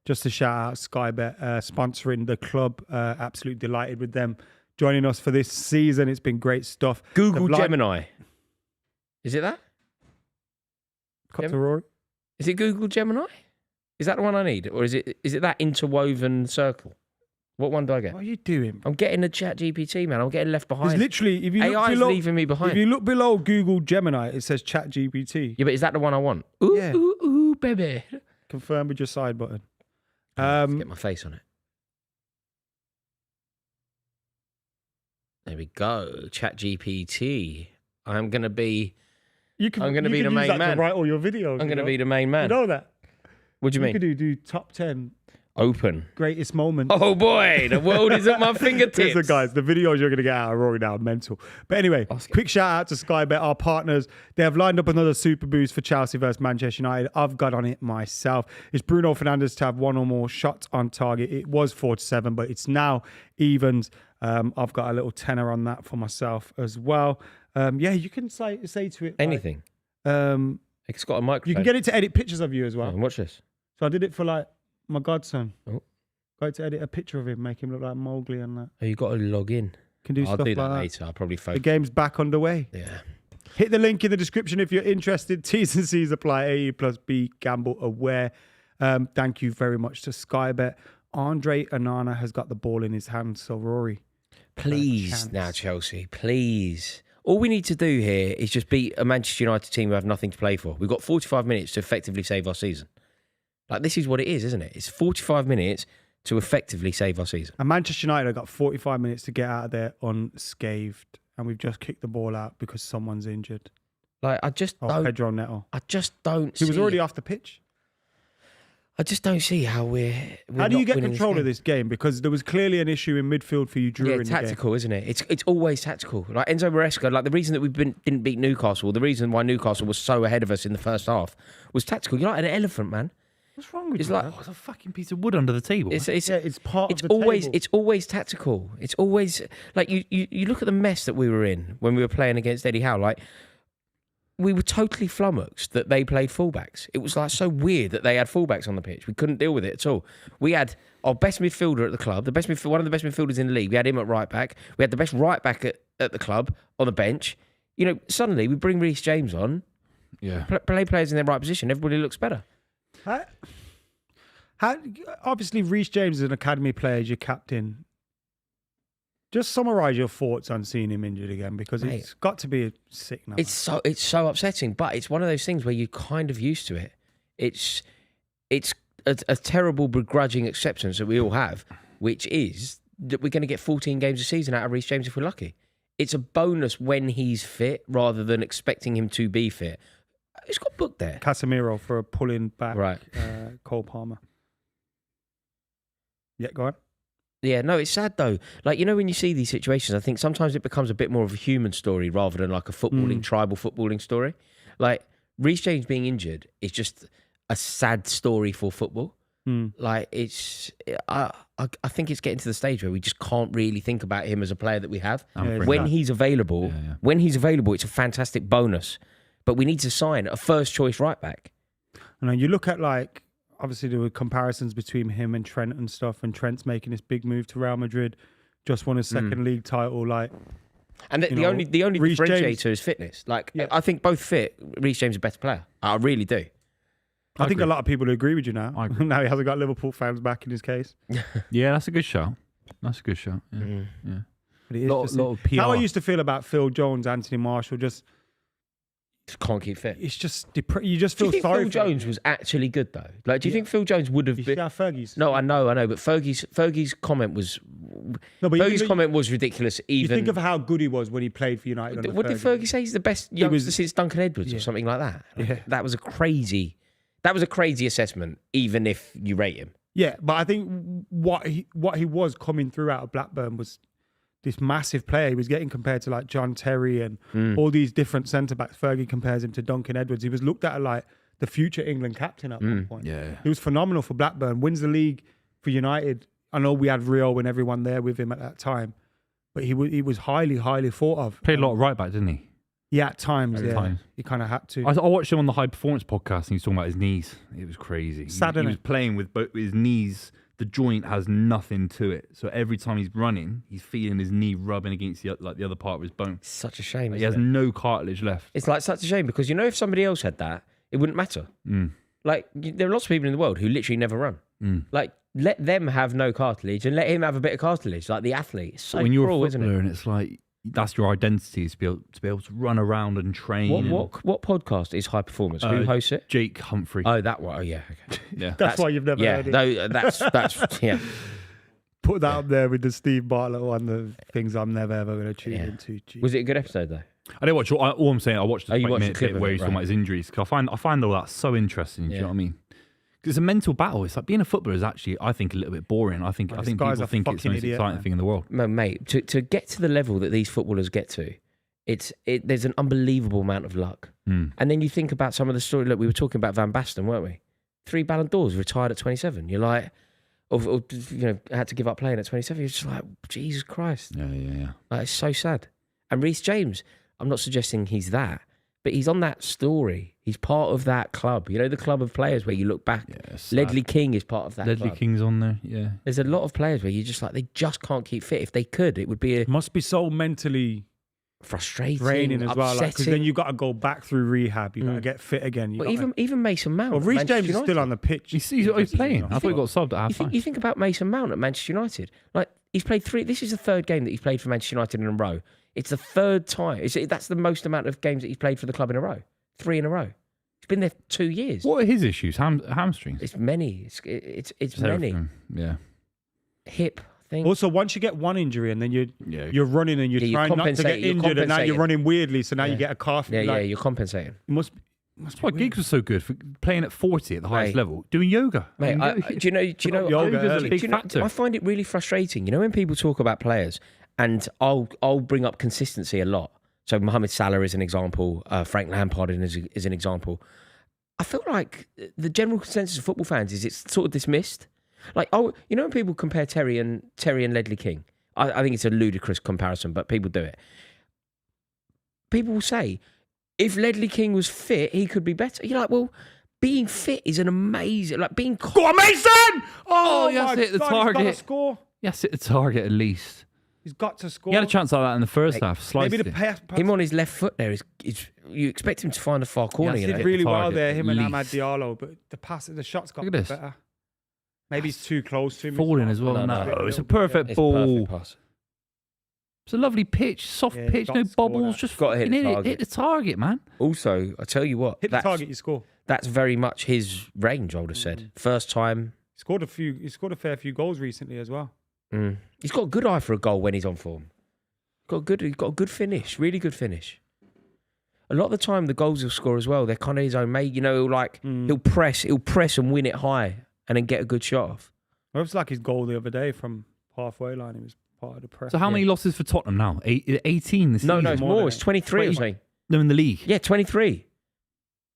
just to shout out Sky Bet sponsoring the club. Absolutely delighted with them joining us for this season. It's been great stuff. Google The Gemini. Is it that? Cut to Rory. Is it Google Gemini? Is that the one I need? Or is it that interwoven circle? What one do I get? What are you doing? I'm getting a ChatGPT, man. I'm getting left There's behind. literally, if you look AI is below, leaving me behind. if you look below Google Gemini, it says ChatGPT. Yeah, but is that the one I want? Ooh, Yeah. ooh, ooh, baby. Confirm with your side button. Let's get my face on it. There we go. ChatGPT. I'm going to be You can, I'm gonna you be can the use main that man. to write all your videos. I'm going to you be the main know? man. You know that? What do you You mean? could do top 10 Open. greatest moments. Oh boy, the world is at my fingertips. Listen, guys, the videos you're going to get out of Rory now are mental. But anyway, quick shout out to Sky Bet, our partners. They have lined up another super boost for Chelsea versus Manchester United. I've got on it myself. It's Bruno Fernandes to have one or more shots on target. It was 4-7, but it's now evens. I've got a little tenner on that for myself as well. Yeah, you can say to it Anything. Like, It's got a microphone. you can get it to edit pictures of you as well. Oh, watch this. So I did it for like my godson. Oh. Got it to edit a picture of him, make him look like Mowgli and that. Oh, you got to log in. Can do I'll stuff do like that that. later. I'll probably The focus. game's back underway. Yeah. Hit the link in the description if you're interested. T's and C's apply. AE+B gamble aware. Thank you very much to Sky Bet. Andre Onana has got the ball in his hand. So Rory, Please chance. now, Chelsea. Please. All we need to do here is just beat a Manchester United team who have nothing to play for. We've got 45 minutes to effectively save our season. Like, this is what it is, isn't it? It's 45 minutes to effectively save our season. and Manchester United have got 45 minutes to get out of there unscathed, and we've just kicked the ball out because someone's injured. Like, I just don't. Pedro Neto. I just don't. He was see already it. off the pitch. I just don't see how we're How do you not get winning control game. of this game? Because there was clearly an issue in midfield for you during Yeah, the game. tactical, isn't it? It's always tactical. Like Enzo Maresca, like the reason that we didn't beat Newcastle, the reason why Newcastle was so ahead of us in the first half was tactical. You're like an elephant, man. What's wrong with It's you? like man? Oh, it's a fucking piece of wood under the table. it's Yeah, it's part it's of the always table. it's always tactical. It's always like you look at the mess that we were in when we were playing against Eddie Howe. Like, we were totally flummoxed that they played fullbacks. It was like so weird that they had fullbacks on the pitch. We couldn't deal with it at all. We had our best midfielder at the club, one of the best midfielders in the league. We had him at right back. We had the best right back at the club on the bench. You know, suddenly we bring Reece James on, yeah. play players in their right position. Everybody looks better. How, obviously, Reece James is an academy player, as your captain. Just summarise your thoughts on seeing him injured again, because Mate, it's got to be sick now. It's so upsetting, but it's one of those things where you're kind of used to it. It's a terrible begrudging acceptance that we all have, which is that we're going to get 14 games a season out of Reece James if we're lucky. It's a bonus when he's fit rather than expecting him to be fit. He's got booked there. Casemiro for a pulling back Right. Cole Palmer. Yeah, go on. Yeah, no, it's sad though. Like, you know, when you see these situations, I think sometimes it becomes a bit more of a human story rather than like a tribal footballing story. Like, Reece James being injured is just a sad story for football. Like, I think it's getting to the stage where we just can't really think about him as a player that we have. When he's available, it's a fantastic bonus. But we need to sign a first choice right back. And you look at, like, obviously there were comparisons between him and Trent and stuff, and Trent's making this big move to Real Madrid, just won his second league title. Like, and the only Reece differentiator James, is fitness. Like, Yeah. I think both fit. Reece James is a better player. I really do. I think a lot of people agree with you now. I agree. Now he hasn't got Liverpool fans back in his case. Yeah, that's a good shout. That's a good shout. Yeah. Yeah. But it is Lot just- of PR. how I used to feel about Phil Jones, Anthony Marshall, just Just can't keep fit. it's just you just Do feel you think sorry Phil for him. Jones was actually good though? Like, do you think Phil Jones would have You see been? how Fergie's? No, I know, but Fergie's comment was No, but you Fergie's think- comment was ridiculous. You Even think of how good he was when he played for United. under what did Fergie say? He's the best youngster since Duncan Edwards or something like that. Yeah. That was a crazy assessment. Even if you rate him, Yeah, but I think what he was coming through out of Blackburn was this massive player. He was getting compared to like John Terry and all these different centre backs. Fergie compares him to Duncan Edwards. He was looked at like the future England captain at one point. Yeah. He was phenomenal for Blackburn. Wins the league for United. I know we had Rio and everyone there with him at that time, but he was highly, highly thought of. Played a lot of right back, didn't he? Yeah, at times, At times. he kind of had to. I watched him on the High Performance podcast, and he was talking about his knees. It was crazy. Sad, he innit? was playing with both his knees. The joint has nothing to it, so every time he's running, he's feeling his knee rubbing against the other part of his bone. Such a shame. He has no cartilage left. It's like such a shame because if somebody else had that, it wouldn't matter. Like there are lots of people in the world who literally never run. Like let them have no cartilage and let him have a bit of cartilage, like the athlete. It's so when you're cruel, a isn't footballer, it? and it's like that's your identity is to be able to run around and train. What podcast is High Performance? Who hosts it? Jake Humphrey. Oh, that one. Oh, yeah. Okay. Yeah, That's why you've never heard it. No, that's yeah. Put that up there with the Steve Bartlett one, the things I'm never ever going to tune into. Jeez. Was it a good episode though? I didn't watch. All I'm saying, I watched the you watched 20-minute the clip bit of where it, he's talking right. about his injuries. Cause I find all that so interesting. Do you know what I mean? Because it's a mental battle. It's like being a footballer is actually, I think, a little bit boring. I think This people guy's a think it's the fucking most idiot, exciting man. thing in the world. No, mate, to get to the level that these footballers get to, there's an unbelievable amount of luck. And then you think about some of the story. Look, we were talking about Van Basten, weren't we? 3 Ballon d'Ors, retired at 27. You're like, or had to give up playing at 27. You're just like, Jesus Christ. Yeah. Like, it's so sad. And Reece James, I'm not suggesting he's that, but he's on that story. He's part of that club. You know, the club of players where you look back. Yeah, Ledley King is part of that Ledley club. King's on there. Yeah. There's a lot of players where you're just like, they just can't keep fit. If they could, it would be It must be so mentally frustrating, draining as well. Because upsetting. then you got to go back through rehab. You got to get fit again. But even Mason Mount. Well, at Reece Manchester James is United. still on the pitch. He's playing. I thought he got subbed at half time. You think about Mason Mount at Manchester United. Like he's played 3. This is the 3rd game that he's played for Manchester United in a row. It's the 3rd time. That's the most amount of games that he's played for the club in a row. 3 in a row. He's been there 2 years. What are his issues? Hamstrings. It's many. It's many. Everything. Yeah. Hip. I think. Also, once you get one injury and then you're running and you're Yeah, you're trying not to get compensating- you're injured, and now you're compensating. running weirdly, so now you get a calf. Yeah, you're compensating. It must That's why Giggs was so good for playing at 40 at the highest Mate. level, doing yoga. Mate, do you know? Yoga's a do big you know- factor. I find it really frustrating. You know, when people talk about players, and I'll bring up consistency a lot. So Mohamed Salah is an example. Frank Lampard is an example. I feel like the general consensus of football fans is it's sort of dismissed. Like, you know, when people compare Terry and Ledley King, I think it's a ludicrous comparison, but people do it. People will say, if Ledley King was fit, he could be better. You're like, well, being fit is an amazing, like being. Go on, Mason! Oh, he has my to hit the God, target. He's got to score. Yes, hit the target at least. He's got to score. He had a chance like that in the first half. Sliced Maybe the it. pass. Him on his left foot there is you expect him to find a far corner. Yes, You he know? did. really well target, there, him and least. Amad Diallo, but the shot's got Look at this. better. Maybe he's too close to him. Falling as well. No, No, no. it's a perfect It's ball. perfect pass. It's a lovely pitch, soft Yeah, he's pitch, got no to score bobbles. that. Just Gotta hit fucking the hit target. the target, man. Also, I tell you what, Hit the target, you score. That's very much his range. I would have said first time. He scored a fair few goals recently as well. He's got a good eye for a goal when he's on form. He's got a good finish, really good finish. A lot of the time, the goals he'll score as well, they're kind of his own made. You know, like he'll press and win it high, and then get a good shot off. Well, it was like his goal the other day from halfway line. He was part of the press. So how many losses for Tottenham now? 18 this No, season? no, it's more more. than It's 23 or 20. something. No, in the league. Yeah, 23.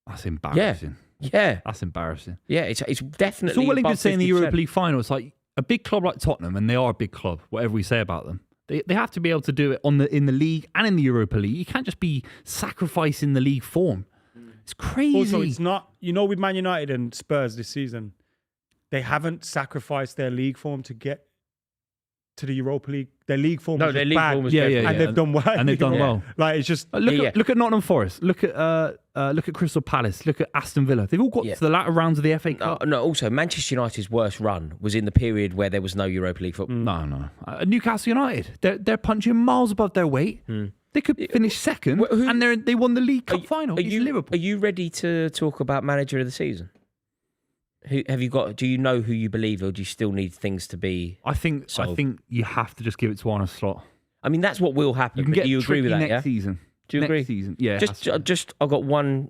That's embarrassing. Yeah, That's embarrassing. yeah. It's definitely. It's all well and above good saying the 50%. Europa League final. It's like a big club like Tottenham, and they are a big club, whatever we say about them. They have to be able to do it in the league and in the Europa League. You can't just be sacrificing the league form. It's crazy. Also, it's not, with Man United and Spurs this season, they haven't sacrificed their league form to get to the Europa League. Their league form was their just league bad. form was Yeah, dreadful. yeah, And they've done well. And they've done well. Like, it's just... Look at Nottingham Forest. Look at Crystal Palace. Look at Aston Villa. They've all got to the latter rounds of the FA Cup. No, also, Manchester United's worst run was in the period where there was no Europa League football. No. Newcastle United. They're punching miles above their weight. They could finish second, and they won the League Cup final against Liverpool. Are you ready to talk about manager of the season? Do you know who you believe, or do you still need things to be? I think you have to just give it to Arne Slot. I mean, that's what will happen. You can but get do you agree with that? next Yeah. season. Do you next agree? Season, yeah. Just I've got one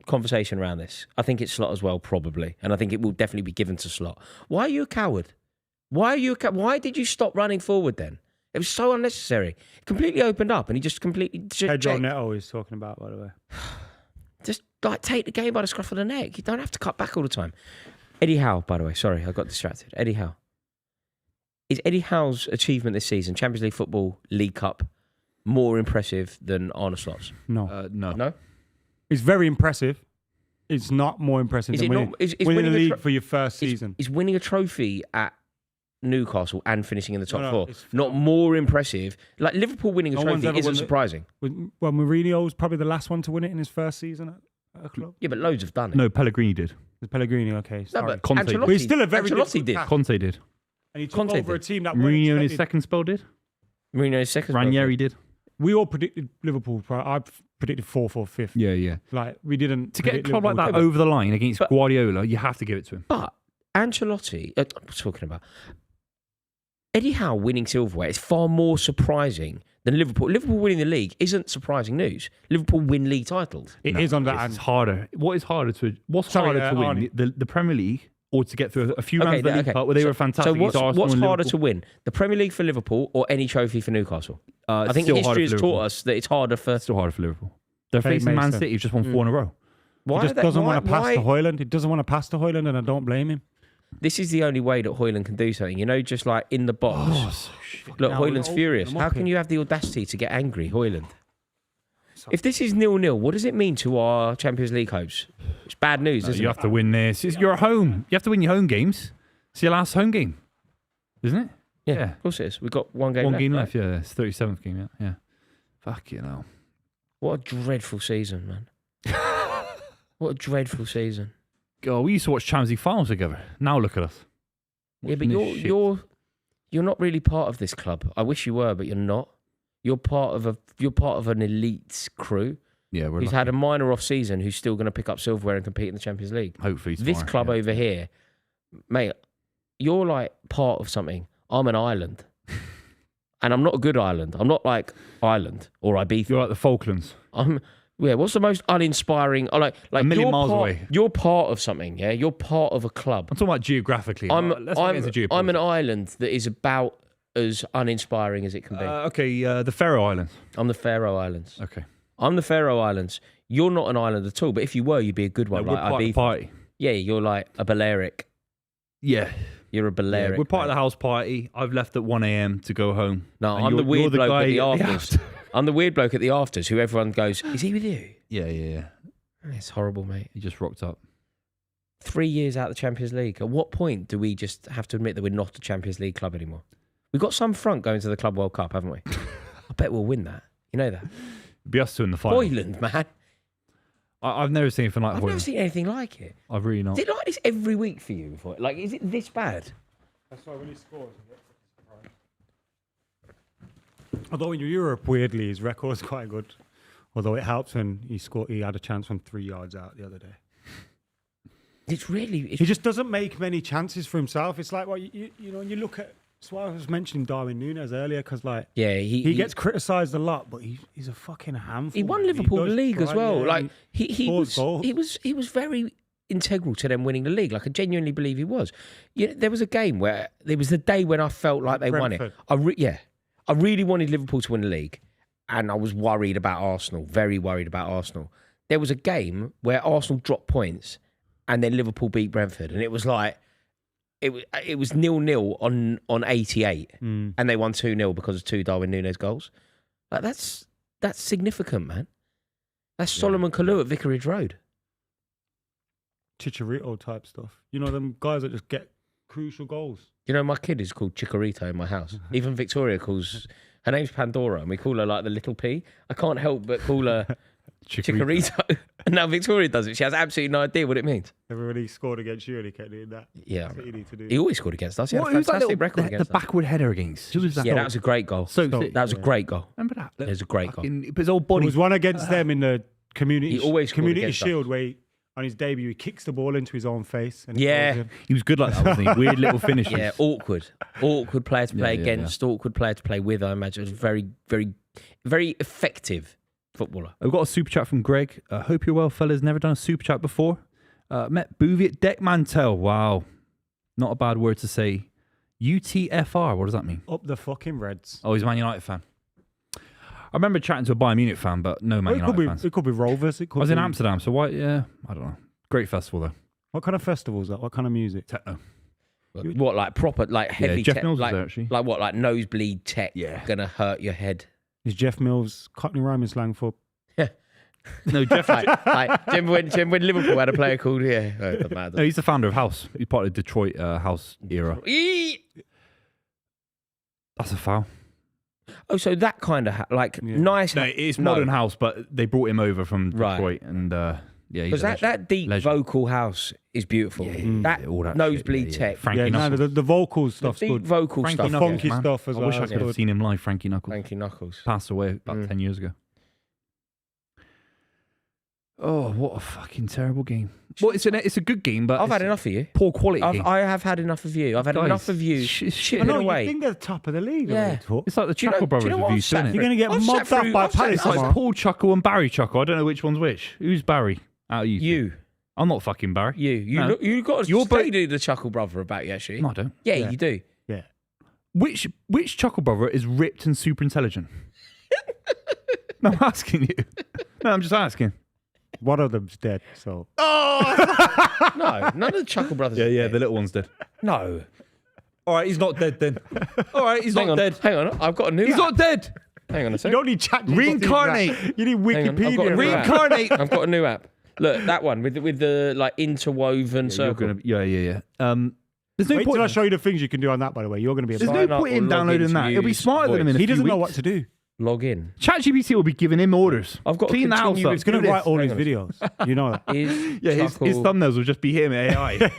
conversation around this. I think it's Slot as well, probably, and I think it will definitely be given to Slot. Why are you a coward? Why did you stop running forward then? It was so unnecessary. It completely opened up, and he just completely. Pedro Neto is talking about, by the way. Just like take the game by the scruff of the neck. You don't have to cut back all the time. Eddie Howe, by the way. Sorry, I got distracted. Eddie Howe. Is Eddie Howe's achievement this season, Champions League football, League Cup, more impressive than Arne Slot's? No. No? It's very impressive. It's not more impressive Is than it winning, not- is winning winning the a league for your first season. Is winning a trophy at Newcastle and finishing in the top No, four it's- not more impressive? Like Liverpool winning a No one's trophy ever isn't won it. surprising. Well, Mourinho was probably the last one to win it in his first season at a club. Yeah, but loads have done it. No, Pellegrini did. With Pellegrini, okay. No, Sorry. but Conte. Ancelotti, But he's still a very Ancelotti good did. captain. Conte did. And he took Conte over a did. team that weren't Mourinho in his expected. second spell did. Mourinho's second. spell. Ranieri did. We all predicted Liverpool. I predicted fourth or fifth. Yeah. Like, we didn't. To get a predict club like Liverpool that to- over the line against But- Guardiola, you have to give it to him. But Ancelotti, what am I talking about? Eddie Howe winning silverware is far more surprising than Liverpool. Liverpool winning the league isn't surprising news. Liverpool win league titles. It is under It's harder. What's harder to win? Arnie. The Premier League or to get through a few rounds of the League okay. Cup where they So- were fantastic? So against Arsenal what's and harder to Liverpool? win? The Premier League for Liverpool or any trophy for Newcastle? I think Still harder history has for taught Liverpool. us that it's harder for. Still harder for Liverpool. They're Hey, facing Man Mason. City, who've just won 4 in a row. Why He just are they- doesn't why- want to pass why- to Højlund. He doesn't want to pass to Højlund, and I don't blame him. This is the only way that Højlund can do something. You know, just like in the box. Look, Now, Højlund's furious. I'm How up can here. you have the audacity to get angry, Højlund? If this is 0-0, what does it mean to our Champions League hopes? It's bad news, isn't You it? have to win this. You're at home. You have to win your home games. It's your last home game, isn't it? Yeah, Yeah. of course it is. We've got one game One left. game right? left. Yeah, it's 37th game. Yeah. Fuck you know. What a dreadful season, man. What a dreadful season. God, we used to watch Champions League finals together. Now look at us. Yeah, but Watching this shit. you're not really part of this club. I wish you were, but you're not. You're part of an elite crew Yeah, we're who's lucky. had a minor off season who's still going to pick up silverware and compete in the Champions League. Hopefully This tomorrow, club yeah. over here, mate, you're like part of something. I'm an island. And I'm not a good island. I'm not like Ireland or Ibiza. You're like the Falklands. What's the most uninspiring? Like A million you're miles part- away. You're part of something, yeah? You're part of a club. I'm talking about geographically. I'm Let's not get into geopolitics. an island that is about as uninspiring as it can be. Okay, the Faroe Islands. I'm the Faroe Islands. Okay. I'm the Faroe Islands. You're not an island at all, but if you were, you'd be a good one. we're like part of the Ibiza. party. Yeah, you're like a Balearic. Yeah. You're a Balearic. We're part of mate. the house party. I've left at 1 a.m. to go home. No, And I'm the you're weird bloke guy at the at the afters. I'm the weird bloke at the afters who everyone goes, is he with you? Yeah. It's horrible, mate. He just rocked up. 3 years out of the Champions League. At what point do we just have to admit that we're not a Champions League club anymore? We've got some front going to the Club World Cup, haven't we? I bet we'll win that. You know that. It'd be us two in the final. Højlund, man. I've never seen anything like I've Højlund. never seen anything like it. I've really not. Is it like this every week for you? Before? Like, is it this bad? That's why when he scores, although in Europe, weirdly, his record's quite good. Although it helps when he had a chance from 3 yards out the other day. It's really. He just doesn't make many chances for himself. It's like, well, you know, when you look at. That's why I was mentioning Darwin Núñez earlier, because like yeah, he gets criticised a lot, but he's a fucking handful. He won man. Liverpool the does league as try, well. yeah, Like he scores was goals. he was very integral to them winning the league. Like I genuinely believe he was. You know, there was a game where there was the day when I felt like they won it. Brentford. I really wanted Liverpool to win the league, and I was worried about Arsenal. Very worried about Arsenal. There was a game where Arsenal dropped points, and then Liverpool beat Brentford, and it was like. It was 0-0 on 88, and they won 2-0 because of 2 Darwin Núñez goals. Like that's significant, man. That's Solomon Kalou at Vicarage Road. Chicharito type stuff. You know, them guys that just get crucial goals. You know, my kid is called Chikorito in my house. Even Victoria calls her name's Pandora, and we call her like the little P. I can't help but call her Chikorito. And now Victoria does it. She has absolutely no idea what it means. Everybody scored against you and he kept doing that. Yeah, That's what you need to do. he always scored against us. He had a What, who's that fantastic little- record the against us. backward header against? Who was that? Yeah, that was a great goal. So Stoke. That was a great goal. remember that? It was a great goal. But his old There body. was one against them in the community He always scored community against shield where on his debut he kicks the ball into his own face. And it Yeah. goes in. He was good like that, wasn't he? Weird little finishes. Yeah, awkward player to play Yeah, against, awkward player to play with. I imagine it was very, very, very effective footballer. I've got a super chat from Greg. Hope you're well, fellas. Never done a super chat before. Met Buvey at Deckmantel. Wow. Not a bad word to say. UTFR, what does that mean? Up the fucking Reds. Oh, he's a Man United fan. I remember chatting to a Bayern Munich fan, but no Man Well, United fans. it could be Rovers. It could I was in be- Amsterdam, so why? Yeah, I don't know. Great festival though. What kind of festival is that? What kind of music? Techno. What, like proper, like heavy Jeff tech, Mills was like, there, actually. like what, like nosebleed tech, Yeah. gonna hurt your head. Is Jeff Mills Cockney rhyming slang for? No, Jeff. like, do you remember when Liverpool had a player called No, he's the founder of House. He's part of the Detroit House era. That's a foul. Oh, so that kind of nice. No, it's modern House, but they brought him over from Detroit, and because that deep vocal house is beautiful. That all that nosebleed shit, tech. Frankie Knuckles. the vocal stuff's The deep good. vocal Frankie stuff. The Knuckles, funky man. stuff as I well. wish I That's could have good. seen him live. Frankie Knuckles Frankie Knuckles. passed away about 10 years ago. Oh, what a fucking terrible game. Well, it's a good game, but I've had enough of you. poor quality game. I have had enough of you. I've had Guys, enough of you. shit. Chipping No, away. you think they're the top of the league? Yeah. It's like the Do you know- Chuckle do you Brothers know what reviews, I've sat isn't it? You're going to get I've sat mobbed off through- by I've sat Palace through- It's tomorrow. Paul Chuckle and Barry Chuckle. I don't know which one's which. Who's Barry out of you? You. I'm not fucking Barry. No. You got to You're say do the Chuckle Brother about you, actually. No, I don't. Yeah, you do. Yeah. Which Chuckle Brother is ripped and super intelligent? No, I'm asking you. No, I'm just asking. One of them's dead, so. No, none of the Chuckle Brothers. are Yeah, dead. the little one's dead. No. All right, he's not dead then. All right, he's Hang not on. dead. Hang on. I've got a new He's app. not dead. Hang on a You second. don't need chat. Reincarnate. You need Hang on, I've got a Wikipedia. new right? app. Reincarnate. I've got a new app. Look, that one with the like interwoven You're circle. gonna, yeah. There's no Wait point. till I show you the things you can do on that, by the way. You're going to be a There's Sign no up point or in log downloading into that. He'll be use smarter than him in a He few doesn't know weeks. what to do. Log in. ChatGPT will be giving him orders. I've got to Clean the house continue up. with It's going to this. write all Hang his on. videos. You know that. Is Yeah, his Chuckle, thumbnails will just be him AI. is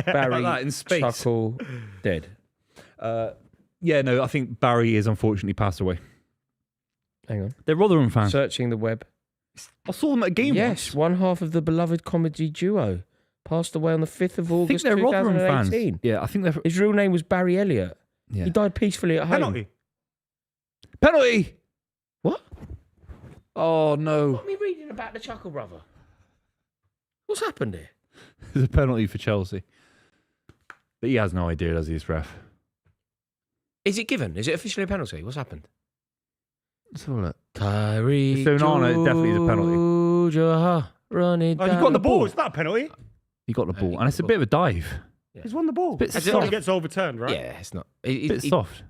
Barry Like that in space. Chuckle dead? Yeah, no, I think Barry is unfortunately passed away. Hang on. They're Rotherham fans. Searching the web. I saw them at a game Yes, once. one half of the beloved comedy duo passed away on the 5th of I think August they're Rotherham 2018. fans. Yeah, I think they're. His real name was Barry Elliott. Yeah. He died peacefully at home. Penalty. Penalty! What? Oh, no. What are we reading about the Chuckle Brother? What's happened here? There's a penalty for Chelsea. But he has no idea, does he, this ref? Is it given? Is it officially a penalty? What's happened? Let's have a look. Kyrie. So, no, it definitely is a penalty. Run it Oh, you down. got the ball. It's not a penalty. He got the ball. And it's a bit of a dive. He's won the ball. It's a bit It soft. gets overturned, right? Yeah, it's not. A bit soft.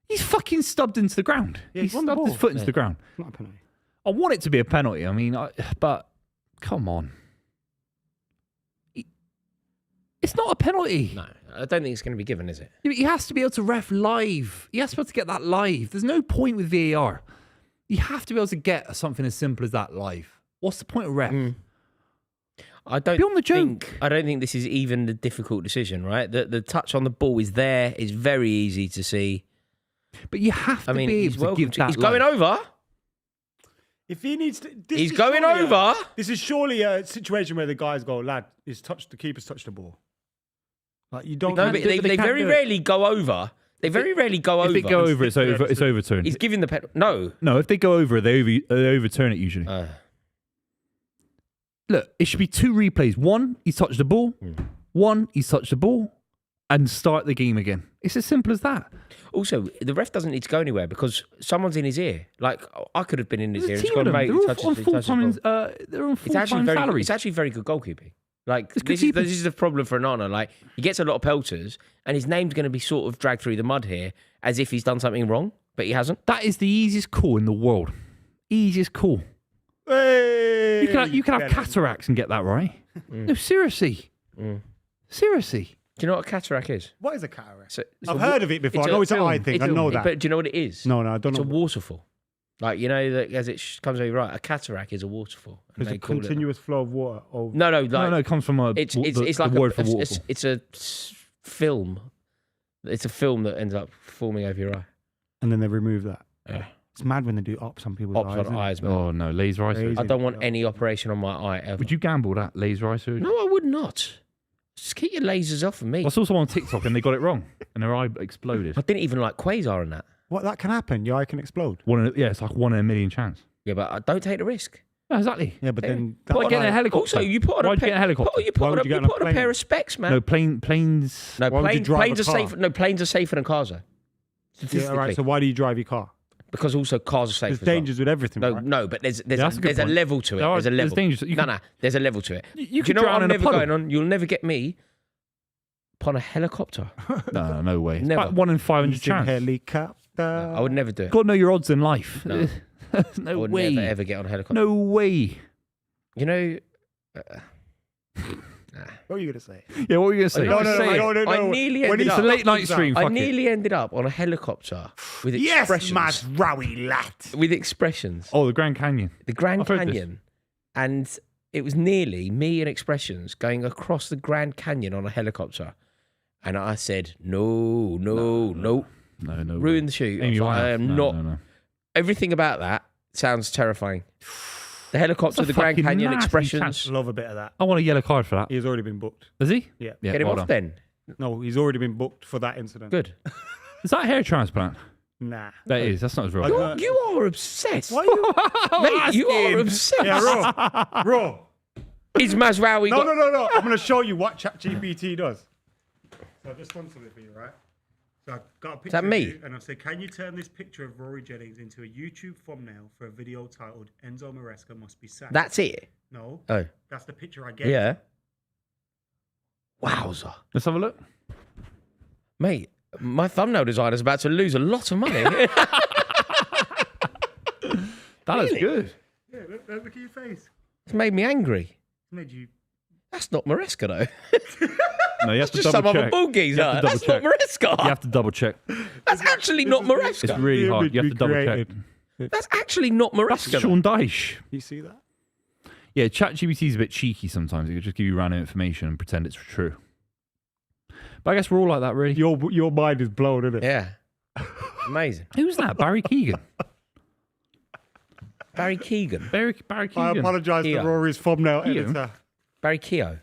He's fucking stubbed into the ground. Yeah, He's he's won the stubbed his ball. foot into the ground. It's not a penalty. I want it to be a penalty. I mean, but come on. It's not a penalty. No, I don't think it's going to be given, is it? He has to be able to ref live. He has to be able to get that live. There's no point with VAR. You have to be able to get something as simple as that live. What's the point of ref? I don't Be on the think. joke. I don't think this is even the difficult decision, right? The touch on the ball is there. It's very easy to see. But you have to I mean, be he's able to welcome give to. that He's going live. over. If he needs to, He's going over. This is surely a situation where the guys go, lad, the keeper's touched the ball. Like you don't. No, but they can't very do it. rarely go over. They very rarely go over. If they go over, it's over. It's overturned. He's giving the penalty. No. No, if they go over, they overturn it usually. Look, it should be 2 replays. 1, he's touched the ball. 1, he's touched the ball, and start the game again. It's as simple as that. Also, the ref doesn't need to go anywhere because someone's in his ear. Like I could have been in his ear. There's a It's team gone, of them. mate. They're he all touches on the ball. full-time. They're on It's full-time actually very. salaries. It's actually very good goalkeeping. Like good this keeping. is the problem for Onana. Like he gets a lot of pelters, and his name's going to be sort of dragged through the mud here, as if he's done something wrong, but he hasn't. That is the easiest call in the world. Easiest call. Hey, You can have cataracts and get that right. No, seriously. Seriously. Do you know what a cataract is? What is a cataract? It's I've a heard of it before. I a know it's an film. eye thing. It's I a- know that. But do you know what it is? No, I don't It's know. a waterfall. Like, you know, that as it comes over right, a cataract is a waterfall. and There's they a call it- continuous flow of water. Over. No, like, No, it comes from it's the like word for waterfall. it's a film. It's a film that ends up forming over your eye. And then they remove that. Yeah. It's mad when they do ops on people's Ops eyes. on isn't it? eyes, man. Oh no, laser eye surgery. I don't want any operation on my eye ever. Would you gamble that laser eye surgery? No, I would not. Just keep your lasers off of me. I saw someone on TikTok and they got it wrong and their eye exploded. I didn't even like Quasar in that. What, that can happen? Your eye can explode. It's like 1 in a million chance. Yeah, but don't take the risk. No, exactly. Yeah, but then... Why get in a helicopter? Also, you put on Why'd a you get in a helicopter? You put Why on would a, you get you on a put on a plane? pair of specs, man. No, planes... No, Why would you drive planes a are car? safer. No, planes are safer than cars, though. Yeah, Statistically, all right, so why do you drive your car? because also cars are safer. There's dangers with everything, No, right? no, but there's that's a good a point. level to it. There are- There's a there's level. dangers. You No, can- there's a level to it. You Do you could know what drown I'm in a never puddle. going on? You'll never get me upon a helicopter. No way. It's Never. about 1 in 500 He's in chance. helicopter. I would never do it. Got to know your odds in life. No. No I would way. never ever get on a helicopter. No way. You know, What are you gonna say? Yeah, what were you going to say? No, Just no, say no, it. no, no, I no. nearly When ended it's up- It's a late night Up. stream. I Fuck it. nearly ended up on a helicopter with Yes, expressions. Masraoui lad. With expressions. Oh, the Grand Canyon. The Grand I've heard this. Canyon. And it was nearly me and expressions going across the Grand Canyon on a helicopter. And I said, no. No. Ruin the shoot. I Amy was like, Winehouse. I am No, not. no, no. Everything about that sounds terrifying. The helicopter, That's a the Grand fucking Canyon, nasty expressions. Love a bit of that. I want a yellow card for that. He's already been booked. Is he? Yeah. Yeah, Get him well off done. then. No, he's already been booked for that incident. Good. Is that a hair transplant? Nah. That is. That's not his real. I- You are obsessed. Why are you? Mate, you are obsessed. Yeah, Raw. Is Masraoui got... No. I'm going to show you what ChatGPT does. So I've just done something for you, right? So I've got a picture that of me? you, and I've said, can you turn this picture of Rory Jennings into a YouTube thumbnail for a video titled Enzo Maresca Must Be Sacked? That's it? No, Oh, that's the picture I gave. yeah. Wowza. Let's have a look. Mate, my thumbnail designer's about to lose a lot of money. That is Really? good. Yeah, look at your face. It's made me angry. It made you. That's not Maresca, though. No, you have to Just some double other check. ball geezer. You have to That's not double Maresca. You have to double check. That's actually not It's Maresca. really The hard. You have image to double we check. created. That's actually not That's Maresca. Sean Dyche. You see that? Yeah, ChatGPT is a bit cheeky sometimes. It could just give you random information and pretend it's true. But I guess we're all like that, really. Your mind is blown, isn't it? Yeah. Amazing. Who's that? Barry Keegan. Barry Keegan. Barry I Keegan. apologise Keogh. to Rory's thumbnail Keogh? editor. Barry Keogh.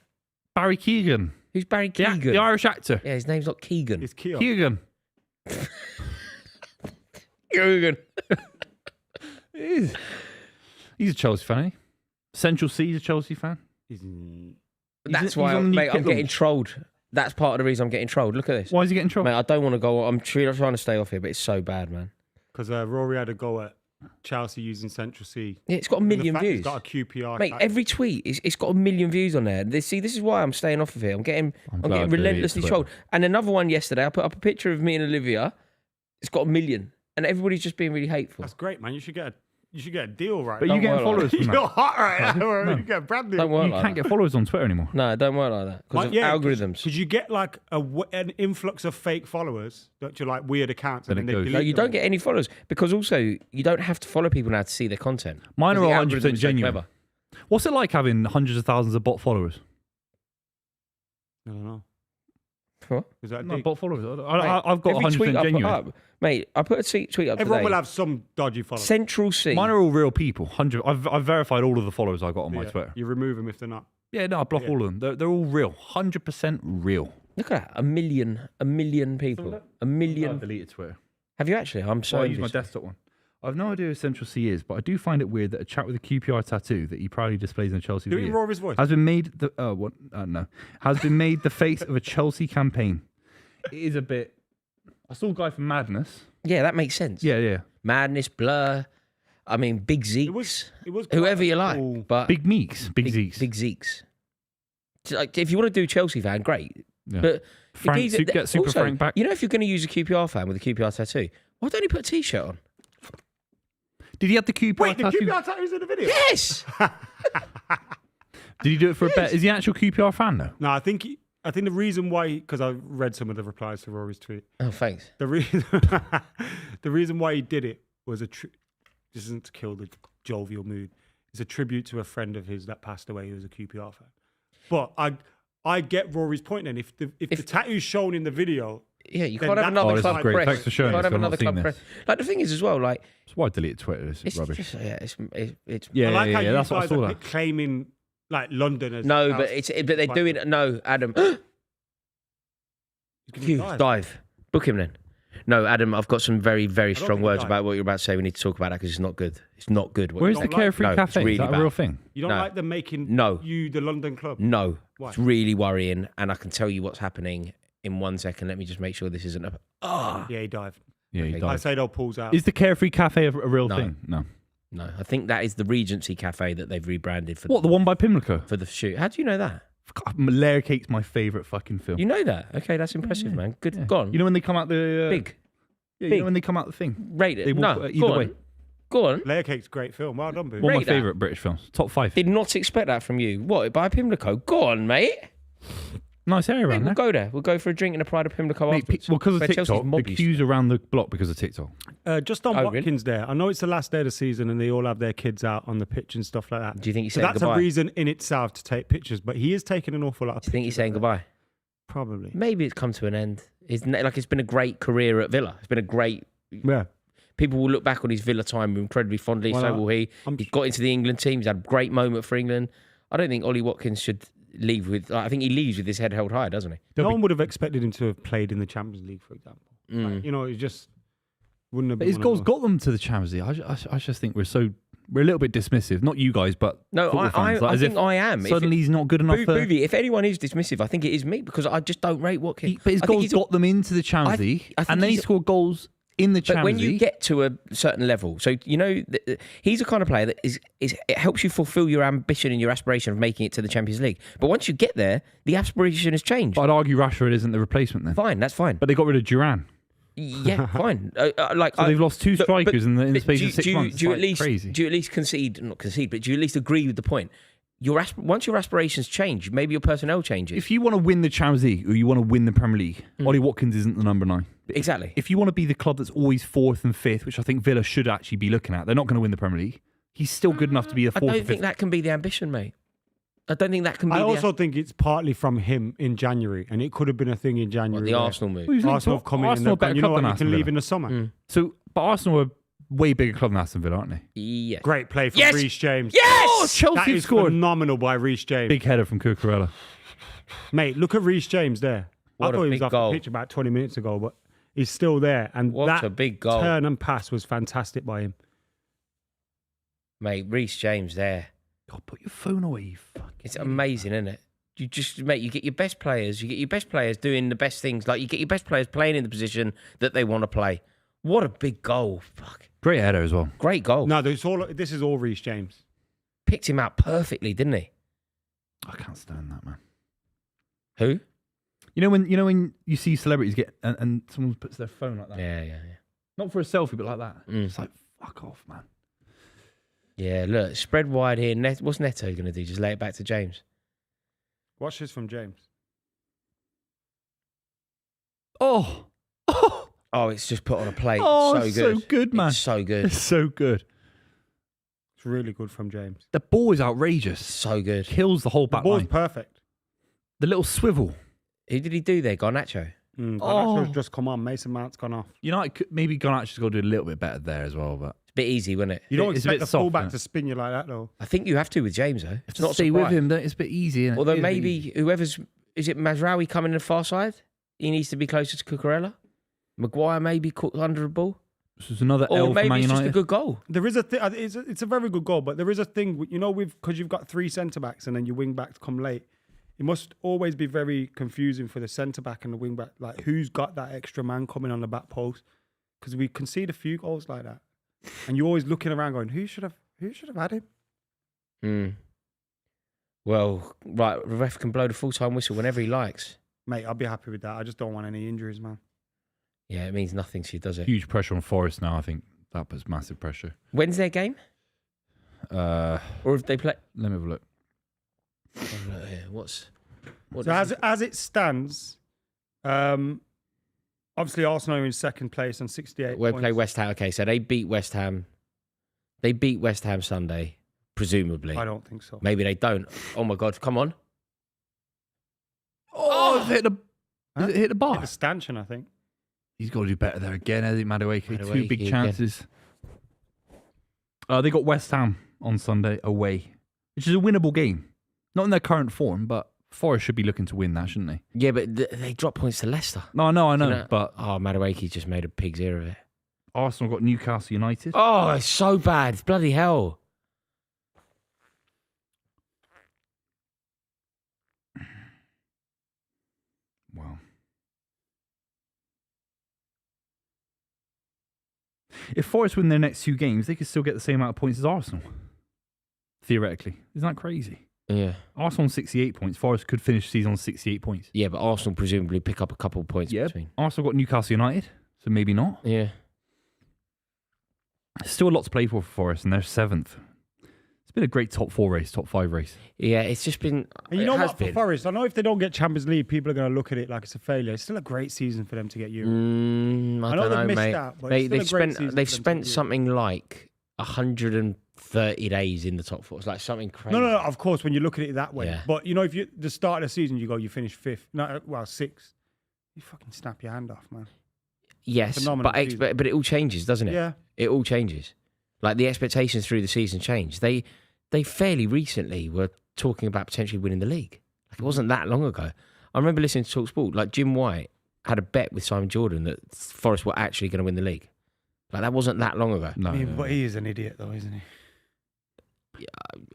Barry Keegan. Who's Barry The, Keegan? the Irish actor. Yeah, his name's not Keegan. It's Keogh. Keegan. Keegan. He's a Chelsea fan, eh? Central C's a Chelsea fan. That's he's why, on the mate, I'm UK getting launch. trolled. That's part of the reason I'm getting trolled. Look at this. Why is he getting trouble? Mate, I don't want to go. I'm trying to stay off here, but it's so bad, man. Because Rory had a go at Chelsea using Central C. Yeah, it's got a And the million fact he's views. got a QPR. Mate, tag. every tweet, it's got a million views on there. See, this is why I'm staying off of here. I'm getting glad I deleted relentlessly Twitter. trolled. And another one yesterday, I put up a picture of me and Olivia. It's got a million. And everybody's just being really hateful. That's great, man. You should get a deal right. But now. you Don't getting worry followers from You're that? hot right now. You get a brand new. Don't work You like can't that. get followers on Twitter anymore. No, don't work like that. Because of algorithms. Because you get like an influx of fake followers that are like weird accounts. Then And it then they goes. No, delete you them. don't get any followers. Because also, you don't have to follow people now to see their content. Mine are Because the 100% algorithm is so genuine. clever. What's it like having hundreds of thousands of bot followers? I don't know. What? Is that No, deep? bot followers. Mate, I've got every tweet 100% I put genuine. up, mate, I put a tweet up Everyone today. will have some dodgy followers. Central C. Mine are all real people. 100. I've verified all of the followers I got on my Yeah, Twitter. You remove them if they're not. Yeah, no, I block Yeah. all of them. They're all real. 100% real. Look at that. A million people. A million. I deleted Twitter. Have you actually? I'm so So I use my envious. desktop one. I've no idea who Central C is, but I do find it weird that a chap with a QPR tattoo that he proudly displays in a Chelsea Do it in video Rory's voice. has been made the has been made the face of a Chelsea campaign. It is a bit. I saw a guy from Madness. Yeah, that makes sense. Yeah. Madness, Blur. I mean, Big Zeeks. It was Whoever you like. cool. But Big Meeks, Big Zeeks. Big Zeeks. Like, if you want to do Chelsea fan, great. Yeah. But Frank, geezer- get Super also, Frank back. You know, if you're going to use a QPR fan with a QPR tattoo, why don't you put a t-shirt on? Did he have the QPR Wait, the tattoo? QPR tattoos in the video? Yes. Did he do it for a bet? Is he an actual QPR fan though? No, I think the reason why, because I read some of the replies to Rory's tweet. Oh, thanks. The reason why he did it was this isn't to kill the jovial mood. It's a tribute to a friend of his that passed away who was a QPR fan. But I get Rory's point then. If the tattoo's shown in the video, Yeah, you Then can't have that- another Oh, this club is great. press. Thanks for showing You can't this. have I've not another seen club this. press. Like, the thing is as well, like, That's why I deleted Twitter. It's it's rubbish. just, yeah, it's Yeah, I like how you that's what I guys saw are that. claiming like London as no, house. but they're doing it. No, Adam. He's gonna Dive. Book him then. No, Adam, I've got some very, very don't strong think words he about what you're about to say. We need to talk about that because it's not good. It's not good. what Where's you're the don't like- Carefree No, it's Cafe? really Is that bad. a real thing? You don't No. like them making No. you the London club? No, Why? it's really worrying, and I can tell you what's happening in 1 second. Let me just make sure this isn't a. Yeah, he dived. Yeah, he Okay. I died. say they'll pulls out. Is the Carefree Cafe a real No. thing? No. No, I think that is the Regency Cafe that they've rebranded for What, the one by Pimlico? for the shoot. How do you know that? Layer Cake's my favourite fucking film. You know that? Okay, that's impressive, man. Good. Yeah. Go on. You know when they come out the Big. Yeah, Big. you know when they come out the thing. Rate They it. walk No, either go on. way. Go on. Layer Cake's a great film. Well done, Boo. One of my Rate that. favourite British films. Top 5. Did not expect that from you. What? By Pimlico? Go on, mate. Nice area Mate, around we'll there. go there. We'll go for a drink in the Pride of Pimlico Mate, afterwards. well, because of Where Chelsea's TikTok, the mob used to queues around the block because of TikTok. Just on Oh, really? Watkins there. I know it's the last day of the season and they all have their kids out on the pitch and stuff like that. Do you think he's So saying that's goodbye? a reason in itself to take pictures, but he is taking an awful lot of Do you think he's pictures saying of that. goodbye? Probably. Maybe it's come to an end. It's been a great career at Villa. It's been a great. Yeah. People will look back on his Villa time incredibly fondly. Well, so will he. I'm- He got into the England team. He's had a great moment for England. I don't think Ollie Watkins should leave with. I think he leaves with his head held high, doesn't he? No one would have expected him to have played in the Champions League, for example. Mm. Like, you know, it just wouldn't have But been. his one goals of got them to the Champions League. I just think we're a little bit dismissive. Not you guys, but No, football fans. Like, I as think if I am. If Suddenly he's not good enough for... Buvey, if anyone is dismissive, I think it is me because I just don't rate Watkins. But his I think goals he's- got them into the Champions I- League, I think and then he he's- scored goals in the But Champions when you League. get to a certain level, so you know, he's the kind of player that is it helps you fulfil your ambition and your aspiration of making it to the Champions League. But once you get there, the aspiration has changed. But I'd argue Rashford isn't the replacement then. Fine, that's fine. But they got rid of Duran. Yeah, fine. So they've lost two strikers in the space of 6 months. Do you It's at like least crazy. do you at least concede? Not concede, but do you at least agree with the point? Once your aspirations change, maybe your personnel changes. If you want to win the Champions League or you want to win the Premier League, Ollie Watkins isn't the number 9. Exactly. If you want to be the club that's always 4th and 5th, which I think Villa should actually be looking at, they're not going to win the Premier League. He's still good enough to be a 4th I or don't 5th. think that can be the ambition, mate. I don't think that can be. I also think it's partly from him in January, and it could have been a thing in January. the where Arsenal move. Well, he was linked Arsenal to- have come in Arsenal and are a better you know club what, than you Aston can leave Villa. in the summer. So, but Arsenal are a way bigger club than Aston Villa, aren't they? Yeah. Great play from Yes! Reece James. Yes! Oh, Chelsea That have is scored. phenomenal by Reece James. Big header from Cucurella. Mate, look at Reece James there. What I a thought he was big off goal. the pitch about 20 minutes ago, but he's still there. And What that a big goal. turn and pass was fantastic by him. Mate, Reece James there. God, put your phone away, you fucking... It's amazing, isn't it? You just, mate, you get your best players. You get your best players doing the best things. Like, you get your best players playing in the position that they want to play. What a big goal. Fuck. Great header as well. Great goal. No, this is all Reece James. Picked him out perfectly, didn't he? I can't stand that, man. Who? You know when you see celebrities get and someone puts their phone like that, Yeah. not for a selfie, but like that. Mm. It's like fuck off, man. Yeah, look, spread wide here. What's Neto going to do? Just lay it back to James? Watch this from James. Oh, Oh, it's just put on a plate. oh, It's it's so good. so good, man. It's so good. It's so good. It's really good from James. The ball is outrageous. So good. Kills the whole The back ball's line. perfect. The little swivel. Who did he do there? Garnacho? Garnacho's just come on. Mason Mount's gone off. Maybe Garnacho's got to do a little bit better there as well, but It's a bit easy, wasn't it? You don't It's a expect bit a soft, fullback isn't it? to spin you like that, though. I think you have to with James, though. It's not stay with surprised. him. It's a bit easy. Isn't it? Although It is a bit maybe easy. whoever's... Is it Mazraoui coming in the far side? He needs to be closer to Cucurella? Maguire maybe caught under the ball? This is another Or L for maybe Man it's just United. a good goal. There is a thing. It's a very good goal, but there is a thing. You know, because you've got 3 centre backs and then your wing backs come late. It must always be very confusing for the centre back and the wing back. Like, who's got that extra man coming on the back post? Because we concede a few goals like that, and you're always looking around going, who should have had him? Mm. Well, right, the ref can blow the full-time whistle whenever he likes. Mate, I'll be happy with that. I just don't want any injuries, man. Yeah, it means nothing to you, does it? Huge pressure on Forest now. I think that puts massive pressure. When's their game? Or if they play... Let me have a look. Oh, look here. What So does as it stands, obviously Arsenal are in second place on 68 we points. play West Ham. Okay, so they beat West Ham. They beat West Ham Sunday, presumably. I don't think so. Maybe they don't. Oh my God! Come on. Oh, it hit the Huh? it hit the bar. Hit the stanchion, I think. He's got to do better there again, hasn't he, Madueke? 2 Madueke big again. chances. They got West Ham on Sunday away, which is a winnable game. Not in their current form, but Forest should be looking to win that, shouldn't they? Yeah, but they dropped points to Leicester. No, I know, You know- but Oh, Madueke just made a pig's ear of it. Arsenal got Newcastle United. Oh, it's so bad. Bloody hell. Wow. If Forest win their next 2 games, they could still get the same amount of points as Arsenal. Theoretically. Isn't that crazy? Yeah. Arsenal on 68 points. Forest could finish the season on 68 points. Yeah, but Arsenal presumably pick up a couple of points Yeah. between. Arsenal got Newcastle United, so maybe not. Yeah. Still a lot to play for Forest, and they're 7th. It's been a great top 4 race, top 5 race. Yeah, it's just been. And you know it has what? For been. Forest, I know if they don't get Champions League, people are going to look at it like it's a failure. It's still a great season for them to get Euro. I I know don't know, they've missed mate. out, but it's They've still a great spent season they've for them to spent get Euro. something like 130 days in the top 4. It's like something crazy. No. Of course, when you look at it that way. Yeah. But you know, if you the start of the season, you finish 5th. No, well, 6th. You fucking snap your hand off, man. Yes, Phenomenal but season. but it all changes, doesn't it? Yeah. It all changes. Like the expectations through the season change. They fairly recently were talking about potentially winning the league. Like it wasn't that long ago. I remember listening to TalkSport. Like Jim White had a bet with Simon Jordan that Forest were actually going to win the league. Like that wasn't that long ago. No, But he is an idiot, though, isn't he?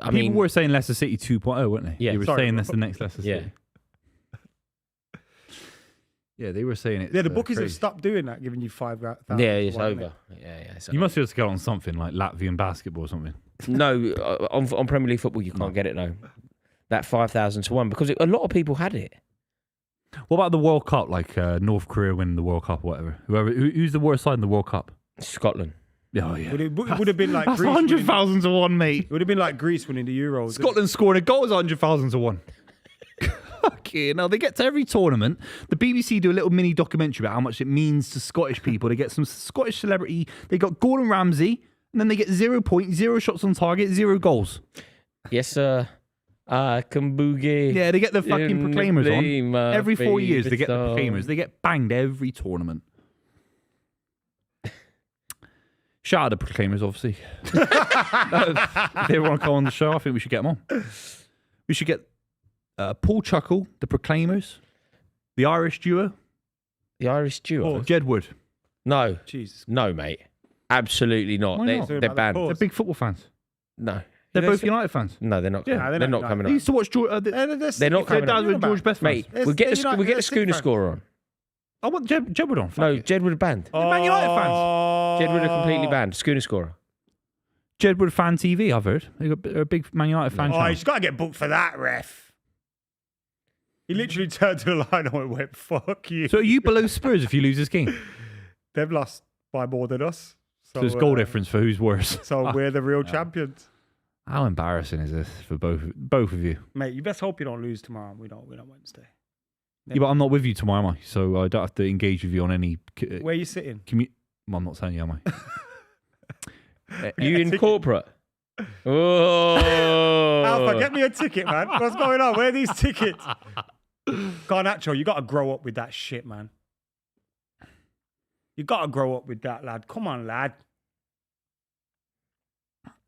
I People mean, were saying Leicester City 2.0, weren't they? Yeah. They were Sorry, saying bro. that's the next Leicester Yeah. City. Yeah, they were saying it. Yeah, the bookies have stopped doing that, giving you 5,000. yeah, it's to one, over. Yeah, it's You must be able to get on something like Latvian basketball or something. No, on Premier League football you can't get it. No, that 5,000 to 1 because a lot of people had it. What about the World Cup? Like North Korea winning the World Cup or whatever. Who's the worst side in the World Cup? Scotland. Oh, yeah. It would have been like That's Greece. 100,000 to 1, mate. It would have been like Greece winning the Euros. Scotland scoring a goal is 100,000 to 1. Okay, now they get to every tournament. The BBC do a little mini documentary about how much it means to Scottish people. They get some Scottish celebrity. They got Gordon Ramsay, and then they get 0 points, 0 shots on target, 0 goals. Yes, sir. I can boogie. Yeah, they get the fucking in the Proclaimers on. flame of Every 4 years, they get the baby Proclaimers. They get banged every tournament. Shout out to Proclaimers, obviously. If they want to come on the show, I think we should get them on. We should get Paul Chuckle, the Proclaimers, the Irish duo, The Irish duo. Jedward. No, Jesus. no, mate. Absolutely not. Why not? They're About the banned. pause. They're big football fans. No, They're They both say- United fans. no, they're not. Yeah. Coming. Nah, they're not coming They on. used to watch They're not their coming dads on. were George Best fans. Mate, we'll get the schooner scorer on. I want Jedward on. No, Jedward banned. Man United fans. Jedward are completely banned. Schooner scorer. Jedward Fan TV, I've heard. They're a big Man United fan Oh, channel. he's got to get booked for that, ref. He literally turned to the line and went, fuck you. So are you below Spurs if you lose this game? They've lost by more than us. So there's goal difference for who's worse. So we're the real champions. How embarrassing is this for both of you? Mate, you best hope you don't lose tomorrow. We don't Wednesday. Yeah, but I'm not with you tomorrow, am I? So I don't have to engage with you on any Where are you sitting? Well, I'm not saying you, am I? You in corporate? Oh, Alpha, get me a ticket, man. What's going on? Where are these tickets? Garnacho, you got to grow up with that shit, man. You got to grow up with that, lad. Come on, lad.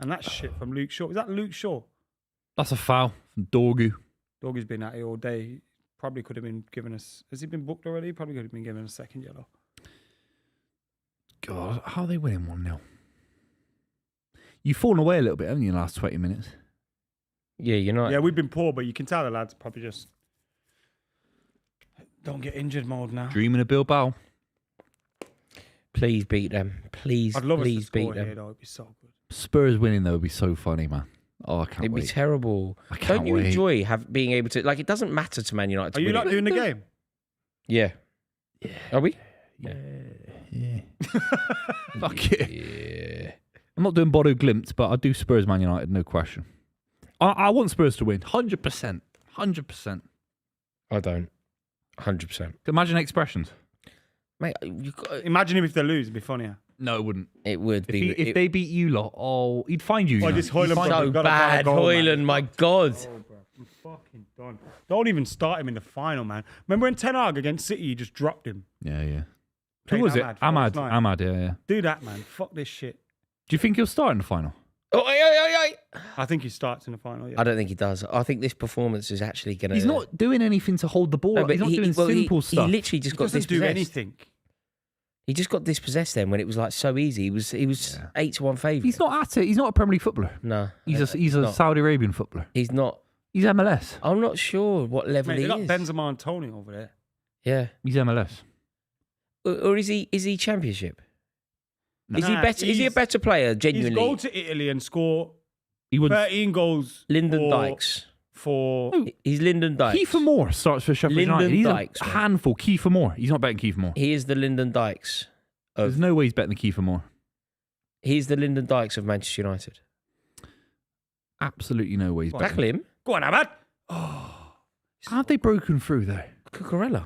And that shit from Luke Shaw. Is that Luke Shaw? That's a foul from Dorgu. Doggy's been at it all day. Probably could have been given us. Has he been booked already? Probably could have been given a second yellow. God, how are they winning 1-0? You've fallen away a little bit, haven't you, in the last 20 minutes? yeah, you're not. Yeah, we've been poor, but you can tell the lads probably just don't get injured mode now. Dreaming of Bilbao. Please beat them. Please, I'd love us to please score beat them. here, though. It'd be so good. Spurs winning, though, would be so funny, man. Oh, I can't It'd be wait. terrible. I can't Don't you wait. enjoy being able to it doesn't matter to Man United to Are you win not it. doing the game? Yeah. Are we? Yeah. Fuck it. Yeah. I'm not doing Bodo Glimt, but I do Spurs Man United, no question. I want Spurs to win. 100%. 100%. I don't. 100%. Imagine expressions. Mate, you got, Imagine if they lose. It'd be funnier. No, it wouldn't. it would be If they beat you lot, he'd find you. Oh, you know. this He'd Højlund find brother. so Gotta bad, goal, man. Højlund, my God. Oh, bro. I'm fucking done. Don't even start him in the final, man. Remember when Ten Hag against City, you just dropped him? Yeah. Played Who was it? Ahmad, Ahmad. false nine. Ahmad, yeah. Do that, man. Fuck this shit. Do you think he'll start in the final? Oh, aye. I think he starts in the final, yeah. I don't think he does. I think this performance is actually going to... He's not doing anything to hold the ball. No, up. but He's not he- doing well, simple he stuff. literally just He got doesn't dispossessed. do anything. He just got dispossessed then when it was like so easy. He was 8-1 favourite. He's not at it. He's not a Premier League footballer. No. He's a not. Saudi Arabian footballer. He's not. He's MLS. I'm not sure what level Mate, they he got is. Benzema and Tony over there. Yeah. He's MLS. Or is he Championship? No. Is he Nah, better? Is he a he's- better player? He's Genuinely. go to Italy and score He would. 13 goals. Lyndon for Dykes. for... He's Lyndon Dykes. Kiefer Moore starts for Sheffield Lyndon United. He's Dykes, a man. handful. Kiefer Moore. He's not better than Kiefer Moore. He is the Lyndon Dykes. There's no way he's better than Kiefer Moore. He's the Lyndon Dykes of Manchester United. Absolutely no way he's better. Tackle him. Go on, Ahmad. How have they broken through though? Cucurella.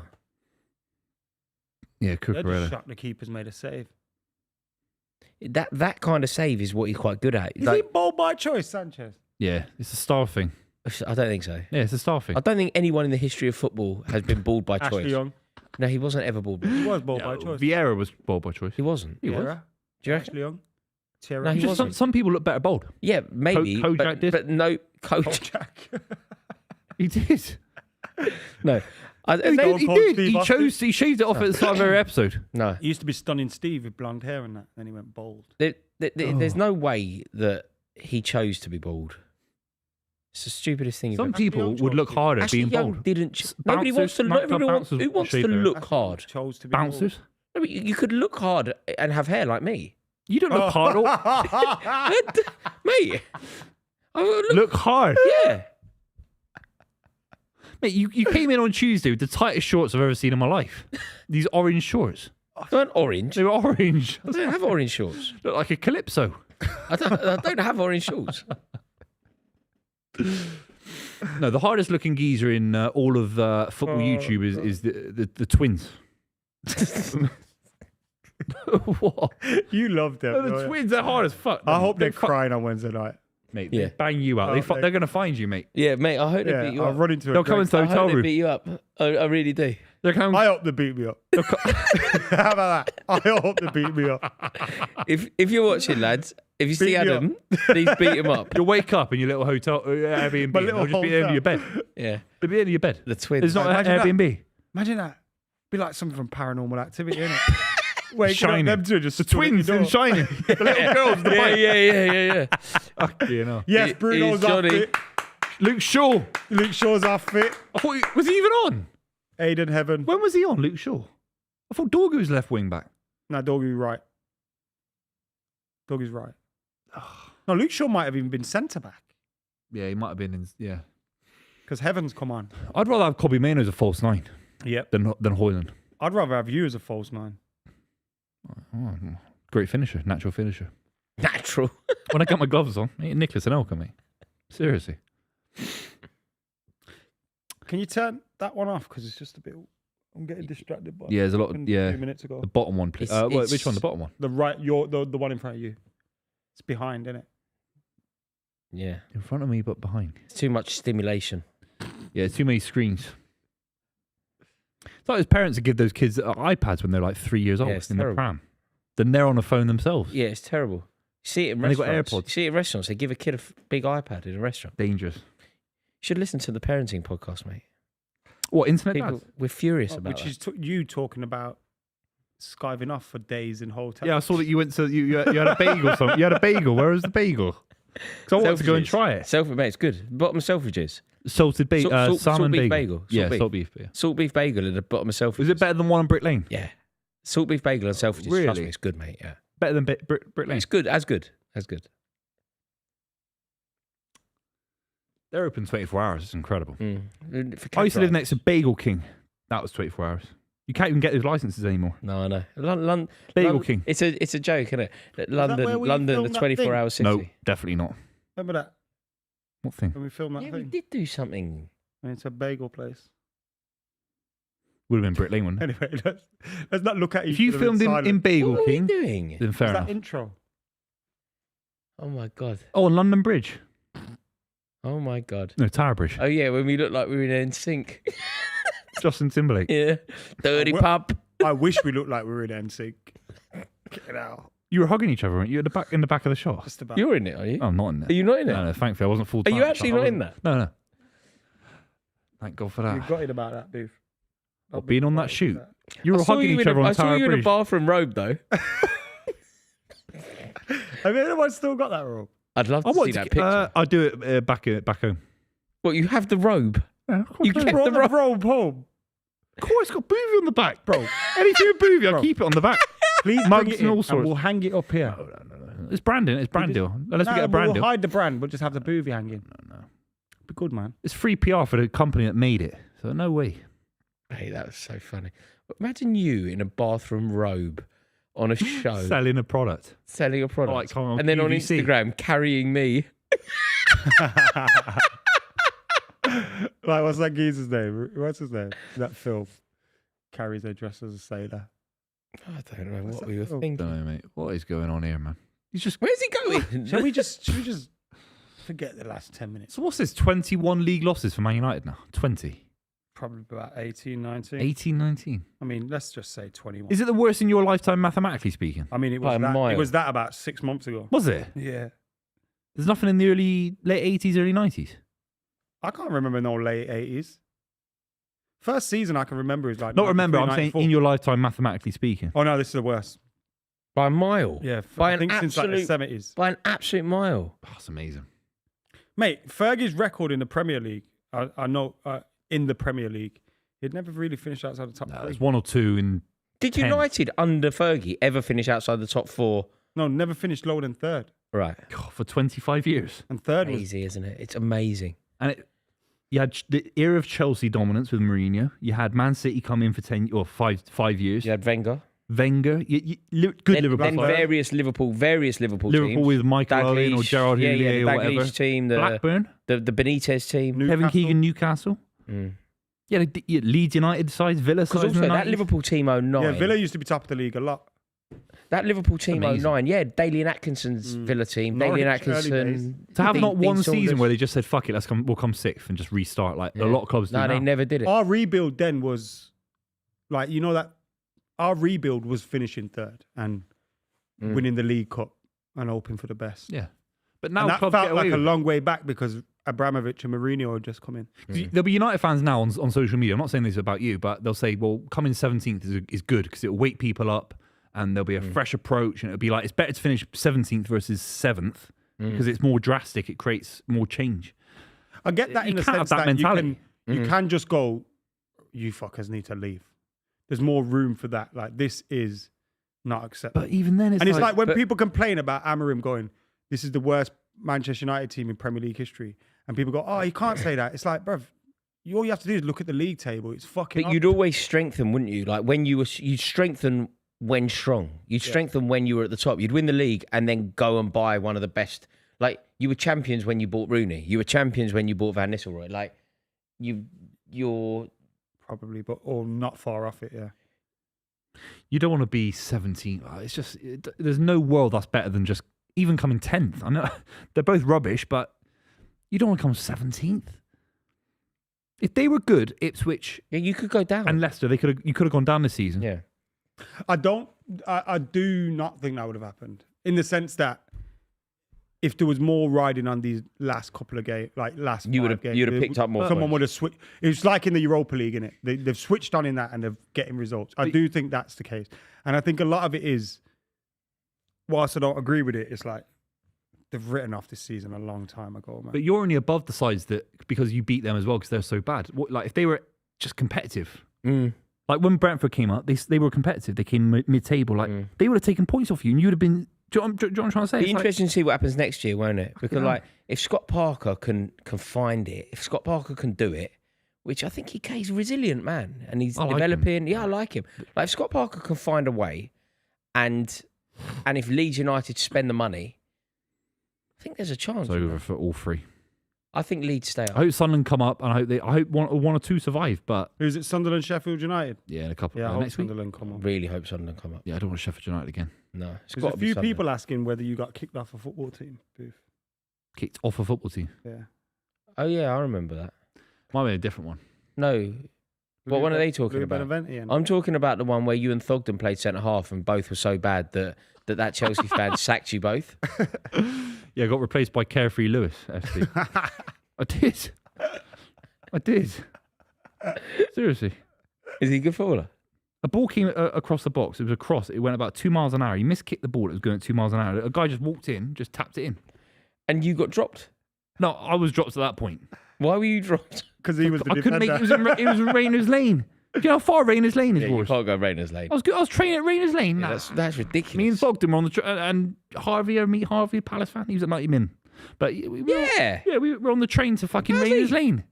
Yeah, They just Cucurella. shut the keeper's made a save. That kind of save is what he's quite good at. Is he bold by choice, Sanchez? Yeah, it's a star thing. I don't think so. Yeah, it's a star thing. I don't think anyone in the history of football has been balled by Ashley choice. Young. No, he wasn't ever balled. He was bold by choice. Vieira was bold by choice. He wasn't. He was. Vieira, Do you reckon? Ashley Young. Thierry. No, he Just wasn't. some people look better bold. Yeah, maybe. Kojak but, did. but no, coach. Kojak. He did. No. He Stone did. He Cold did. Steve He Austin. chose. He shaved it off at the start of every episode. No. He used to be Stunning Steve with blonde hair and that. Then he went bold. There's no way that he chose to be bald. It's the stupidest thing. Some you've people Young would look chose harder Ashley being Young bold. didn't. Nobody wants to look. Nightclub bouncers Who wants to shave their- look hard? Chose to be Bouncers. No, but you could look hard and have hair like me, You don't look hard. mate. I would Look hard. yeah. Mate, you came in on Tuesday with the tightest shorts I've ever seen in my life. These orange shorts. They weren't orange. They were orange. I don't have orange shorts. Look like a calypso. I don't have orange shorts. No, the hardest looking geezer in all of football YouTube is the twins. What? You love them. The don't you? twins, they're hard as fuck. I hope they're fu- crying on Wednesday night. Mate, Yeah. they bang you out. Oh, They're going to find you, mate. Yeah, mate. I hope they Yeah, beat you I'll up. run into a They'll come drink. into the I hotel hope they room. beat you up. I really do. They'll come. I hope they beat me up. How about that? I hope they beat me up. If you're watching, lads, if you see Beat me Adam, please beat him up. You'll wake up in your little hotel Airbnb. My little They'll just be at the end of your bed. Yeah, They'll be at the end of your bed. the twins. It's not an Imagine that. Airbnb. Imagine that. Be like something from Paranormal Activity, innit? Waking Shining. up, them two just The stood at twins your in door. Shining. The little girls. The bike. yeah. You know. Yes, He- Bruno's he's Johnny. outfit. Luke Shaw. Luke Shaw's outfit. I thought was he even on? Aiden Heaven. When was he on, Luke Shaw? I thought Dorgu was left wing back. No, Doggy's right. Doggy's right. No, Luke Shaw might have even been centre back Yeah, he might have been in. Yeah. because Heaven's come on. I'd rather have Kobe Mainoo as a false nine Yep. than Højlund. I'd rather have you as a false nine. Oh, great finisher, natural finisher. Natural. When I got my gloves on, ain't Nicholas and Elka, mate. Seriously. Can you turn that one off? Because it's just a bit. I'm getting distracted by. Yeah, there's a lot of A 2 minutes ago. The bottom one, please. It's- Which one? The bottom one. The right, the one in front of you. It's behind, isn't it? Yeah, In front of me, but behind. it's too much stimulation. Yeah, too many screens. It's like his parents would give those kids iPads when they're like 3 years old Yeah, it's in the terrible. pram. Then they're on the phone themselves. Yeah, it's terrible. You see it in And they got restaurants. AirPods. You see it in restaurants. They give a kid a big iPad in a restaurant. Dangerous. You should listen to the parenting podcast, mate. What, internet People, dads? we're furious about Which that. is you talking about skiving off for days in hotels. Yeah, I saw that you went to, you had a bagel. You had a bagel. Where was the bagel? Because I wanted to go and Selfridges. try it. Mate, it's good. Bottom of Selfridges. Salted bagel, Salt salmon beef bagel. bagel. Yeah, Salt beef. salt beef. Yeah. Salt beef bagel at the bottom of Selfridges. Was it better than one on Brick Lane? Yeah. Salt beef bagel and Selfridges. Trust Really? me, it's good, mate. Yeah. Better than Brick Lane? It's good. As good. As good. They're open 24 hours. It's incredible. Mm. For I used to live cab next to Bagel King. That was 24 hours. You can't even get those licenses anymore. No, I know. London. Bagel King. It's a joke, isn't it? That where London, we the filmed that 24-hour city. No, definitely not. Remember that What thing? when we filmed that Yeah, we thing? did do something. And it's a bagel place. Would have been Brick Lane, wouldn't it? Anyway, let's not look at each If you other filmed in silence. Bagel What are we King, doing? then fair What's enough. that intro? Oh my god. Oh, on London Bridge. Oh my god. No, Tower Bridge. Oh yeah, when we looked like we were in NSYNC. Justin Timberlake. Yeah. Dirty Well- pub. I wish we looked like we were in NSYNC. Get out. You were hugging each other, weren't you? At the back, in the back of the shot. Just about. You're in it, are you? Oh, I'm not in Are there. you not in it? No, no, thankfully I wasn't full Are time. you actually not in that? No, no. Thank God for You that. got it about that, Booth. What, being on that shoot? You I were saw hugging you each in other I on saw Tower you in a Bridge. bathroom robe though. Have anyone still got that wrong? I'd love to I see want that to. picture. I do it back home. What, you have the robe? Yeah, of course You I do. kept Brought the the robe. robe home. Of course, it's got Buvey on the back, bro. Anything with Buvey, I'll Bro. keep it on the back. Please Mugs bring it and in all sorts. and we'll hang it up here. It's branding. It's brand deal. Unless we get a brand we'll deal. hide the brand. We'll just have the Buvey hanging. Be good, man. It's free PR for the company that made it. So no way. Hey, that was so funny. Imagine you in a bathroom robe on a show Selling a product. selling a product, Like on and then on QVC. Instagram carrying me. Like, what's that geezer's name? What's his name? That Phil carries her dress as a sailor. I don't know what we were film? thinking. Don't know, mate. What is going on here, man? He's just. Where's he going? Should we just forget the last 10 minutes? So what's this? 21 league losses for Man United now. 20. Probably about 18, 19. 18, 19. I mean, let's just say 21. Is it the worst in your lifetime, mathematically speaking? I mean, By a mile. it was that about 6 months ago. Was it? Yeah. There's nothing in the late 80s, early 90s. I can't remember no late 80s. First season I can remember is like... Not remember, 93, I'm saying 94. in your lifetime, mathematically speaking. Oh, no, this is the worst. By a mile. Yeah, By I an think since like the absolute- 70s. By an absolute mile. Oh, that's amazing. Mate, Fergie's record in the Premier League, I know, in the Premier League, he'd never really finished outside the top No, three. there's one or two in. Did 10. United under Fergie ever finish outside the top four? No, never finished lower than third. Right. God, for 25 years. And third was... Crazy, isn't it? It's amazing. And you had the era of Chelsea dominance with Mourinho. You had Man City come in for 5 years. You had Wenger. Wenger. Good Then Liverpool. player. various Liverpool Liverpool teams. with Michael Owen or Dalglish, Gerard yeah, Houllier the or whatever. Dalglish team, the Blackburn. Benitez team. Kevin Newcastle. Keegan, Newcastle. Mm. Yeah, Leeds United size, Villa size. Because also in the that 90s. Liverpool team 09. Yeah, Villa used to be top of the league a lot. That Liverpool team Amazing. 09. Yeah, Dalian Atkinson's Villa team. Norwich, Dalian early Atkinson. To have Dean- not Dean one season Saunders. where they just said, fuck it, we'll come sixth and just restart like Yeah. a lot of clubs do No, now. they never did it. Our rebuild then was like, you know, that our rebuild was finishing third and winning the League Cup and hoping for the best. Yeah. But now And that clubs felt get away like a with it. long way back because Abramovich and Mourinho had just come in. There'll be United fans now on social media. I'm not saying this about you, but they'll say, well, coming 17th is good because it'll wake people up and there'll be a fresh approach. And it'll be like, it's better to finish 17th versus 7th because it's more drastic. It creates more change. I get that You in the can't have sense that that mentality. you can just go, you fuckers need to leave. There's more room for that. Like, this is not acceptable. But even then, and it's like when but- people complain about Amorim going, this is the worst Manchester United team in Premier League history. And people go, oh, you can't say that. It's like, bruv, all you have to do is look at the league table. It's fucking But you'd always strengthen, wouldn't you? Like when you'd strengthen when strong. You'd strengthen when you were at the top. You'd win the league and then go and buy one of the best. Like you were champions when you bought Rooney. You were champions when you bought Van Nistelrooy. Like you're probably, but all not far off it, yeah. you don't want to be 17th. It's just, there's no world that's better than just even coming 10th. I know they're both rubbish, but you don't want to come 17th. If they were good, Ipswich yeah. You could go down. and Leicester, you could have gone down this season. yeah. I do not think that would have happened in the sense that if there was more riding on these last couple of games, like last You would have- five games, you'd have picked up more Someone points. would have switched. It was like in the Europa League, innit? They've switched on in that and they're getting results. I do think that's the case. And I think a lot of it is, whilst I don't agree with it, it's like they've written off this season a long time ago, man. But you're only above the sides that because you beat them as well because they're so bad. Like if they were just competitive, like when Brentford came up, they were competitive. They came mid-table. Like they would have taken points off you, and you'd have been. Do you know what I'm trying to say? Be It's like- interesting to see what happens next year, won't it? Because like if Scott Parker can find it, if Scott Parker can do it, which I think he's a resilient man and he's I like him. developing. Yeah, I like him. Like if Scott Parker can find a way, and if Leeds United spend the money, I think there's a chance. It's you know. over for all three. I think Leeds stay I up. hope Sunderland come up, and I hope one or two survive. But Who's it? Sunderland, Sheffield United. yeah, in a couple Yeah, I hope next week. Sunderland come on. Really hope Sunderland come up. Yeah, I don't want Sheffield United again. No, it's There's got a to be few Sunderland. people asking whether you got kicked off a football team, Booth. Kicked off a football team. Yeah. Oh yeah, I remember that. Might be a different one. No, what one are they talking Louis about? Beneventi and- I'm talking about the one where you and Thogden played centre half and both were so bad that Chelsea fan sacked you both. Yeah, I got replaced by Carefree Lewis, FC. I did. I did. Seriously. Is he a good footballer? A ball came across the box. It was a cross. It went about 2 miles an hour. He miskicked the ball. It was going at 2 miles an hour. A guy just walked in, just tapped it in. And you got dropped. No, I was dropped at that point. Why were you dropped? Because he was the I couldn't defender. make it. Was in Rayners Lane. Do you know how far Rayners Lane is, Yeah, you Boris? can't go Rayners Lane. I was training at Rayners Lane. Yeah, Nah. that's ridiculous. Me and Thogden were on the and Harvey, Palace fan. He was at 90 min. But we were on the train to fucking Has Raiders he? Lane.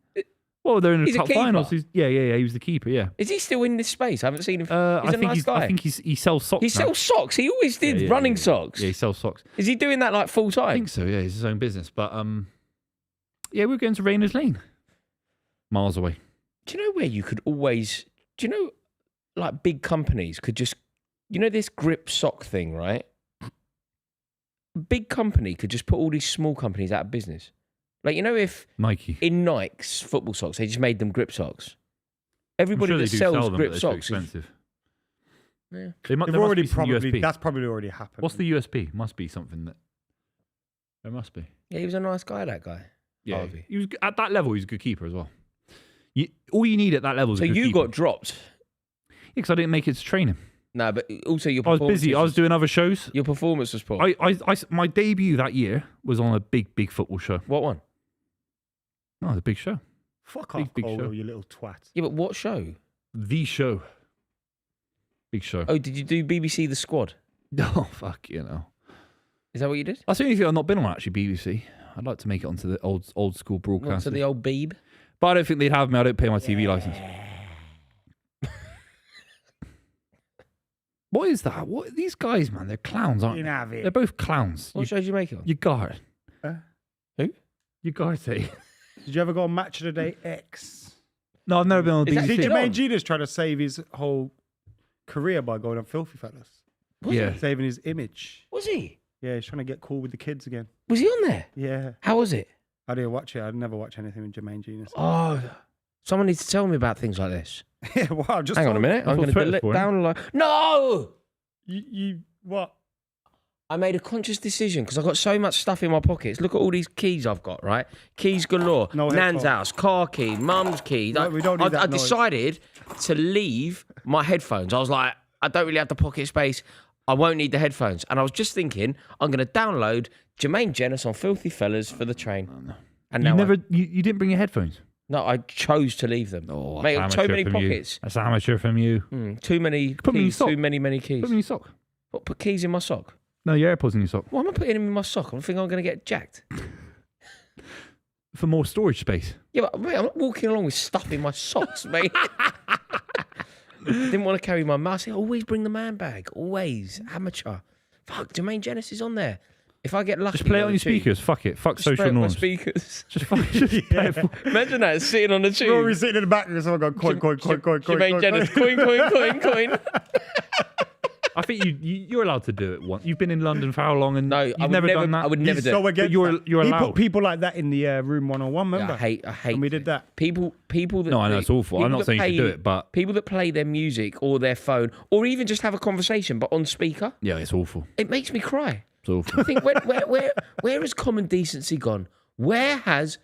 Well, they're in the He's a cup keeper? finals. Yeah. He was the keeper. Yeah. Is he still in this space? I haven't seen him. I think he sells socks. He now. sells socks. He always did running socks. Yeah, he sells socks. Is he doing that like full I time? think so. Yeah, it's his own business. But we were going to Raiders Lane, miles away. Do you know where you could always? Do you know, like big companies could just, this grip sock thing, right? Big company could just put all these small companies out of business. Like, if Nike. in Nike's football socks, they just made them grip socks. Everybody I'm sure that they do sells sell them, grip but they're too socks. expensive. Yeah. There They've must already be some USP. that's probably already happened. What's the USP? Must be something that there must be. Yeah, he was a nice guy, that guy. Yeah, Harvey. he was at that level. He's a good keeper as well. All you need at that level is So a good you keeper. got dropped. because I didn't make it to training. No, but also your I was performance. busy. I was doing other shows. Your performance was poor. My debut that year was on a big football show. What one? No, the big show. Fuck Big, off, big Colo, show. you little twat. Yeah, but what show? The show. Big show. Oh, did you do BBC The Squad? Oh, fuck, Is that what you did? That's the only thing I've not been on, actually, BBC. I'd like to make it onto the old school What, broadcast. to the old Beeb? But I don't think they'd have me. I don't pay my TV license. What is that? What these guys, man? They're clowns, aren't You they? can have it. They're both clowns. What show did you make it on? You got it. Who? You got it. Did you ever go on Match of the Day X? No, I've never been on Is that BBC. Did still Jermaine on? Genius try to save his whole career by going on Filthy Fellas? Yeah. Saving his image. Was he? Yeah, he's trying to get cool with the kids again. Was he on there? Yeah. How was it? I didn't watch it. I'd never watch anything with Jermaine Genius. Oh, someone needs to tell me about things like this. Yeah, wow. Just Hang on a minute. I'm going to Twitter delete for, download. No! You what? I made a conscious decision because I've got so much stuff in my pockets. Look at all these keys I've got, right? Keys galore. No Nan's headphones. house, car key, mum's key. No, we don't need that I noise. decided to leave my headphones. I was like, I don't really have the pocket space. I won't need the headphones. And I was just thinking, I'm going to download Jermaine Genius on Filthy Fellas for the train. And now You didn't bring your headphones. No, I chose to leave them. Oh, Mate, that's too amateur many from you. pockets. That's amateur from you. Too many Put them in your keys. sock. Too many keys. Put them in your sock. What, put keys in my sock? No, your AirPods in your sock. Why am I putting them in my sock? I think I'm going to get jacked. For more storage space. Yeah, but mate, I'm not walking along with stuff in my socks, mate. Didn't want to carry my mask. Always bring the man bag. Always. Amateur. Fuck, Jermaine Genius is on there. If I get lucky... Just play it on the your tube, speakers. Fuck it. Fuck just play social it on my norms. speakers. Just play it. For- Imagine that, sitting on the tube. Rory sitting in the back and someone going, coin. Jermaine Genius, coin. I think you're allowed to do it once. You've been in London for how long? And No, you've never done that. I would never do So it. against you're that. allowed. He put people like that in the room 101, remember? Yeah, I hate And we did that. People that... No, I know it's awful. I'm people not that saying you should do it, but People that play their music or their phone or even just have a conversation but on speaker, yeah, it's awful. it makes me cry. It's awful. I think, where has common decency gone? Where has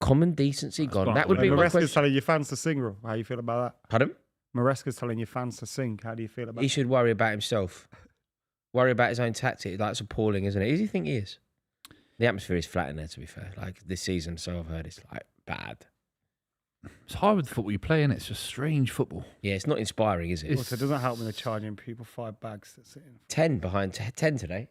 common decency gone? not That would the be way. my Maresca's question. telling your fans to sing, Ro. How you feel about that? Pardon? Maresca's telling your fans to sing. How do you feel about He that? should worry about himself. Worry about his own tactic. That's appalling, isn't it? Who does he think he is? The atmosphere is flat in there, to be fair. Like this season, so I've heard, it's like bad. It's hard with the football you play, and it's just strange football. Yeah, it's not inspiring, is it? Also, it doesn't help when they're charging people 5 bags to sit in. 10 behind 10 today.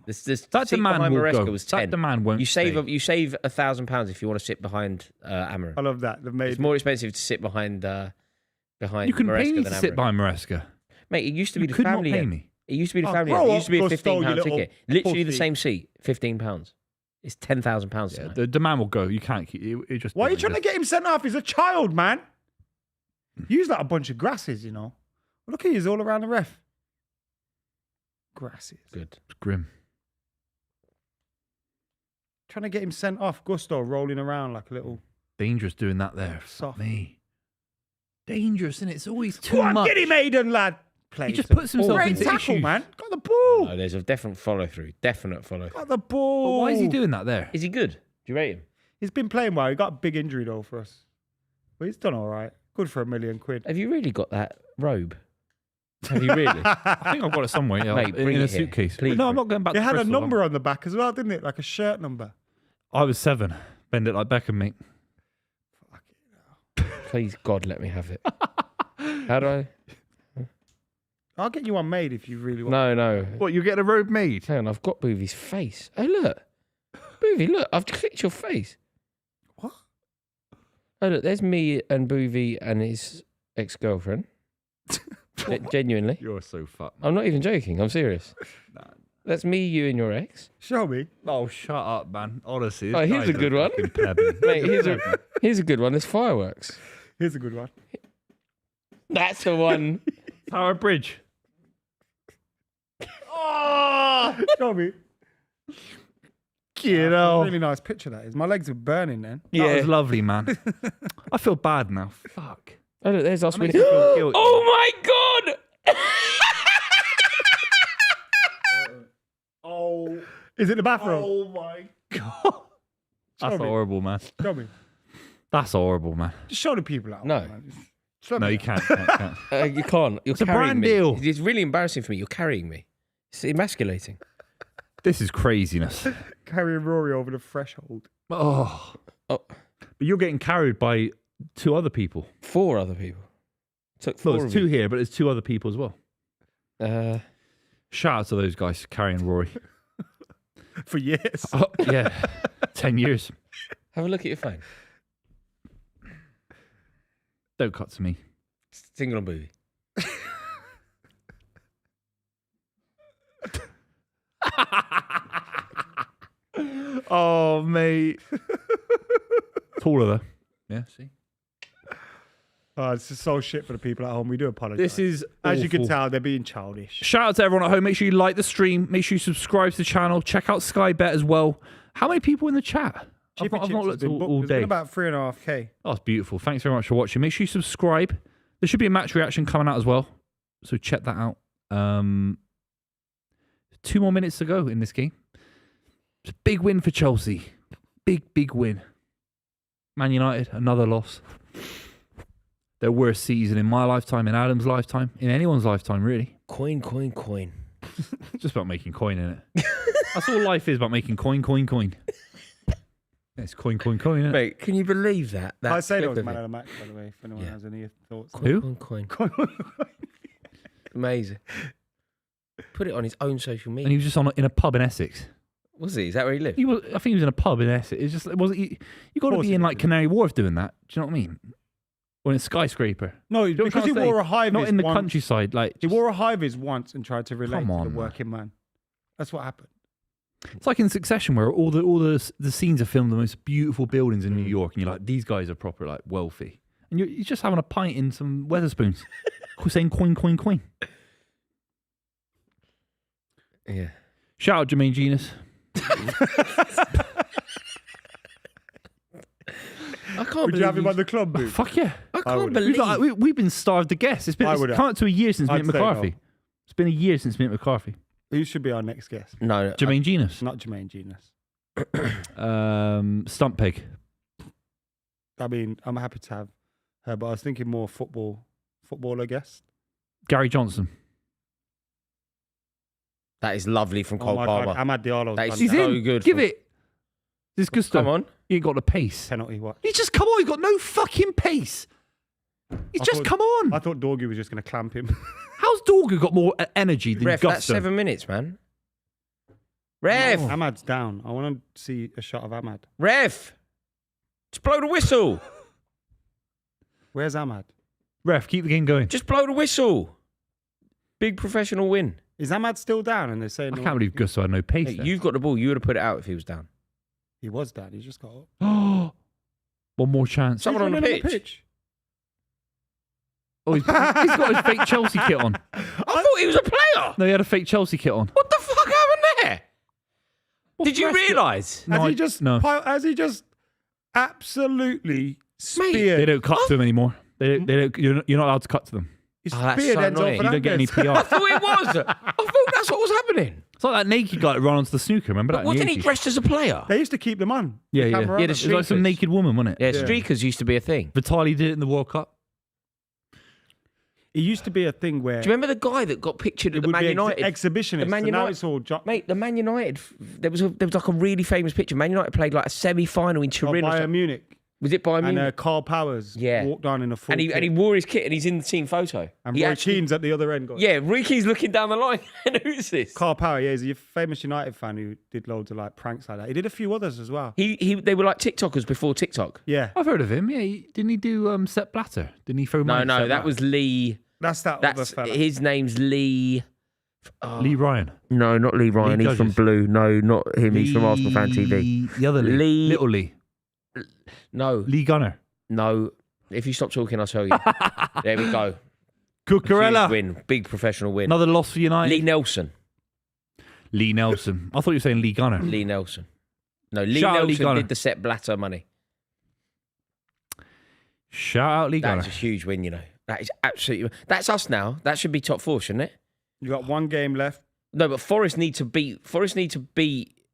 This That seat demand behind will Maresca go. was That 10. demand won't You save stay. £1,000 if you want to sit behind Amarin. I love that. They've made It's more expensive to sit behind You can Maresca pay me than to sit Amarin. behind Maresca. Mate, it used to be You the could not family pay end. me. It used to be the Oh, family grow end. It up, used to be a Gusto, you £15 little ticket. Literally the pussy. same seat, £15. It's £10,000 Yeah, tonight. the demand will go. You can't keep it. Just Why are you trying to get him sent off? He's a child, man. Use like a bunch of grasses, you know. Look at you, all around the ref. Grasses. Good. It's grim. Trying to get him sent off. Gusto rolling around like a little. Dangerous doing that there. Soft. Fuck me. Dangerous, and it's always too Go on, much. get him, Aiden, lad. Play. He just puts himself Great into tackle, issues. man. Got the ball. No, there's a definite follow-through. Definite follow-through. Got the But ball. why is he doing that there? Is he good? Do you rate him? He's been playing well. He got a big injury though for us. But he's done all right. Good for £1 million. Have you really got that robe? Have you really? I think I've got it somewhere. Yeah, Mate, in bring a it here. suitcase. Please No, I'm bring not going back. It to had a Bristol. number on the back as well, didn't it? Like a shirt number. I was 7. Bend it like Beckham, mate. Please, God, let me have it. How do I? I'll get you one made if you really want. No. What, you get a robe made? Hang on, I've got Buvey's face. Oh, look. Buvey, Buvey, look, I've clicked your face. What? Oh, look, there's me and Buvey and his ex-girlfriend. Genuinely. You're so fucked. I'm not even joking. I'm serious. That's me, you, and your ex. Show me. Oh, shut up, man. Honestly. Oh, here's a good one. Mate, here's a good one. There's fireworks. Here's a good one. That's the one. Tower Bridge. Oh, show me. You know. Really nice picture that is. My legs were burning then. That was lovely, man. I feel bad now. Fuck. Oh, look, there's us That makes winning. me feel guilty. Oh my god! Oh, is it the bathroom? Oh my god. That's Show me. horrible, man. Show me. That's horrible, man. Just show the people out. No. Man. Show No, me you that. can't. You can't. You're It's a carrying brand me. deal. It's really embarrassing for me. You're carrying me. It's emasculating. This is craziness. Carrying Rory over the threshold. Oh. Oh, But you're getting carried by 2 other people. 4 other people. Took 4 Well, there's 2 here, but there's 2 other people as well. Shout out to those guys carrying Rory. For years. Oh, yeah. 10 years. Have a look at your phone. Don't cut to me. Single on Buvey. Oh, mate. Taller though. Yeah, see? This is so shit for the people at home. We do apologize. This is As you can awful. tell, they're being childish. Shout out to everyone at home. Make sure you like the stream. Make sure you subscribe to the channel. Check out Sky Bet as well. How many people in the chat? I've Chippy not Chips has looked been all, booked. all There's been day. about 3.5k. Oh, that's beautiful. Thanks very much for watching. Make sure you subscribe. There should be a match reaction coming out as well. So check that out. 2 more minutes to go in this game. It's a big win for Chelsea. Big win. Man United, another loss. Their worst season in my lifetime, in Adam's lifetime, in anyone's lifetime, really. Coin. It's just about making coin, isn't it? That's all life is, about making coin. It's coin, isn't it? Mate, can you believe that? I say that clip was of man it. of the match, by the way, if anyone Yeah. has any thoughts. Who? Coin. Amazing. Put it on his own social And media. he was just in a pub in Essex. Was he? Is that where he lived? I think he was in a pub in Essex. It's just, it wasn't. You got to course be he in did, like yeah. Canary Wharf doing that. Do you know what I mean? Or in a skyscraper. No, You know what because I'm he trying to wore a say? high vis Not in the once. countryside. Like He wore a high vis once and tried to relate Come to on, the man. working man. That's what happened. it's like in Succession, where all the scenes are filmed in the most beautiful buildings in New York, and you're like, these guys are proper like wealthy, and you're just having a pint in some Weatherspoons, saying coin. Yeah. Shout out Jermaine Genius. I can't Would believe you have him you- on the club Oh, booth? fuck yeah. I can't would've. believe. We've been starved to guests. It's been I it's would've. come up to a year since I'd we met say McCarthy. no. It's been a year since we met McCarthy. Who should be our next guest? No, Jermaine Genius. Not Jermaine Genius. Stump Peg. I mean, I'm happy to have her, but I was thinking more footballer guest. Gary Johnson. that is lovely from Oh Cole my Palmer. God, Ahmad Diallo. That is He's so in. good. Give it. This Gusto. Come on. He ain't got the pace. penalty. What? He's just come on. He's got no fucking pace. He's I just thought- come on. I thought Dorgy was just going to clamp him. How's Dorgu got more energy than Ref, Gusto? that's 7 minutes, man. Ref, Ahmad's down. I want to see a shot of Ahmad. Ref, just blow the whistle. Where's Ahmad? Ref, keep the game going. Just blow the whistle. Big professional win. Is Ahmad still down? And they're saying I can't believe Gusto had no pace. Hey, there. you've got the ball. You would have put it out if he was down. He was down. He just got up. One more chance. Someone on the He's running pitch. Oh, he's got his fake Chelsea kit on. I thought he was a player. No, he had a fake Chelsea kit on. What the fuck happened there? Did you realise? Has No, he just? no. Has he just absolutely They speared? don't cut to him anymore. They don't. You're not allowed to cut to them. He Oh, that's speared so Enzo annoying. You don't get any Fernandes. PR. I thought it was. I thought that's what was happening. It's like that naked guy that ran onto the snooker. Remember that? But in the wasn't he 80s? dressed as a player? They used to keep them on. Yeah, The yeah. camera Yeah, on the them. It was like some streakers. naked woman, wasn't it? Yeah, streakers used to be a thing. Vitali did it in the World Cup. It used to be a thing where Do you remember the guy that got pictured at it the would Man be United? exhibitionist. the Man and now United- it's all Mate, the Man United, there was like a really famous picture. Man United played like a semi-final in Turin. or Bayern something. Munich. Was it Bayern And Munich? Carl Powers Yeah. walked down in a full And he wore his kit and he's in the team photo. And He Roy actually- Keane's at the other end. Yeah, Roy Keane's looking down the line. And who's this? Carl Power, yeah, he's a famous United fan who did loads of like pranks like that. He did a few others as well. They were like TikTokers before TikTok. Yeah. I've heard of him. Yeah, didn't he do Sepp Blatter? Didn't he throw money? No, at Sepp that Blatter? was Lee. That's that other That's fella. his name's Lee. Oh, Lee Ryan. No, not Lee Ryan. Lee He's from Judges. Blue. No, not him. He's from Arsenal Fan TV. The other Lee. Lee- Little Lee. No, Lee Gunner. no. If you stop talking, I'll tell you. There we go. Huge Cucurella. win. Big professional win. Another loss for United. Lee Nelson. Lee Nelson. I thought you were saying Lee Gunner. Lee Nelson. No, Lee Shout out Lee Nelson Gunner. did the Sepp Blatter money. Shout out Lee Gunner. That's a huge win, you know. That is absolutely. That's us now. That should be top 4, shouldn't it? You got one game left. No, but Forest need to beat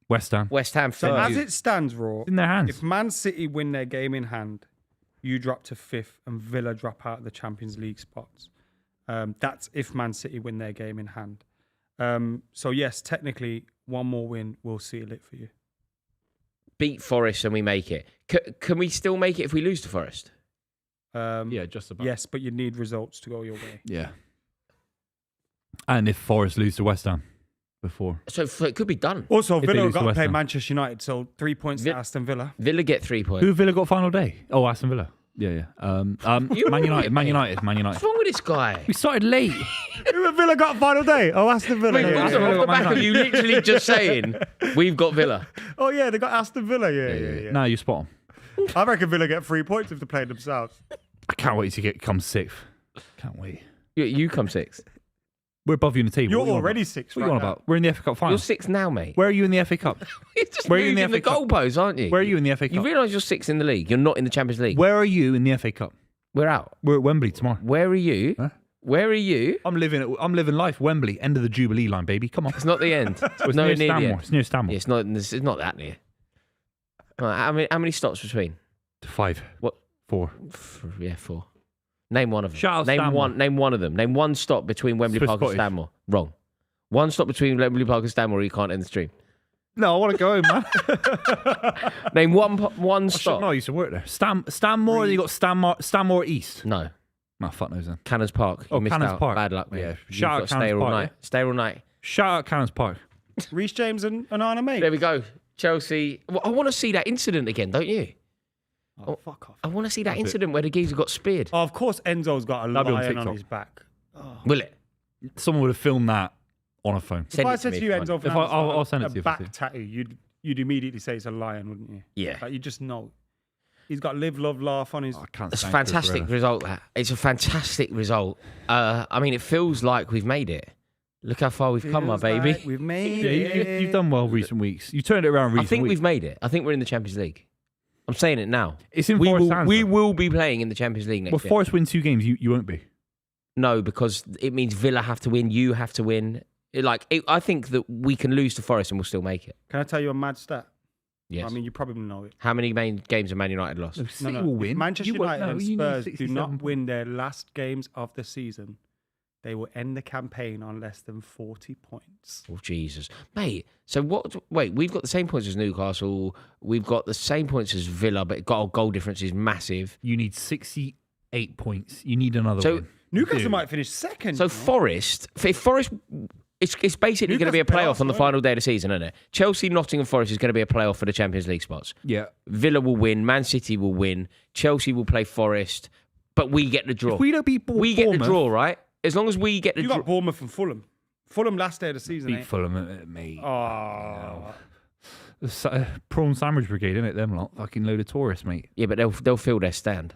West Ham. West Ham So first. as it stands, Raw, In their hands. if Man City win their game in hand, you drop to 5th and Villa drop out of the Champions League spots. That's if Man City win their game in hand. So yes, technically, one more win will seal it for you. Beat Forest and we make it. Can we still make it if we lose to Forest? Yeah, just about. Yes, but you need results to go your way. Yeah. And if Forest lose to West Ham before. So it could be done. Also, they Villa lose to got to West play Ham. Manchester United, so 3 points to Aston Villa. Villa get 3 points. Who Villa got final day? Oh, Aston Villa. Yeah. Man United. Man United. What's wrong with this guy? We started late. Who Villa got final day? Oh, Aston Villa. Wait, yeah, also, yeah. off the back of you literally just saying, we've got Villa. Oh yeah, they got Aston Villa. Yeah. No, you're spot on. I reckon Villa get 3 points if they play themselves. I can't wait to come 6th. Can't wait. You come 6th. We're above you in the table. You're What are you on already about? 6th. What are you right on now. about? We're in the FA Cup final. You're 6th now, mate. Where are you in the FA Cup? You're just Where are you in moving the the FA Cup? goalposts, aren't you? Where are you in the FA Cup? You realise you're 6th in the league. You're not in the Champions League. Where are you in the FA Cup? We're out. We're at Wembley tomorrow. Where are you? Huh? Where are you? I'm living life. Wembley, end of the Jubilee line, baby. Come on. It's not the end. It's nowhere near near the Stanmore. end. It's near Stanmore. Yeah, it's not that near. Right, how many stops between? 5. What? 4. 4. Name one of them. Shout out Name Stanmore. one. Name one of them. Name one stop between Wembley Swiss Park Scottish. and Stanmore. Wrong. One stop between Wembley Park and Stanmore. Or you can't end the stream. No, I want to go home, man. Name one stop. No, I used to work there. Stanmore, you got Stanmore East. No. No, fuck knows then. Cannons Park. You Oh, missed Cannons out. Park. Bad luck, mate. Yeah. You've Shout got out to stay Cannons all Park, night. yeah. Stay all night. Shout out Cannons Park. Reece James and Anna May. There we go. Chelsea. Well, I want to see that incident again, don't you? Oh, fuck off. I want to see that incident where the geezer got speared. Oh, of course, Enzo's got a That'd be on lion on TikTok. his back. Will it? Someone would have filmed that on a phone. If I said to you, if Enzo, If I'll send it a to you if I back see it. tattoo, you'd immediately say it's a lion, wouldn't you? Yeah. Like, you just know. He's got live, love, laugh on his. I can't It's a stand fantastic Cucurella. result, that. It's a fantastic result. I mean, it feels like we've made it. Look how far we've come, my Feels baby. like we've made Yeah, it. you've done well recent weeks. You turned it around recent I think weeks. we've made it. I think we're in the Champions League. I'm saying it now. It's in We Forest will, hands, we though. will be playing in the Champions League next Well, year. Forest win 2 games, you won't be. No, because it means Villa have to win, you have to win. I think that we can lose to Forest and we'll still make it. Can I tell you a mad stat? Yes. I mean, you probably know it. How many main games have Man United lost? No, No, City no. will If win. Manchester You won't- United no, and you need Spurs do 67 not points. win their last games of the season, they will end the campaign on less than 40 points. Oh, Jesus. Mate, so what? Wait, we've got the same points as Newcastle. We've got the same points as Villa, but our goal difference is massive. You need 68 points. You need another So- win. Newcastle Dude. might finish second. So you know? Forest, if Forest, it's basically going to be a Newcastle playoff on the playoffs, final day of the season, isn't it? Chelsea, Nottingham Forest is going to be a playoff for the Champions League spots. Yeah. Villa will win, Man City will win, Chelsea will play Forest, but we get the draw. If we don't beat We get the Bournemouth, draw, right? As long as we get the You draw. got Bournemouth and Fulham. Fulham last day of the season, beat eh? Fulham, mate. Oh. Prawn sandwich brigade, innit? Them lot. Fucking load of tourists, mate. Yeah, but they'll fill their stand.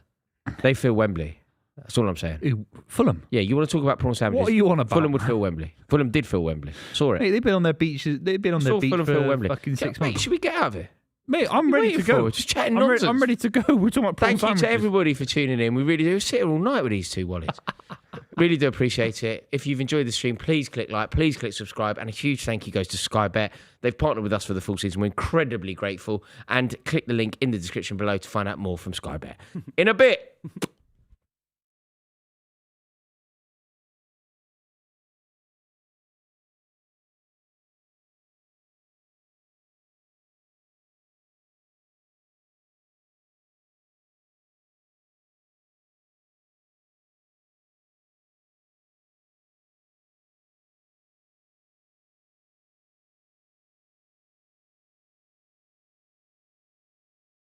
They fill Wembley. That's all I'm saying. Ew, Fulham. Yeah, you want to talk about prawn sandwiches? What are you on about? Fulham would fill Wembley. Fulham did fill Wembley. Saw it. Mate, they've been on their beaches. They've been on their Saw beach Fulham for fill Wembley. fucking 6 Mate, months. should we get out of here? Mate, I'm What are ready you to waiting go. for? Just chatting I'm re- nonsense. I'm ready to go. We're talking about prawn Thank you sandwiches. to everybody for tuning in. We really do. Sit here all night with these two wallets. Really do appreciate it. If you've enjoyed the stream, please click like, please click subscribe, and a huge thank you goes to Sky Bet. They've partnered with us for the full season. We're incredibly grateful. And click the link in the description below to find out more from Sky Bet. In a bit.